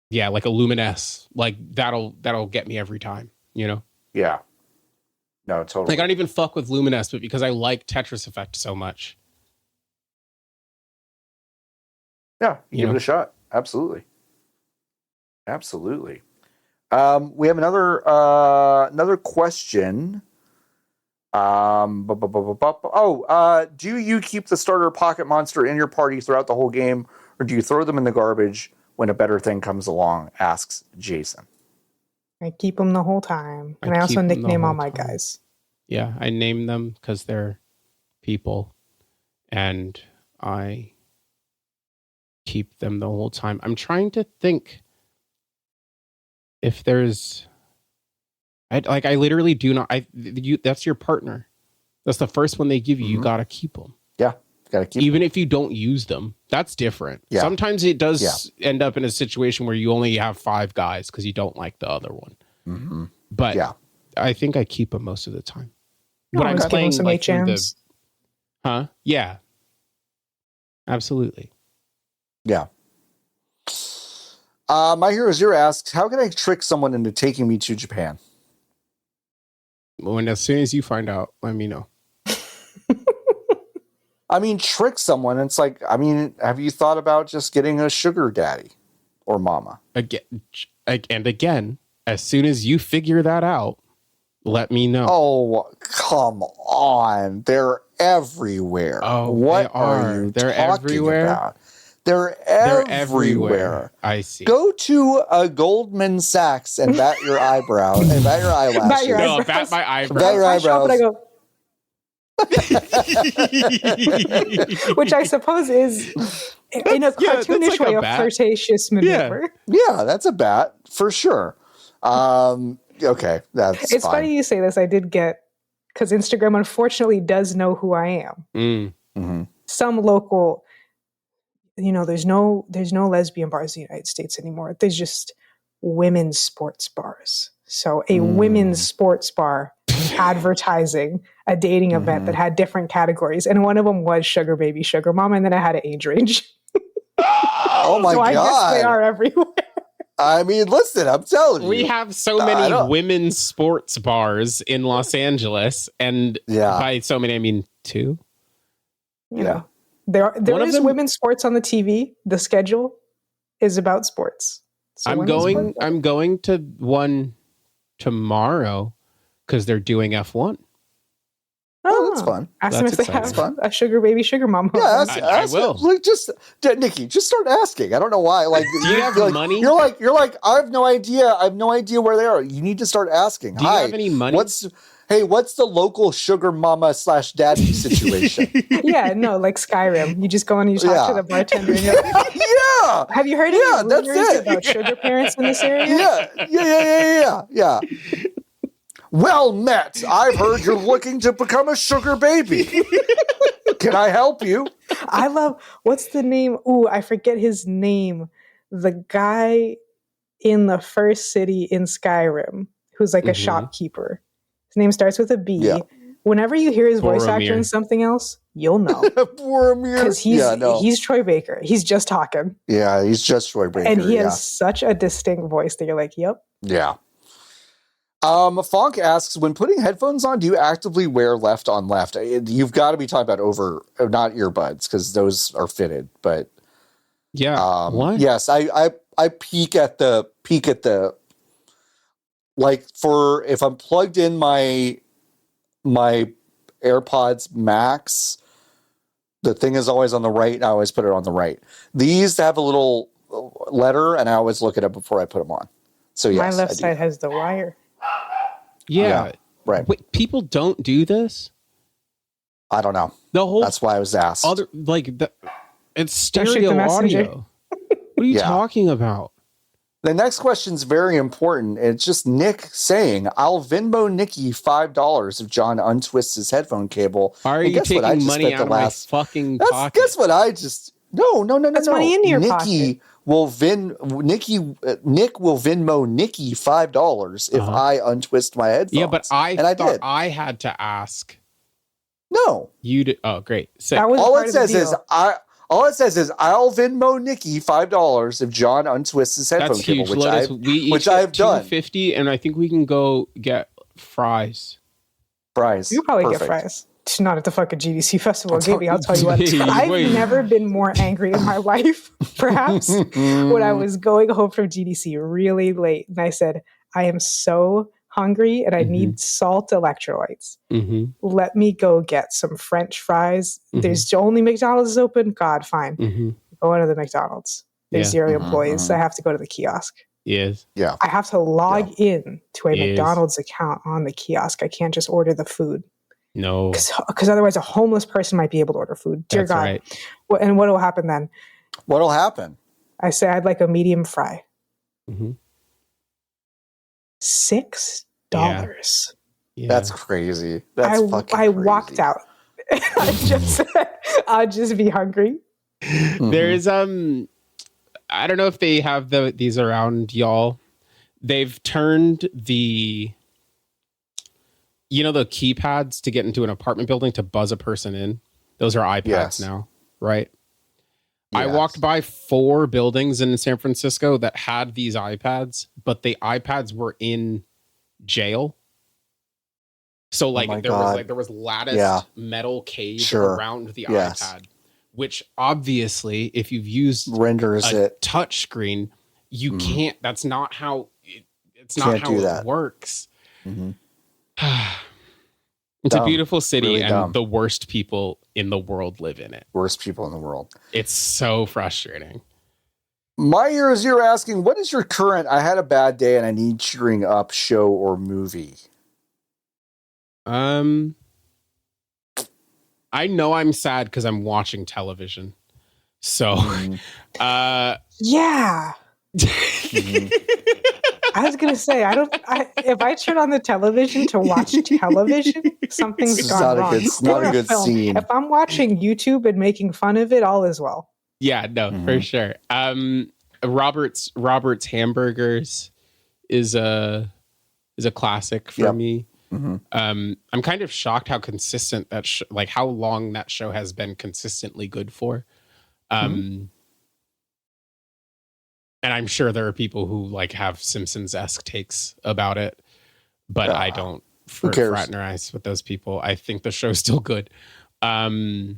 Yeah, like a Luminous. Like, that'll get me every time, Yeah. No, totally. Like, I don't even fuck with Luminous, but because I like Tetris Effect so much. Yeah, give it a shot. Absolutely. We have another question. Do you keep the starter pocket monster in your party throughout the whole game, or do you throw them in the garbage when a better thing comes along? Asks Jason. I keep them the whole time. And I also nickname all my guys. Yeah, I name them because they're people. And I keep them the whole time. I'm trying to think if there's... I literally do not... that's your partner. That's the first one they give you. You got to keep them. Yeah, got to keep Even them. if you don't use them. That's different. Yeah. Sometimes it does end up in a situation where you only have 5 guys because you don't like the other one. Mm-hmm. But I think I keep them most of the time. When I'm playing some like HMs. Yeah. Absolutely. Yeah. My Hero Zero asks, how can I trick someone into taking me to Japan? When as soon as you find out, let me know. I mean, trick someone. It's like, have you thought about just getting a sugar daddy or mama? Again, as soon as you figure that out, let me know. Oh, come on. They're everywhere. Oh, what are you They're talking everywhere? about? They're everywhere. I see. Go to a Goldman Sachs and bat your eyebrow and bat your eyelashes. Bat your eyebrows. Bat my eyebrows. Bat your eyebrows. I go, which I suppose is in a cartoonish way a flirtatious maneuver. Yeah, that's a bat for sure. Okay, it's fine. Funny you say this. I did get, because Instagram unfortunately does know who I am. Mm-hmm. Some local, there's no lesbian bars in the United States anymore. There's just women's sports bars. So a women's sports bar advertising a dating event that had different categories, and one of them was sugar baby, sugar mama, and then I had an age range. Oh my God! I guess they are everywhere. I mean, listen, I'm telling you, we have so many women's sports bars in Los Angeles, and by so many I mean 2. You know, there is women's sports on the TV. The schedule is about sports. So I'm going to one tomorrow because they're doing F1. Oh, that's fun. Ask them if they have a sugar baby, sugar mama. Yeah, I will. Like, Nikki, just start asking. I don't know why. Like, do you have money? You're like, I have no idea. I have no idea where they are. You need to start asking. Do you have any money? What's the local sugar mama / daddy situation? Yeah, no, like Skyrim. You just go and you talk to the bartender. And you're like, yeah. Have you heard any rumors about sugar parents in this area? Yeah. Well met. I've heard you're looking to become a sugar baby. Can I help you? I love, what's the name? Ooh, I forget his name. The guy in the first city in Skyrim who's like a shopkeeper. His name starts with a B. Yeah. Whenever you hear his voice actor in something else, you'll know. Because he's Troy Baker. He's just talking. Yeah, he's just Troy Baker. And he has such a distinct voice that you're like, yep. Yeah. Fonk asks, when putting headphones on, do you actively wear left on left? You've got to be talking about not earbuds, because those are fitted. But what? Yes, I peek at the like for if I'm plugged in my AirPods Max, the thing is always on the right, and I always put it on the right. These have a little letter, and I always look it up before I put them on. So yes, my left side has the wire. Yeah. Right. Wait, people don't do this? I don't know. That's why I was asked. It's stereo audio. What are you talking about? The next question is very important. It's just Nick saying, "I'll Venmo Nikki $5 if John untwists his headphone cable." Are you taking money out of my fucking pocket? Guess what I just? No. That's money into your pocket. Nick will Venmo Nikki $5 if I untwist my headphones. Yeah, but I thought I had to ask. No, you did. Oh, great. All it says is I'll Venmo Nikki $5 if John untwists his headphone cable, which I've done. $2.50, and I think we can go get fries. You probably get fries. Not at the fucking GDC festival, maybe. I'll tell you what. I've never been more angry in my life. Perhaps when I was going home from GDC really late, and I said, "I am so hungry and I need salt electrolytes. Let me go get some French fries. There's only McDonald's is open. God, fine. Go into the McDonald's. There's 0 employees. I have to go to the kiosk. Yes. Yeah. I have to log in to a McDonald's account on the kiosk. I can't just order the food. No. Because otherwise a homeless person might be able to order food. Dear God. Right. And what will happen then? What'll happen? I say I'd like a medium fry. $6. Yeah. That's crazy. That's fucking crazy. I walked out. I just said I'll just be hungry. There's I don't know if they have these around y'all. They've turned the keypads to get into an apartment building to buzz a person in. Those are iPads now, right? Yes. I walked by 4 buildings in San Francisco that had these iPads, but the iPads were in jail. So there was latticed metal cage around the iPad, which obviously if you've used renders it touch screen, you can't. That's not how it's not how it works. It's a beautiful city, really, and the worst people in the world live in it. Worst people in the world. It's so frustrating. My Year is Zero asking, what is your current I had a bad day and I need cheering up show or movie? I know I'm sad because I'm watching television. So yeah. I was gonna say if I turn on the television to watch television, something's gone wrong. It's not a good scene. If I'm watching YouTube and making fun of it, all is well. Yeah, no, for sure. Robert's Hamburgers is a classic for me. I'm kind of shocked how consistent that how long that show has been consistently good for. And I'm sure there are people who have Simpsons-esque takes about it, but I don't fraternize with those people. I think the show's still good. So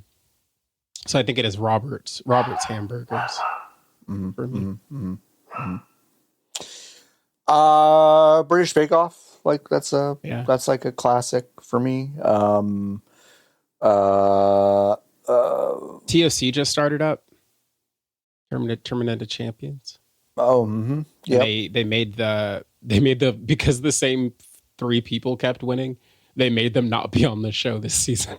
I think it is Robert's Hamburgers for me. British Bake Off, that's like a classic for me. TOC just started up. Terminated Champions. Oh, yeah. They made the because the same 3 people kept winning. They made them not be on the show this season.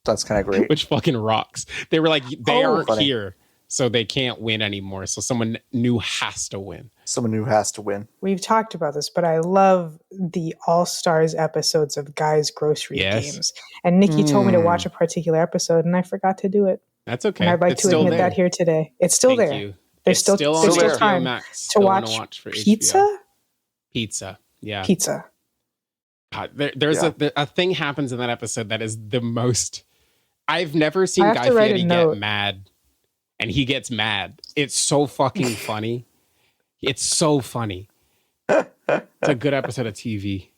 That's kind of great. Which fucking rocks. They were like, they aren't here, so they can't win anymore. So someone new has to win. We've talked about this, but I love the All-Stars episodes of Guys Grocery Games. And Nikki told me to watch a particular episode, and I forgot to do it. That's okay. And I'd like to admit that here today. It's still there. You. There's still time Max, to watch pizza. Pizza, yeah. Pizza. God, there's a thing happens in that episode that is the most. I've never seen Guy Fieri get mad, and he gets mad. It's so fucking funny. It's so funny. It's a good episode of TV.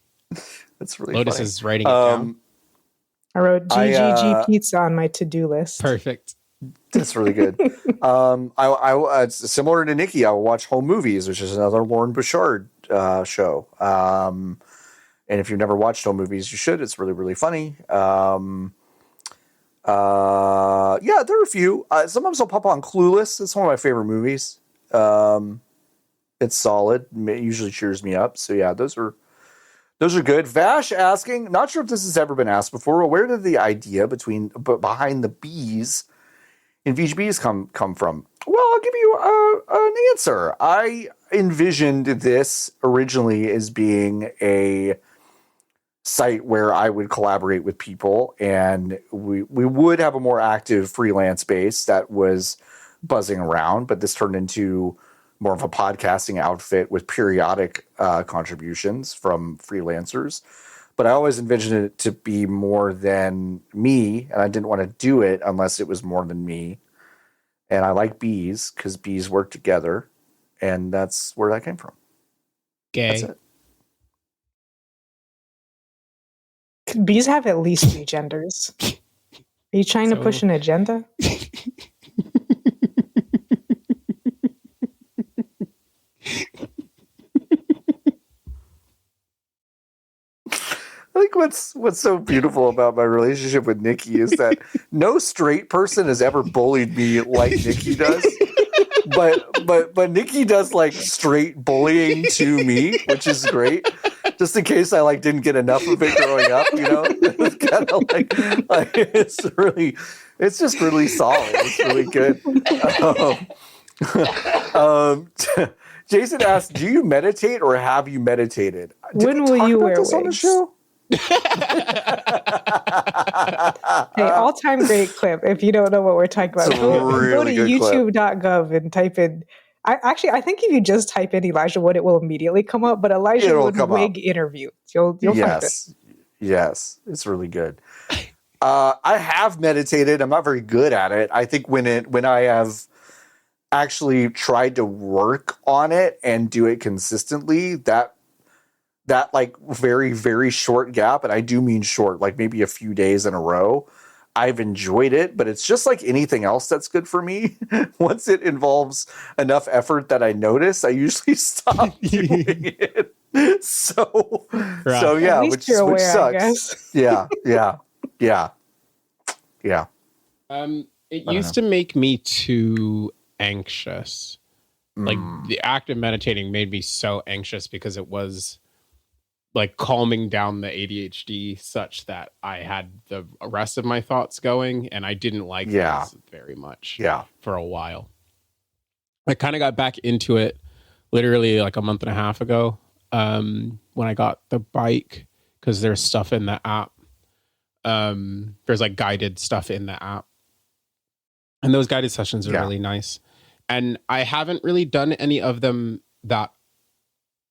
That's really Lotus funny. is writing it down. I wrote GGG pizza on my to-do list. Perfect. That's really good. I similar to Nikki, I will watch Home Movies, which is another Lauren Bouchard show. And if you've never watched home movies, you should. It's really, really funny. Yeah, there are a few. Sometimes I'll pop on Clueless. It's one of my favorite movies. It's solid. It usually cheers me up. So yeah, those are good. Vash asking, not sure if this has ever been asked before, but where did the idea behind the bees in VGBs come from? Well, I'll give you an answer. I envisioned this originally as being a site where I would collaborate with people, and we would have a more active freelance base that was buzzing around, but this turned into more of a podcasting outfit with periodic contributions from freelancers. But I always envisioned it to be more than me, and I didn't want to do it unless it was more than me. And I like bees because bees work together, and that's where that came from. Gay. That's it. Bees have at least 3 genders. Are you trying to push an agenda? I think what's so beautiful about my relationship with Nikki is that no straight person has ever bullied me like Nikki does. But Nikki does like straight bullying to me, which is great. Just in case I didn't get enough of it growing up, It's kind of it's just really solid. It's really good. Jason asked, "Do you meditate or have you meditated?" When will you wear wigs? On the show? Hey, all-time great clip. If you don't know what we're talking about, go to youtube.gov and type in. I think if you just type in Elijah Wood, it will immediately come up. But Elijah Wood wig interview, you'll find it. Yes, it's really good. I have meditated. I'm not very good at it. I think when I have actually tried to work on it and do it consistently, that very, very short gap, and I do mean short, maybe a few days in a row, I've enjoyed it, but it's just like anything else that's good for me. Once it involves enough effort that I notice, I usually stop doing it. So yeah, which sucks. I guess. Yeah. It used to make me too anxious. The act of meditating made me so anxious because it was calming down the ADHD such that I had the rest of my thoughts going, and I didn't like this very much for a while. I kind of got back into it literally a month and a half ago when I got the bike, because there's stuff in the app. There's guided stuff in the app, and those guided sessions are really nice. And I haven't really done any of them that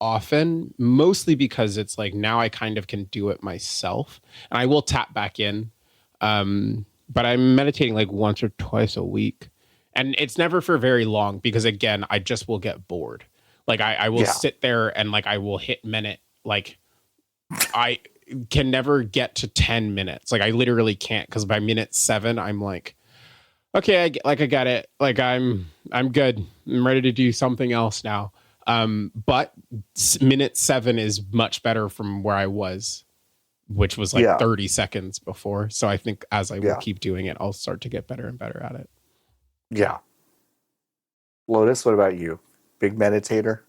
often, mostly because it's now I kind of can do it myself, and I will tap back in. But I'm meditating once or twice a week, and it's never for very long because again, I just will get bored. I will sit there and I will hit minute. I can never get to 10 minutes. I literally can't, because by minute 7, I'm okay, I got it. I'm good. I'm ready to do something else now. But minute 7 is much better from where I was, which was 30 seconds before. So I think as I will keep doing it, I'll start to get better and better at it. Yeah. Lotus, what about you? Big meditator?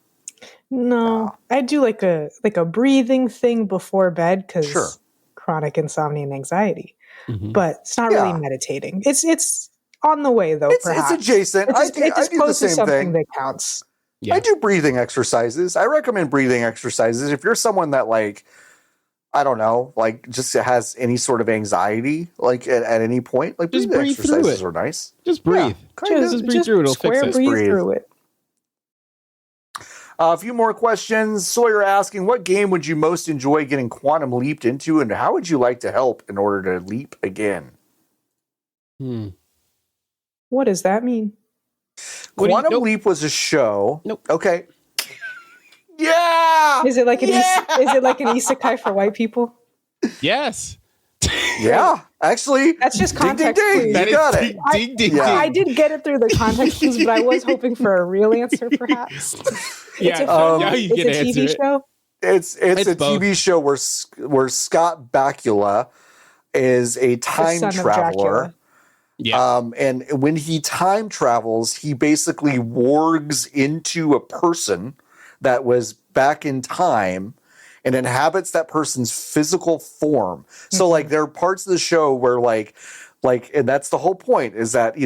No, I do a breathing thing before bed because chronic insomnia and anxiety. Mm-hmm. But it's not really meditating. It's on the way though. Perhaps it's adjacent. I do the same thing. That counts. Yeah. I do breathing exercises. I recommend breathing exercises if you're someone that I don't know, just has any sort of anxiety, at any point. Breathing exercises are nice. Just breathe. Just breathe through it. It'll fix it. Breathe through it. A few more questions. Sawyer asking, what game would you most enjoy getting quantum leaped into, and how would you like to help in order to leap again? What does that mean? Quantum Leap was a show. Nope. Okay. Yeah. Is it like an isekai for white people? Yes. Yeah, actually, that's just context. Ding, ding, ding. You got it. Ding, ding, ding. I did get it through the context clues, but I was hoping for a real answer, perhaps. Yeah, it's a TV show. It's a both. TV show where Scott Bakula is a time traveler. Yeah. And when he time travels, he basically wargs into a person that was back in time and inhabits that person's physical form. So like there are parts of the show where like, and that's the whole point is that,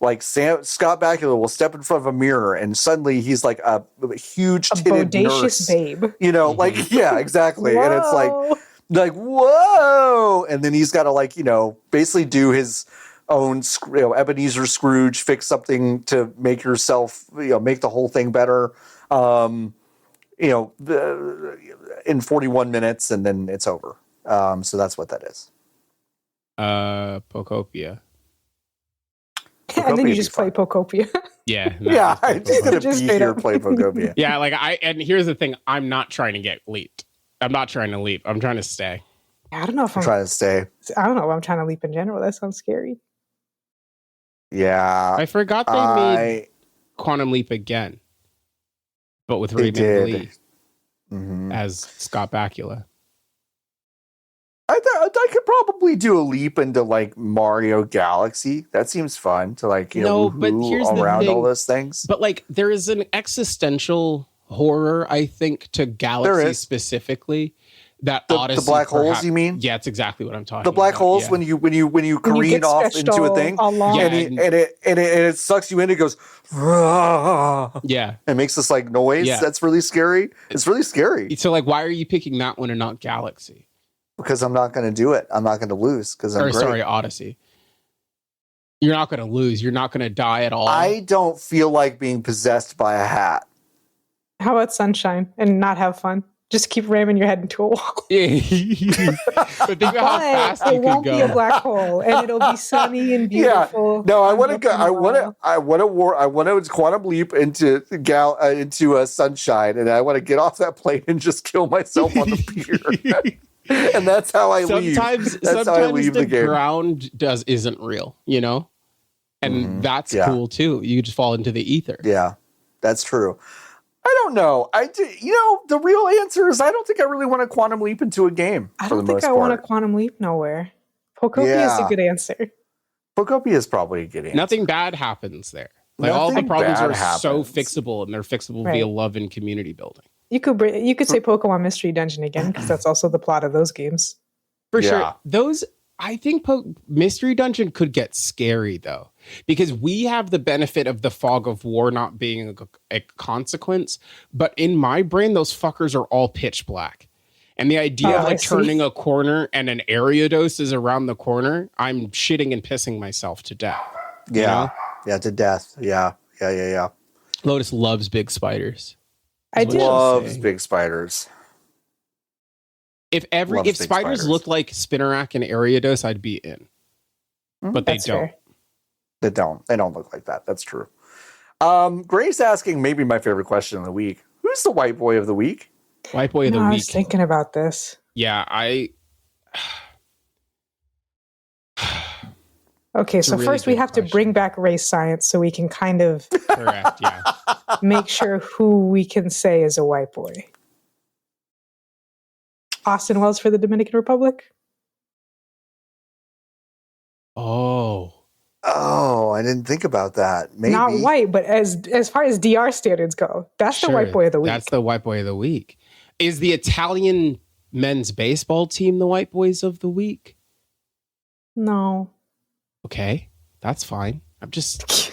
like Scott Bakula will step in front of a mirror and suddenly he's like a huge titted bodacious nurse, babe. like, yeah, exactly. Whoa. And it's like, whoa. And then he's got to basically do his own, Ebenezer Scrooge, fix something to make yourself, make the whole thing better. In 41 minutes and then it's over. So that's what that is. Pokopia. And then you just play Pokopia. Yeah. Yeah, I'm just going to be here play Pokopia. Yeah, and here's the thing. I'm not trying to get leaped. I'm not trying to leap. I'm trying to stay. I don't know if I'm trying to stay. I don't know if I'm trying to leap in general. That sounds scary. Yeah. I forgot they made Quantum Leap again. But with Raymond Lee as Scott Bakula. I could probably do a leap into Mario Galaxy. That seems fun to but here's around all those things. But there is an existential horror, I think, to Galaxy specifically. That Odyssey, the black holes, you mean? Yeah, it's exactly what I'm talking about. The black holes, yeah. when you careen off into a thing, and it sucks you in. It goes, yeah, it makes this noise. Yeah. That's really scary. It's really scary. So why are you picking that one and not Galaxy? Because I'm not going to do it. I'm not going to lose. Sorry, Odyssey. You're not going to lose. You're not going to die at all. I don't feel like being possessed by a hat. How about Sunshine and not have fun? Just keep ramming your head into a wall. Yeah. But think about how fast you could go. It won't be a black hole, and it'll be sunny and beautiful. Yeah. No, I want to go. I want to quantum leap into Sunshine, and I want to get off that plane and just kill myself on the pier. And that's how I leave. That's how I leave the game. Ground isn't real, and that's cool too. You just fall into the ether. Yeah, that's true. I don't know. The real answer is I don't think I really want to quantum leap into a game. I don't think I want to quantum leap nowhere. Pokopia is a good answer. Pokopia is probably a good answer. Nothing bad happens there. All the problems are so fixable, and they're fixable via love and community building. You could say Pokemon Mystery Dungeon again, because that's also the plot of those games. For sure. I think Mystery Dungeon could get scary, though, because we have the benefit of the fog of war not being a consequence. But in my brain, those fuckers are all pitch black. And the idea of turning a corner and an Ariados is around the corner, I'm shitting and pissing myself to death. Yeah. Yeah, to death. Yeah. Lotus loves big spiders. I do. Loves big spiders. If spiders looked like Spinarak and Ariados, I'd be in. But they don't. Fair. They don't. They don't look like that. That's true. Grace asking maybe my favorite question of the week. Who's the white boy of the week? White boy of the week. I was thinking about this. Yeah, Okay, so really first we have to bring back race science so we can kind of correct, yeah. Make sure who we can say is a white boy. Austin Wells for the Dominican Republic? Oh, I didn't think about that. Maybe. Not white, but as far as DR standards go, that's the white boy of the week. That's the white boy of the week. Is the Italian men's baseball team the white boys of the week? No. Okay, that's fine. I'm just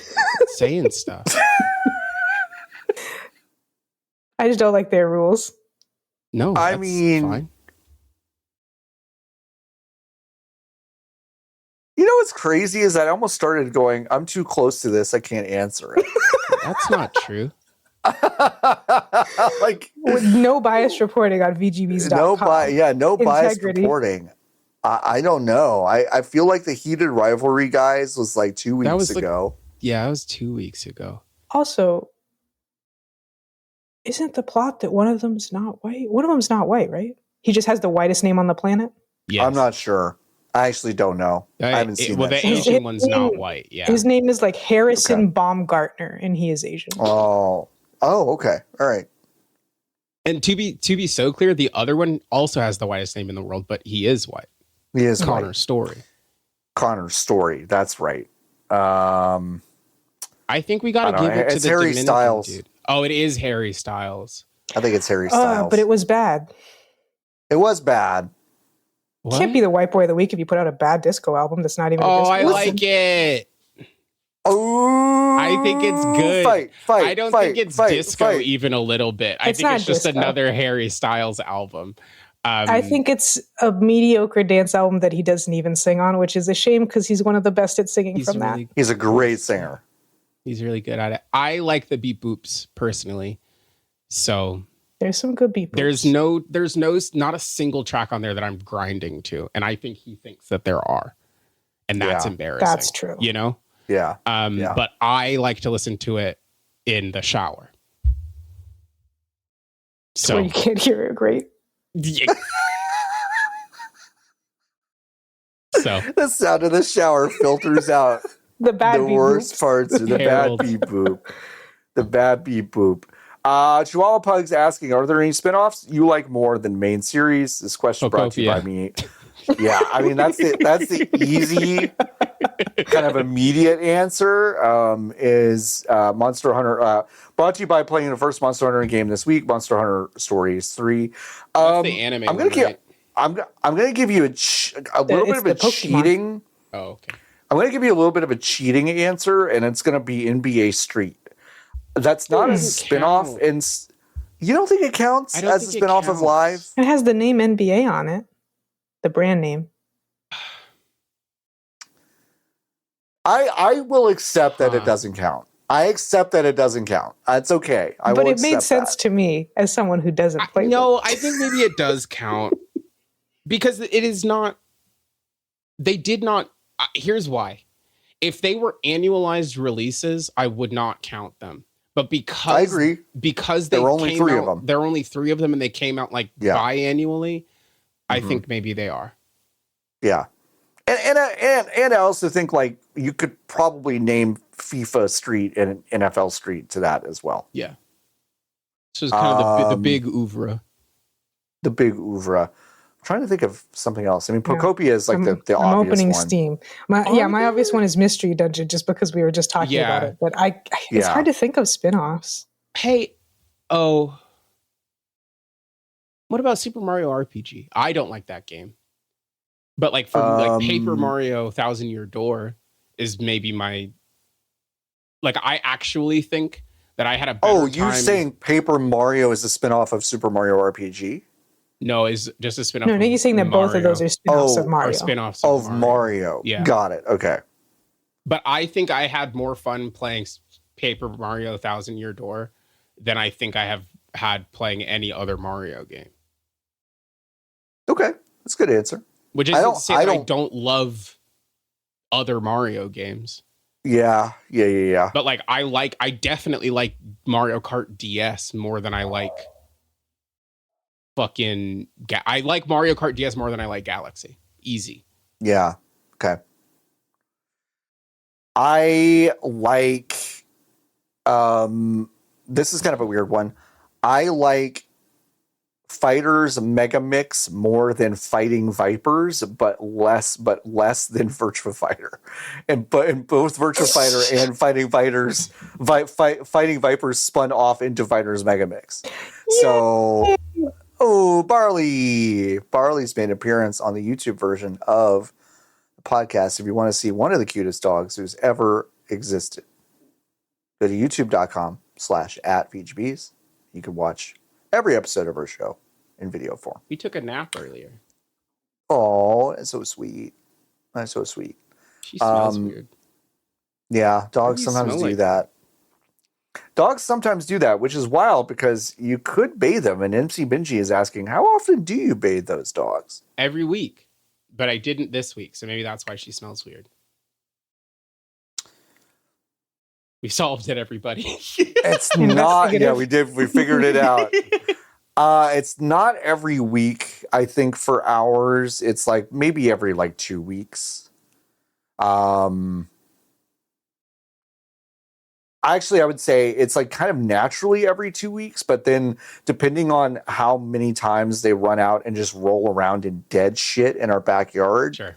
saying stuff. I just don't like their rules. No, I mean, fine. You know what's crazy is I almost started going, I'm too close to this. I can't answer it. That's not true. With no bias reporting on VGBs.com. No bias reporting. I don't know. I feel like the heated rivalry guys was 2 weeks ago. That was 2 weeks ago. Also, isn't the plot that one of them's not white? One of them's not white, right? He just has the whitest name on the planet? Yes. I'm not sure. I actually don't know. I haven't seen that. The Asian one's not white. Yeah. His name is like Harrison Baumgartner, and he is Asian. Oh, okay. All right. And to be so clear, the other one also has the whitest name in the world, but he is white. He is Connor white. Story. Connor Story. That's right. I think we got to give it to the Harry Dominican Styles. dude. Oh, it is Harry Styles. I think it's Harry Styles. But it was bad. It was bad. What? Can't be the white boy of the week if you put out a bad disco album that's not even a disco album. I like it. Oh, I think it's good. I don't think it's disco even a little bit. I think it's just disco. Another Harry Styles album. I think it's a mediocre dance album that he doesn't even sing on, which is a shame because he's one of the best at singing from that. He's a great singer. He's really good at it. I like the beep boops personally. So there's some good beep boops. There's not a single track on there that I'm grinding to. And I think he thinks that there are. And that's embarrassing. That's true. You know? Yeah. But I like to listen to it in the shower. So you can't hear it great. Yeah. So the sound of the shower filters out the worst parts of the bad beep boop. The bad beep boop. Chihuahua Pug's asking, are there any spinoffs you like more than main series? This question brought to you by me. Yeah, I mean that's the easy kind of immediate answer. Is Monster Hunter brought to you by playing the first Monster Hunter game this week, Monster Hunter Stories 3. The anime. I'm gonna give you a little bit of a cheating. Oh, okay. I'm gonna give you a little bit of a cheating answer, and it's gonna be NBA Street. That's not a spinoff, and you don't think it counts as a spinoff of Live? It has the name NBA on it. The brand name. I will accept that it doesn't count. I accept that it doesn't count. It's okay. But it made sense to me as someone who doesn't play. No, I think maybe it does count because it is not. They did not. Here's why. If they were annualized releases, I would not count them. But because I agree, because there were only three of them. There were only 3 of them, and they came out like biannually. I think maybe they are. Yeah. And I also think like you could probably name FIFA Street and NFL Street to that as well. Yeah. So it's kind of the big oeuvre. The big oeuvre. I'm trying to think of something else. I mean, Pokopia is like the obvious one. I'm opening Steam. My obvious one is Mystery Dungeon, just because we were just talking about it. But it's hard to think of spin-offs. Hey, what about Super Mario RPG? I don't like that game. But like for like Paper Mario 1000 Year Door is maybe my like I actually think that I had a better time. You're saying Paper Mario is a spinoff of Super Mario RPG? No, is just a spinoff. No, you're saying that both of those are spinoffs of Mario. Spinoffs of Mario. Yeah. Got it. Okay. But I think I had more fun playing Paper Mario 1000 Year Door than I think I have had playing any other Mario game. Okay. That's a good answer. Which isn't to say that I don't love other Mario games. Yeah. But like I definitely like Mario Kart DS more than I like I like Mario Kart DS more than I like Galaxy. Easy. Yeah. Okay. I like this is kind of a weird one. I like Fighters Mega Mix more than Fighting Vipers, but less than Virtua Fighter. And both Virtua Fighter and Fighting Fighters, Fighting Vipers spun off into Fighters Mega Mix. So, Barley's made an appearance on the YouTube version of the podcast. If you want to see one of the cutest dogs who's ever existed, go to youtube.com/@VGBs. You can watch every episode of our show in video form. We took a nap earlier. Oh, that's so sweet. That's so sweet. She smells weird. Yeah, dogs sometimes do that. Dogs sometimes do that, which is wild because you could bathe them. And MC Benji is asking, how often do you bathe those dogs? Every week. But I didn't this week, so maybe that's why she smells weird. We solved it, everybody. It's not. Yeah, we did. We figured it out. It's not every week. I think for ours, it's like maybe every like 2 weeks. Actually, I would say it's like kind of naturally every 2 weeks, but then depending on how many times they run out and just roll around in dead shit in our backyard, Sure.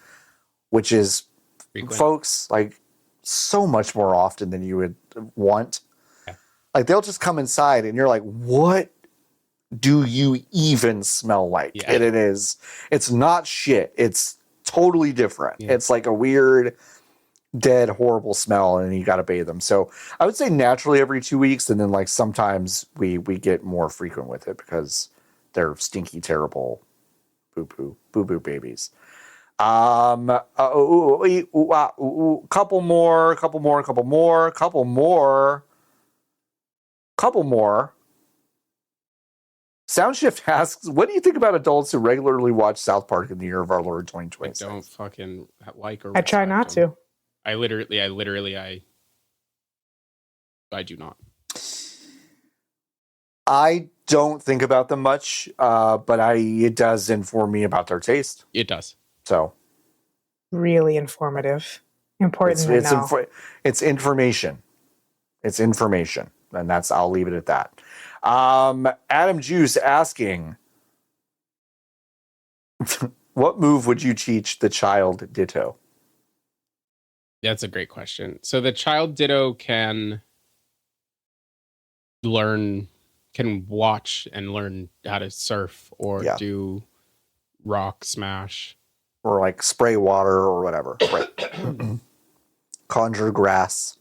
Which is, Frequent. folks, like so much more often than you would want. Yeah. Like they'll just come inside and you're like, what do you even smell like? Yeah. And it's not shit. It's totally different. Yeah. It's like a weird, dead, horrible smell, and you got to bathe them. So I would say naturally every 2 weeks, and then like sometimes we get more frequent with it because they're stinky, terrible, boo boo babies. Couple more. Soundshift asks, what do you think about adults who regularly watch South Park in the year of our Lord 2026? I don't fucking like or I try not to. I do not. I don't think about them much, but it does inform me about their taste. It does. So really informative. Important to know. It's information. It's information. And I'll leave it at that. Adam Juice asking, what move would you teach the child Ditto? That's a great question. So the child Ditto can watch and learn how to surf or do rock smash. Or like spray water or whatever. Right. Conjure grass.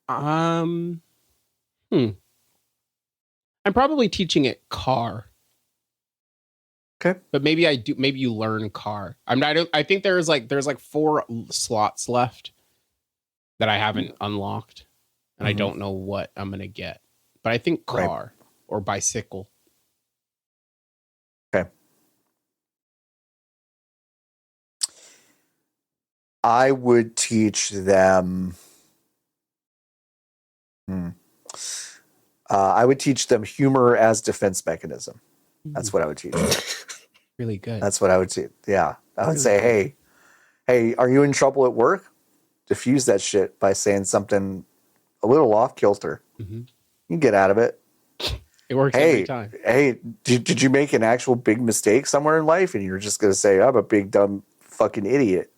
I'm probably teaching it car. Okay. But maybe you learn car. I think there's like 4 slots left that I haven't unlocked. And I don't know what I'm gonna get. But I think car or bicycle. Okay. I would teach them. I would teach them humor as defense mechanism. That's what I would teach them. Really good. That's what I would say. Yeah. I would say, hey, are you in trouble at work? Diffuse that shit by saying something a little off kilter. Mm-hmm. You can get out of it. It works every time. Hey, did you make an actual big mistake somewhere in life? And you're just going to say, I'm a big, dumb fucking idiot.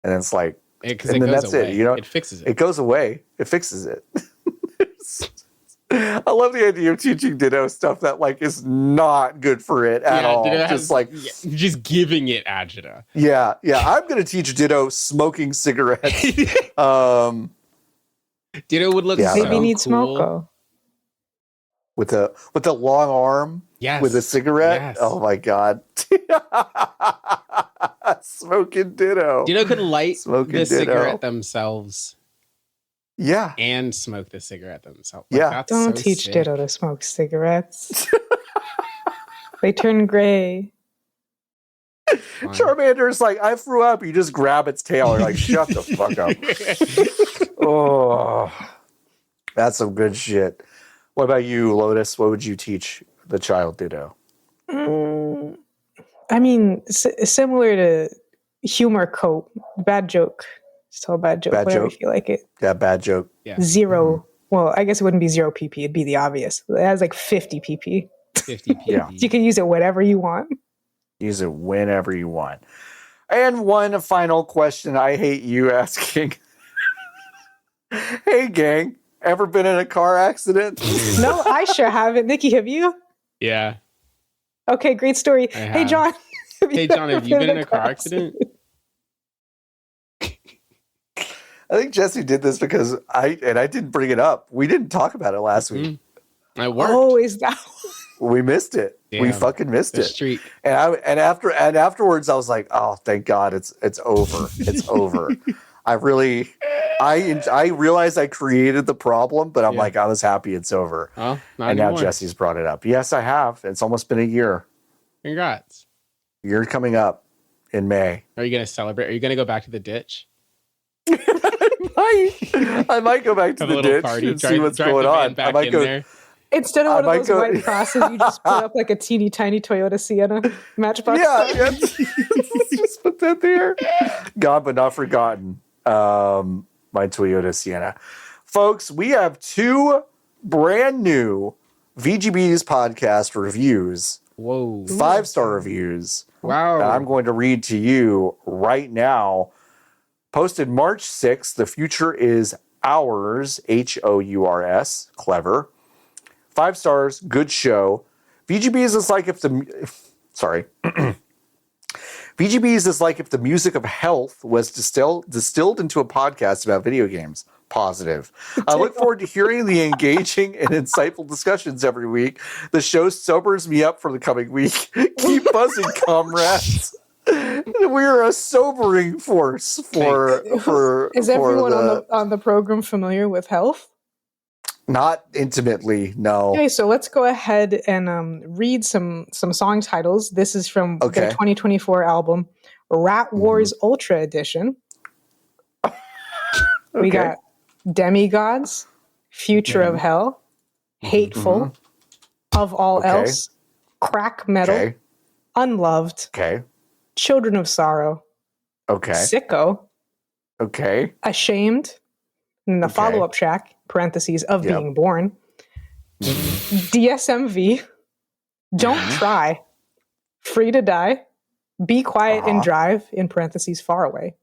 And it's like, and then that's away. it. You know, it fixes it. It goes away. It fixes it. I love the idea of teaching Ditto stuff that like is not good for it at all. Just giving it agita. Yeah. I'm going to teach Ditto smoking cigarettes. Ditto would look so maybe need cool. Smoko with a long arm. Yes. With a cigarette. Yes. Oh my god. Smoking Ditto. Ditto could light Smoking the Ditto. cigarette themselves. Yeah. And smoke the cigarette themselves. Yeah. That's Don't so teach sick. Ditto to smoke cigarettes. They turn gray. Charmander's like, I threw up. You just grab its tail. You're like, shut the fuck up. Oh, that's some good shit. What about you, Lotus? What would you teach the child Ditto? I mean, similar to humor coat. Bad joke. Just tell a bad joke. Bad whatever joke. you feel like it. Yeah, bad joke. Yeah. 0. Well, I guess it wouldn't be 0 pp. It'd be the obvious. It has like 50 pp. 50 pp. Yeah. You can use it whatever you want. Use it whenever you want. And one final question I hate you asking. Hey, gang. Ever been in a car accident? No, I sure haven't. Nikki, have you? Yeah. Okay, great story. I Hey, have. John. Have you been in a car accident? I think Jesse did this because I didn't bring it up. We didn't talk about it last week. I worked. Oh, is that? We missed it. Damn. We fucking missed The it. streak. And afterwards, I was like, oh, thank God, it's over. It's over. I realized I created the problem, but I'm like, I was happy it's over. Oh, not and anymore. now Jesse's brought it up. Yes, I have. It's almost been a year. Congrats. Year coming up in May. Are you going to celebrate? Are you going to go back to the ditch? I might go back to Have a the little ditch party. and see what's going on. I might go. There. Instead of one of those white crosses, you just put up like a teeny tiny Toyota Sienna Matchbox. Yeah. Let's just put that there. Gone but not forgotten. My Toyota Sienna. Folks, we have 2 brand new VGB's podcast reviews. Whoa. 5-star reviews. Wow. That I'm going to read to you right now. Posted March 6th. The future is ours. HOURS. Clever. 5 stars. Good show. VGB's is like if the VGB's is like if the music of health was distilled into a podcast about video games. Positive. I look forward to hearing the engaging and insightful discussions every week. The show sobers me up for the coming week. Keep buzzing, comrades. We are a sobering force for Is everyone on the program familiar with health? Not intimately, no. Okay, so let's go ahead and read some song titles. This is from their 2024 album, Rat Wars Ultra Edition. We got Demigods, Future of Hell, Hateful, Of All Else, Crack Metal, Unloved, Children of Sorrow, Sicko, Ashamed, and the follow-up track, parentheses, of Being Born, DSMV, Don't Try, Free to Die, Be Quiet and Drive, in parentheses, Far Away.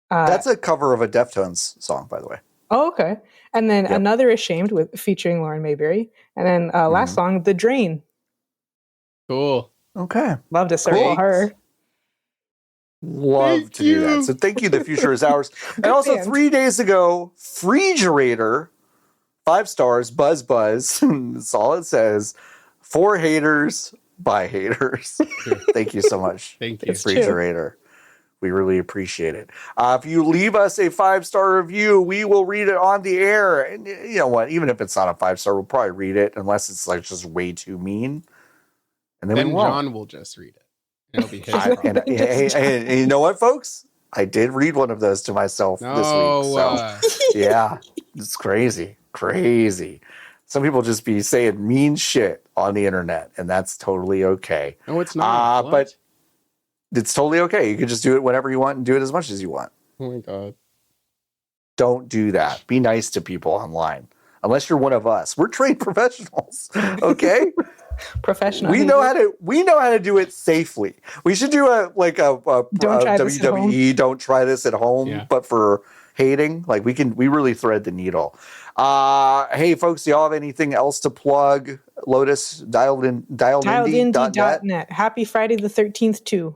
That's a cover of a Deftones song, by the way. Oh, okay. And then another Ashamed featuring Lauren Mayberry. And then last song, The Drain. Cool. Okay. Love to circle her. Love to do that. So thank you. The future is ours. And also 3 days ago, Freegerator, 5 stars, buzz. That's all it says. For haters, by haters. Thank you so much. Thank you. Freegerator. We really appreciate it. If you leave us a 5-star review, we will read it on the air. And you know what? Even if it's not a 5-star, we'll probably read it unless it's like just way too mean. And then John will just read it. It'll be his and you know what, folks? I did read one of those to myself this week. So yeah, it's crazy. Some people just be saying mean shit on the internet, and that's totally okay. No, it's not. But it's totally okay. You can just do it whenever you want and do it as much as you want. Oh my God. Don't do that. Be nice to people online. Unless you're one of us. We're trained professionals. Okay? Professional. We know how to do it safely. We should do a WWE Don't Try This at Home, but for hating. Like we really thread the needle. Hey folks, do y'all have anything else to plug? Lotus dialedindie.net. Happy Friday the 13th too.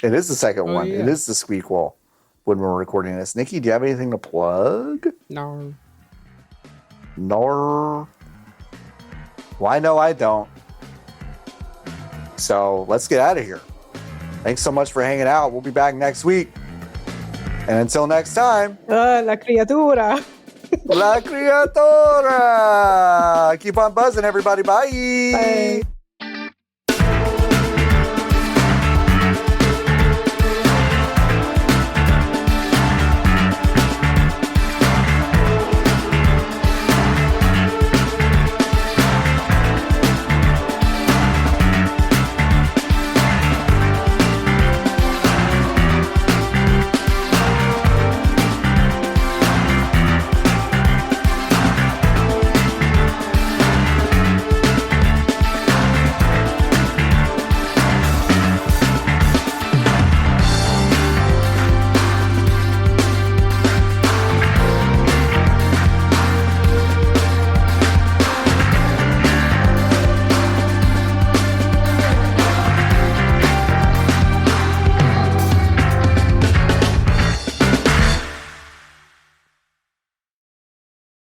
It is the second one. Yeah. It is the squeak wall when we're recording this. Nikki, do you have anything to plug? No. Why no, I don't. So let's get out of here. Thanks so much for hanging out. We'll be back next week. And until next time. La criatura. La criatura. Keep on buzzing, everybody. Bye. Bye.